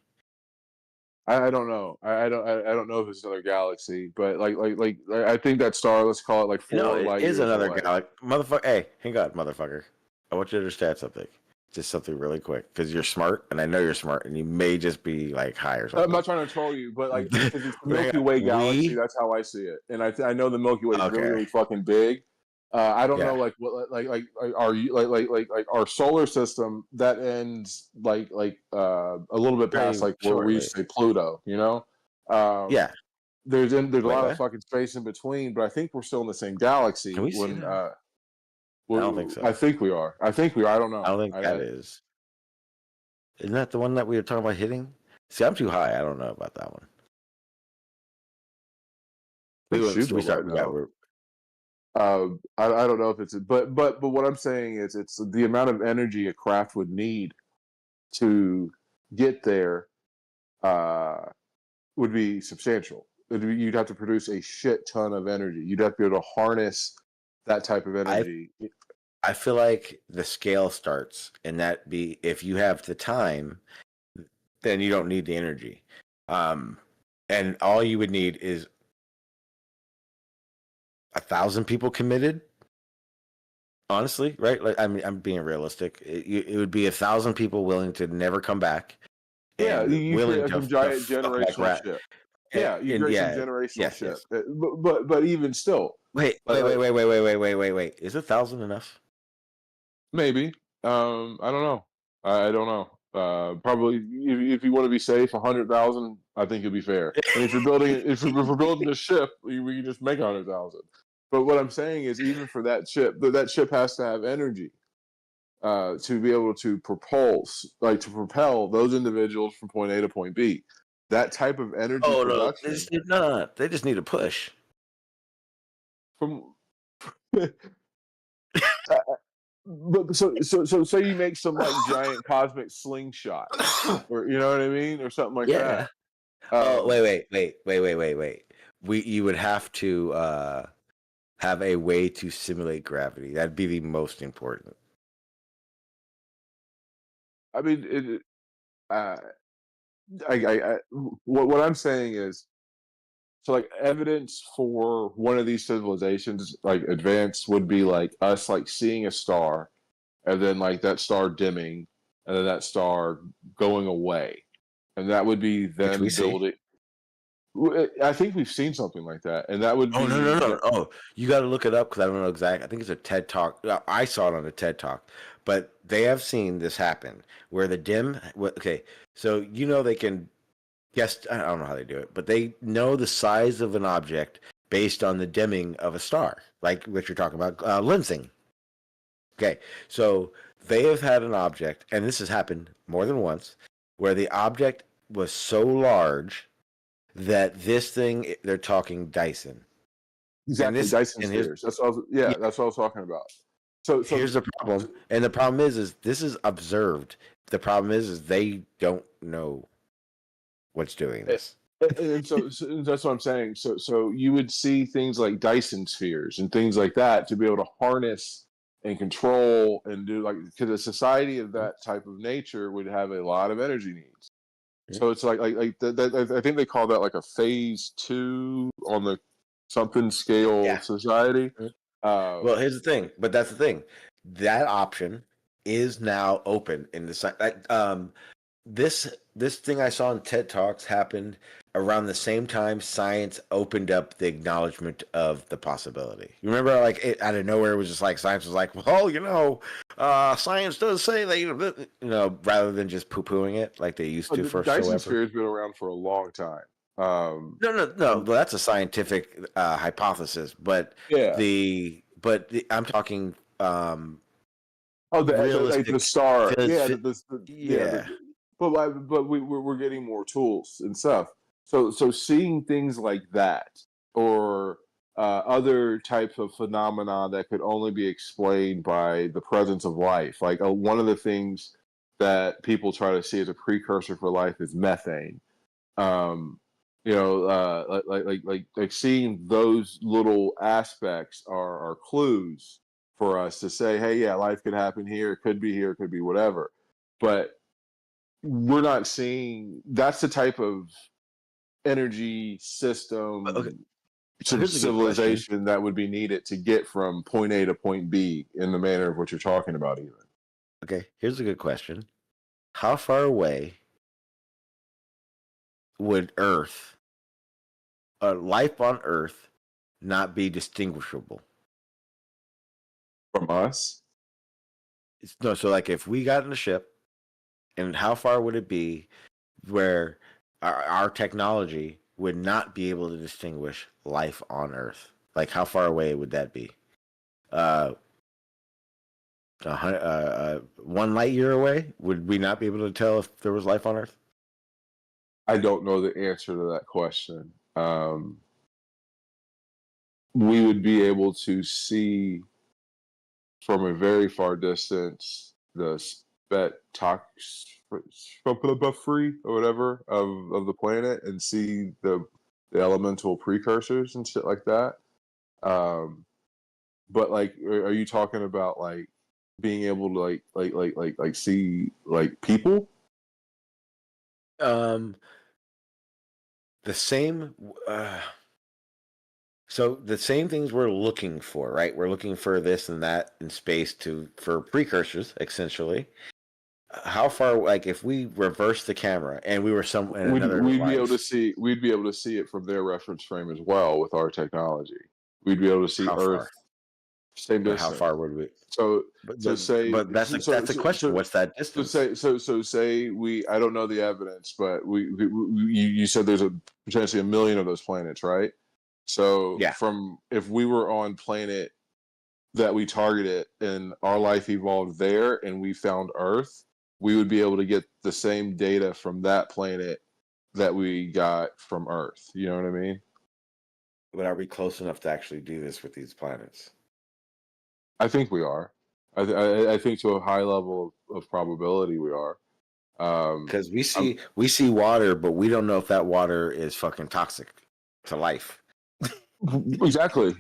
I don't know. I don't know if it's another galaxy, but I think that star. Let's call it like No, 4 it light is years another away. galaxy. Motherfucker, hey, hang on, motherfucker. I want you to understand something. Just something really quick, because you're smart, and I know you're smart, and you may just be like high or I'm something. not trying to troll you, but like if it's the Milky Way galaxy, that's how I see it, and I know the Milky Way is really Okay. really fucking big. I don't know Yeah. like what like are you like our solar system that ends a little bit past Very like where we shortly. used to say Pluto, you know. Yeah. There's a Wait, lot of what? fucking space in between, but I think we're still in the same Can galaxy we see when that? I don't think I so. think we are. I think we are. I don't I know. don't think that is. Isn't that the one that we were talking about hitting? See, I'm too high. I don't know about that one. Shoot We though start. right We got. now. I don't know if it's but what I'm saying is it's the amount of energy a craft would need to get there would be substantial. You'd have to produce a shit ton of energy. You'd have to be able to harness that type of energy. I feel like the scale starts, and that be if you have the time, then you don't need the energy, and all you would need is 1,000 people committed. Honestly, right? Like I mean, I'm being realistic. It would be 1,000 people willing to never come back, Yeah, and you create willing like to some giant fuck like generational rat. ship. Yeah, you And create some yeah, generational yes, ship. yes. But even still, Wait. like Is 1,000 enough? maybe. I don't know. I don't know. Probably if you want to be safe, 100,000. I think it'd be fair. And if we're building a ship, we can just make 100,000. But what I'm saying is, even for that ship, that ship has to have energy to be able to propel those individuals from point A to point B. That type of energy Oh no, production they just need a push. from. But so you make some like giant cosmic slingshot, or you know what I mean, or something like Yeah. that. Oh wait. You would have to have a way to simulate gravity. That'd be the most important. I mean, what I'm saying is, so like evidence for one of these civilizations like advanced would be like us like seeing a star, and then like that star dimming, and then that star going away, and that would be Which we them see. building. I think we've seen something like that, and that would Oh be no. Oh, you got to look it up because I don't know exactly. I think it's a TED Talk. I saw it on a TED Talk, but they have seen this happen where the dim. Okay, so they can guess. I don't know how they do it, but they know the size of an object based on the dimming of a star, like what you're talking about, lensing. Okay, so they have had an object, and this has happened more than once, where the object was so large that this thing, they're talking Dyson. exactly Dyson spheres. That's what that's what I was talking about. So Here's the problem, and the problem is this is observed. The problem is they don't know what's doing this. and so that's what I'm saying. So you would see things like Dyson spheres and things like that to be able to harness and control and do like, because a society of that type of nature would have a lot of energy needs. So it's like I think they call that like a phase 2 on the something scale society. Well, here's the thing, but that's the thing. That option is now open in the this thing I saw in TED Talks happened around the same time science opened up the acknowledgement of the possibility. You remember, like, it, out of nowhere, it was just like science was like, well, science does say that, rather than just poo-pooing it like they used to The for Dyson so ever. sphere has been around for a long time. No. Well, that's a scientific hypothesis, but Yeah. I'm talking Oh, the realistic. star. Yeah. Yeah. But we're getting more tools and stuff. So seeing things like that, or other types of phenomena that could only be explained by the presence of life. Like one of the things that people try to see as a precursor for life is methane. Like seeing those little aspects are clues for us to say, hey, yeah, life could happen here, it could be whatever. But we're not seeing that's the type of energy system, Okay. sort of Here's a good question. civilization that would be needed to get from point A to point B in the manner of what you're talking about, even. Okay, here's a good question. How far away would life on Earth, not be distinguishable? From us? So like if we got in a ship, and how far would it be where our technology would not be able to distinguish life on Earth? Like how far away would that be? 1 light year away? Would we not be able to tell if there was life on Earth? I don't know the answer to that question. We would be able to see from a very far distance the spectroscopy or whatever of the planet, and see the elemental precursors and shit like that. But like, are you talking about like being able to like see like people? The same. So the same things we're looking for, right? We're looking for this and that in space for precursors, essentially. How far, like, if we reverse the camera and we were in another We'd be able to life, see. We'd be able to see it from their reference frame as well with our technology. We'd be able to see how Earth far? same But how distance. far would we? So But say but that's the question. What's that distance? say we, I don't know the evidence, but you said there's potentially 1 million of those planets, right? So Yeah. if we were on planet that we targeted and our life evolved there and we found Earth, we would be able to get the same data from that planet that we got from Earth. You know what I mean? But are we close enough to actually do this with these planets? I think we are. I think to a high level of probability we are. Because we see water, but we don't know if that water is fucking toxic to life. Exactly.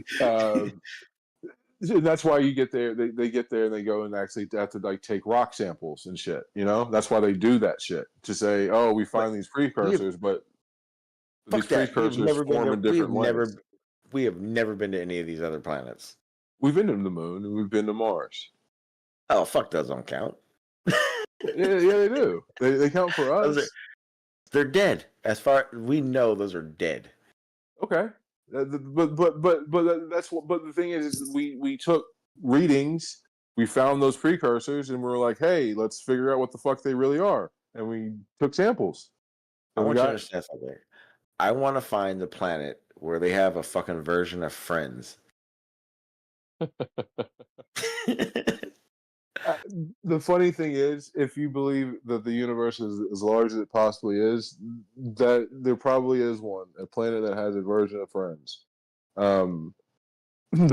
That's why you get there. They get there and they go and actually have to like take rock samples and shit. That's why they do that shit to say, oh, we find these precursors, but these Fuck that. precursors form in different ways. We have never been to any of these other planets. We've been to the moon and we've been to Mars. Oh, fuck, those don't count. Yeah, they do. They count for us. They're dead. As far we know, those are dead. Okay, but that's what. But the thing is we took readings, we found those precursors, and we're like, hey, let's figure out what the fuck they really are, and we took samples. I want you to understand something. I want to find the planet where they have a fucking version of Friends. The funny thing is, if you believe that the universe is as large as it possibly is, that there probably is a planet that has a version of Friends. The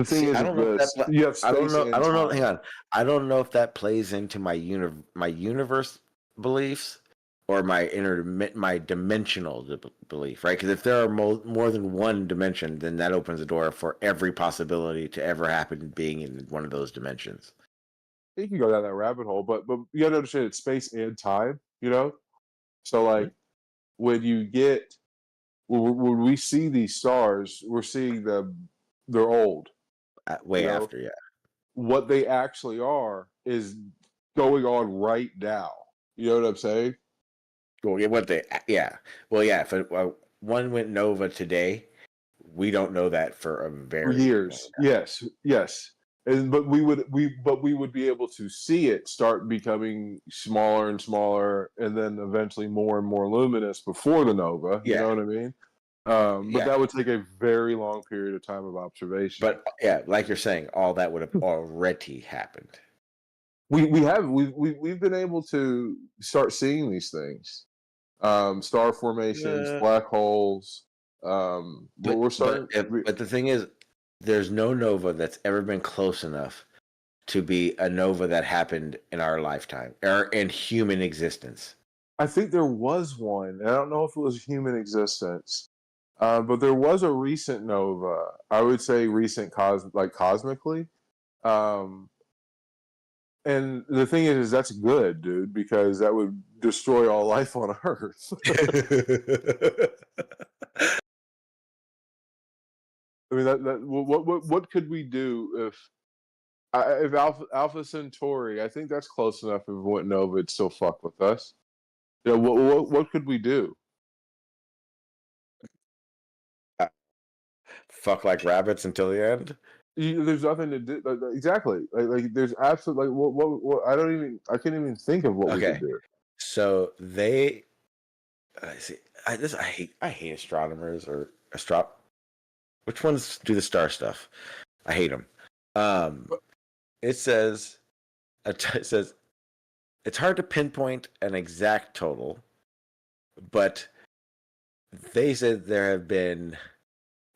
thing is, I don't know if that you have space. I don't know. And I don't know. time. Hang on. I don't know if that plays into my universe beliefs or my dimensional belief, right? Because if there are more than one dimension, then that opens the door for every possibility to ever happen being in one of those dimensions. You can go down that rabbit hole, but you gotta understand it's space and time, So like when we see these stars, we're seeing them, they're old. Way after, yeah. What they actually are is going on right now. You know what I'm saying? Well, yeah, yeah. Well, yeah. If one went nova today, we don't know that for a For very long years. Yes, yes. But we would be able to see it start becoming smaller and smaller, and then eventually more and more luminous before the nova. You Yeah. know what I mean? But Yeah. that would take a very long period of time of observation. But yeah, like you're saying, all that would have already happened. We've been able to start seeing these things, star formations, Uh, black holes. We're starting. But the thing is, there's no nova that's ever been close enough to be a nova that happened in our lifetime or in human existence. I think there was one. I don't know if it was human existence, but there was a recent nova. I would say recent cosmically. Um, and the thing is that's good, dude, because that would destroy all life on Earth. I mean, what could we do if Alpha Centauri? I think that's close enough. If it went nova, it'd still fuck with us. You know, what could we do? Fuck like rabbits until the end. There's nothing to do. Exactly. There's absolutely what I can't even think of what we could do. So I see. I hate astronomers or Which ones do the star stuff? I hate them. It says it's hard to pinpoint an exact total, but they said there have been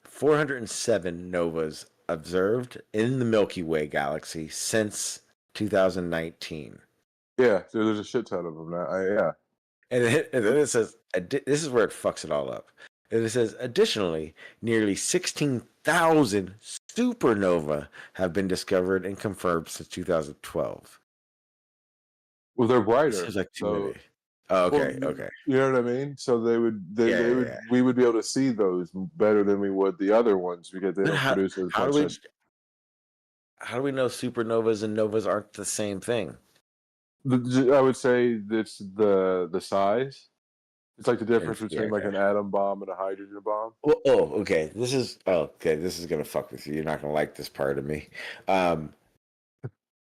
407 novas observed in the Milky Way galaxy since 2019. Yeah, there's a shit ton of them now. Yeah. And then it says, this is where it fucks it all up. And it says, additionally, nearly 16,000 supernova have been discovered and confirmed since 2012. Well, they're brighter. Seems like too many. Oh, okay, okay. You know what I mean? So they would Yeah. we would be able to see those better than we would the other ones because they don't produce as much. How do we know supernovas and novas aren't the same thing? I would say it's the size. It's like the difference between like an atom bomb and a hydrogen bomb. Okay. This is gonna fuck with you. You're not gonna like this part of me.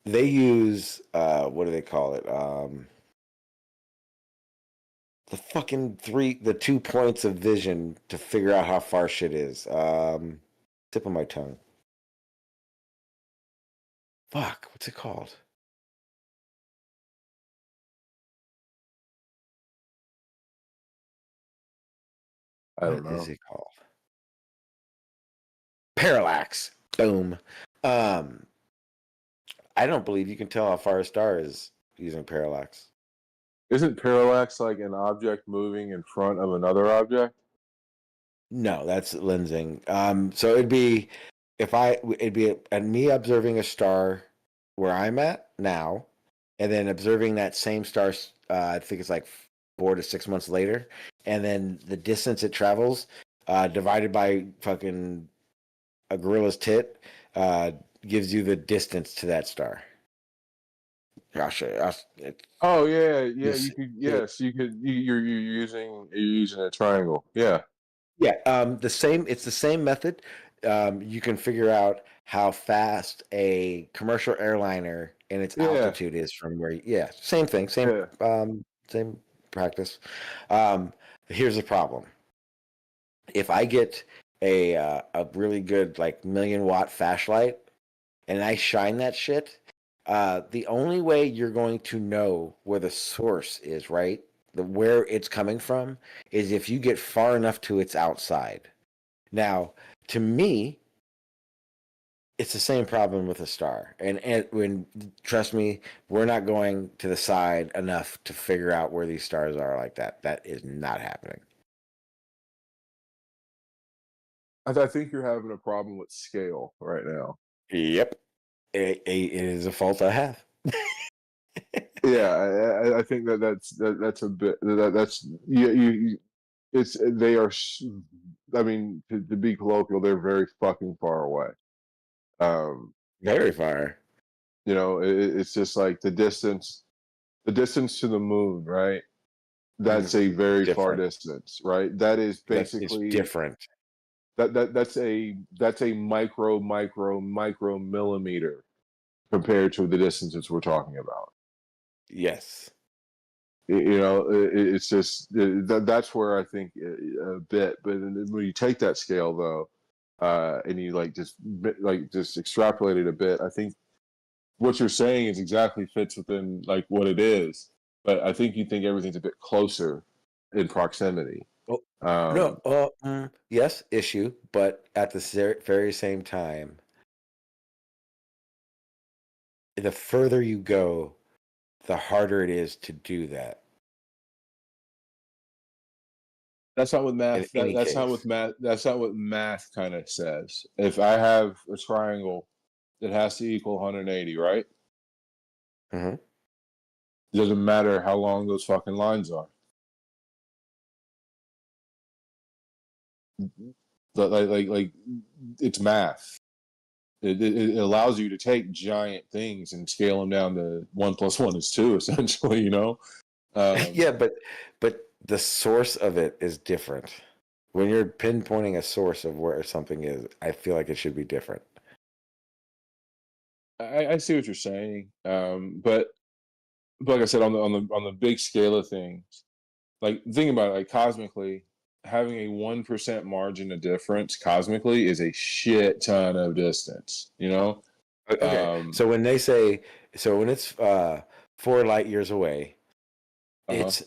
They use what do they call it? The 2 points of vision to figure out how far shit is. Tip of my tongue. Fuck, what's it called? I don't know. What is it called? Parallax. Boom. I don't believe you can tell how far a star is using parallax. Isn't parallax like an object moving in front of another object? No, that's lensing. So it'd be me observing a star where I'm at now, and then observing that same star. I think it's like 4 to 6 months later, and then the distance it travels divided by fucking a gorilla's tit gives you the distance to that star. I'll show you. Oh yeah. You could. Yes, you could. You're using a triangle. Yeah. Yeah. It's the same method. You can figure out how fast a commercial airliner and its altitude is from where. Yeah. Same thing. Same practice. Here's the problem. If I get a really good like 1,000,000-watt flashlight and I shine that shit, the only way you're going to know where the source is, right? Where it's coming from is if you get far enough to its outside. Now, to me, it's the same problem with a star. And when trust me, we're not going to the side enough to figure out where these stars are like that. That is not happening. I think you're having a problem with scale right now. Yep. It is a fault I have. Yeah, I think that's a bit that's it's they are. I mean, to be colloquial, they're very fucking far away. Very far. You know, it's just like the distance to the moon, right? that's a very far Different. distance, right? That is That it's basically different. that's a micro millimeter compared to the distances we're talking about. Yes. It's just that's where I think a bit. But when you take that scale though, and you just extrapolate it a bit, I think what you're saying is exactly fits within like what it is. But I think you think everything's a bit closer in proximity. Oh, Um, no. Yes, issue, but at the very same time, the further you go, the harder it is to do that. That's not what math. In any That's not case. what math. That's not what math kind of says. If I have a triangle that has to equal 180, right? Mhm. It doesn't matter how long those fucking lines are. Like it's math. It allows you to take giant things and scale them down to 1 + 1 is 2, essentially. Yeah, but the source of it is different. When you're pinpointing a source of where something is, I feel like it should be different. I see what you're saying, but like I said, on the big scale of things, like think about it, like cosmically, having a 1% margin of difference cosmically is a shit ton of distance. Okay. So when they say, when it's 4 light years away, Uh-huh. it's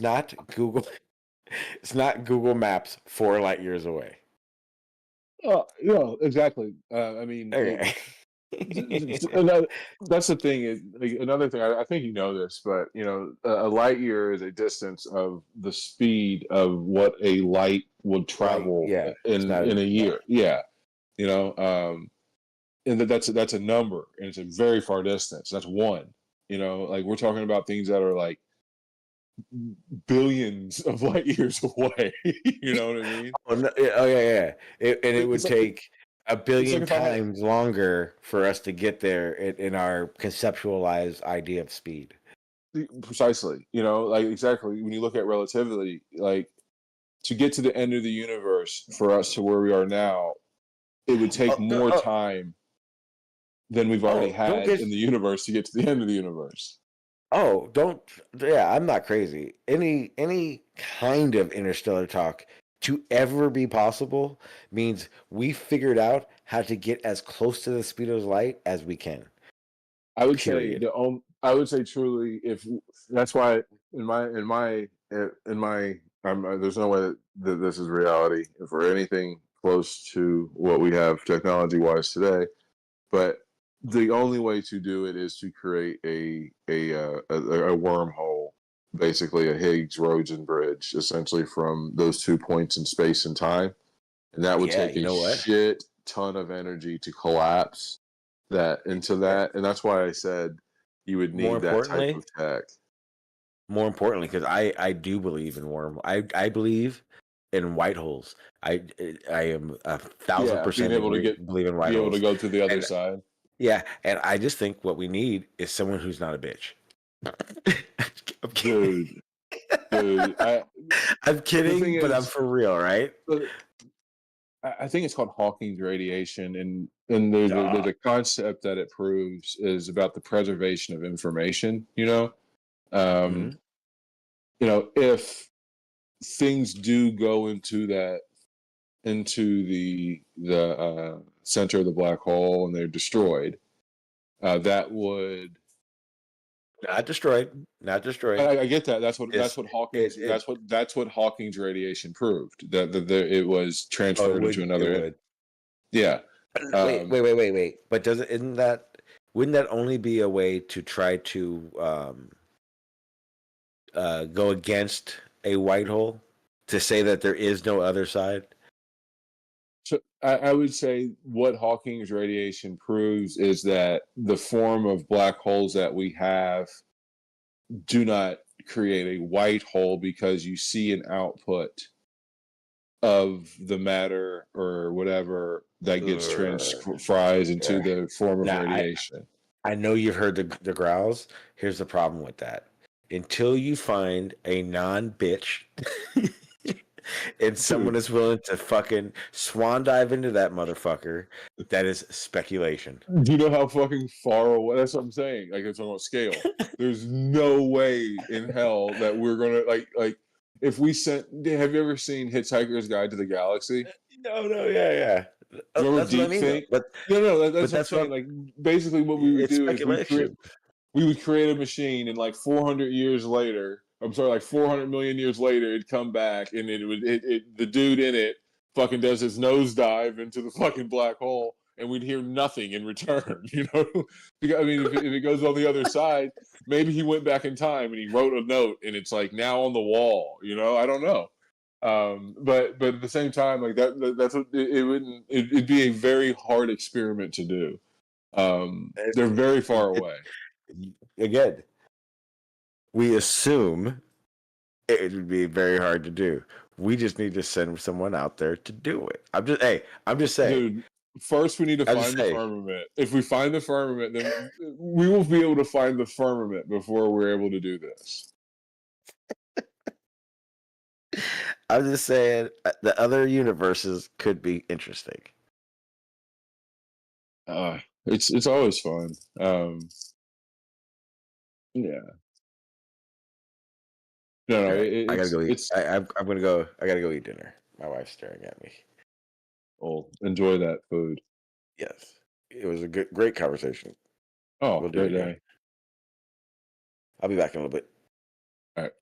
not Google it's not Google Maps 4 light years away. Exactly. I mean, Okay. that's the thing. Is like, another thing. I think you know this, but a light year is a distance of the speed of what a light would travel yeah. It's not in a year. Yeah. And that's a number, and it's a very far distance. That's one. Like we're talking about things that are like billions of light years away. You know what I mean? Oh, no, yeah. It would It's like, take a billion if I had times longer for us to get there in our conceptualized idea of speed. precisely, like exactly when you look at relativity, like to get to the end of the universe for us to where we are now, it would take more time than we've already Don't had get in the universe to get to the end of the universe. don't yeah, I'm not crazy. Any kind of interstellar talk to ever be possible means we figured out how to get as close to the speed of light as we can. I would Period. I would say truly, if that's why there's no way that this is reality for anything close to what we have technology wise today. But the only way to do it is to create a wormhole, basically a Higgs-Rosen bridge, essentially from those 2 points in space and time, and that would Yeah, take you a know what? shit ton of energy to collapse that into Yeah. that, and that's why I said you would More need that type importantly, of tech. because I do believe in worm. I believe in white holes. I am 1,000% believe in white be able to holes. go to the other And side. yeah, and I just think what we need is someone who's not a bitch. I'm kidding. Dude, I'm the kidding, thing but I'm is, for real, right? I think it's called Hawking's radiation, and there's a concept that it proves is about the preservation of information. Mhm. If things do go into the center of the black hole and they're destroyed, that would. Not destroyed. Not destroyed. I get that. That's It's what Hawking's. it. That's what Hawking's radiation proved. That it was Oh, it transferred into would. It another. would. Yeah. Wait. But wouldn't that only be a way to try to go against a white hole to say that there is no other side? So I would say what Hawking's radiation proves is that the form of black holes that we have do not create a white hole because you see an output of the matter or whatever that gets transfries into the form of Now, radiation. I know you've heard the growls. Here's the problem with that. until you find a non-bitch and someone is willing to fucking swan dive into that motherfucker, that is speculation. Do you know how fucking far away? That's what I'm saying. Like, it's on a scale. There's no way in hell that we're gonna like. If we sent, have you ever seen Hitchhiker's Guide to the Galaxy? No, yeah. Remember That's what I Deep mean, though. Think? But No, that's what I'm that's what saying. Like, basically, what we would it's do is speculation. we would create a machine, and like 400 years later, I'm sorry, like 400 million years later, it'd come back, and the dude in it fucking does his nosedive into the fucking black hole, and we'd hear nothing in return. You know, because, I mean, if it goes on the other side, maybe he went back in time and he wrote a note, and it's like now on the wall. You know, I don't know. But at the same time, like that's what it'd be a very hard experiment to do. They're very far away. Again, we assume it would be very hard to do. We just need to send someone out there to do it. I'm just saying. Dude, first we need to find the firmament. If we find the firmament, then we will be able to find the firmament before we're able to do this. I'm just saying the other universes could be interesting. It's always fun. Yeah. No, Okay, I gotta go eat. it's I'm gonna go. I gotta go eat dinner. My wife's staring at me. well, enjoy that food. Yes, it was a great conversation. Oh, We'll do it great again. day. I'll be back in a little bit. All right.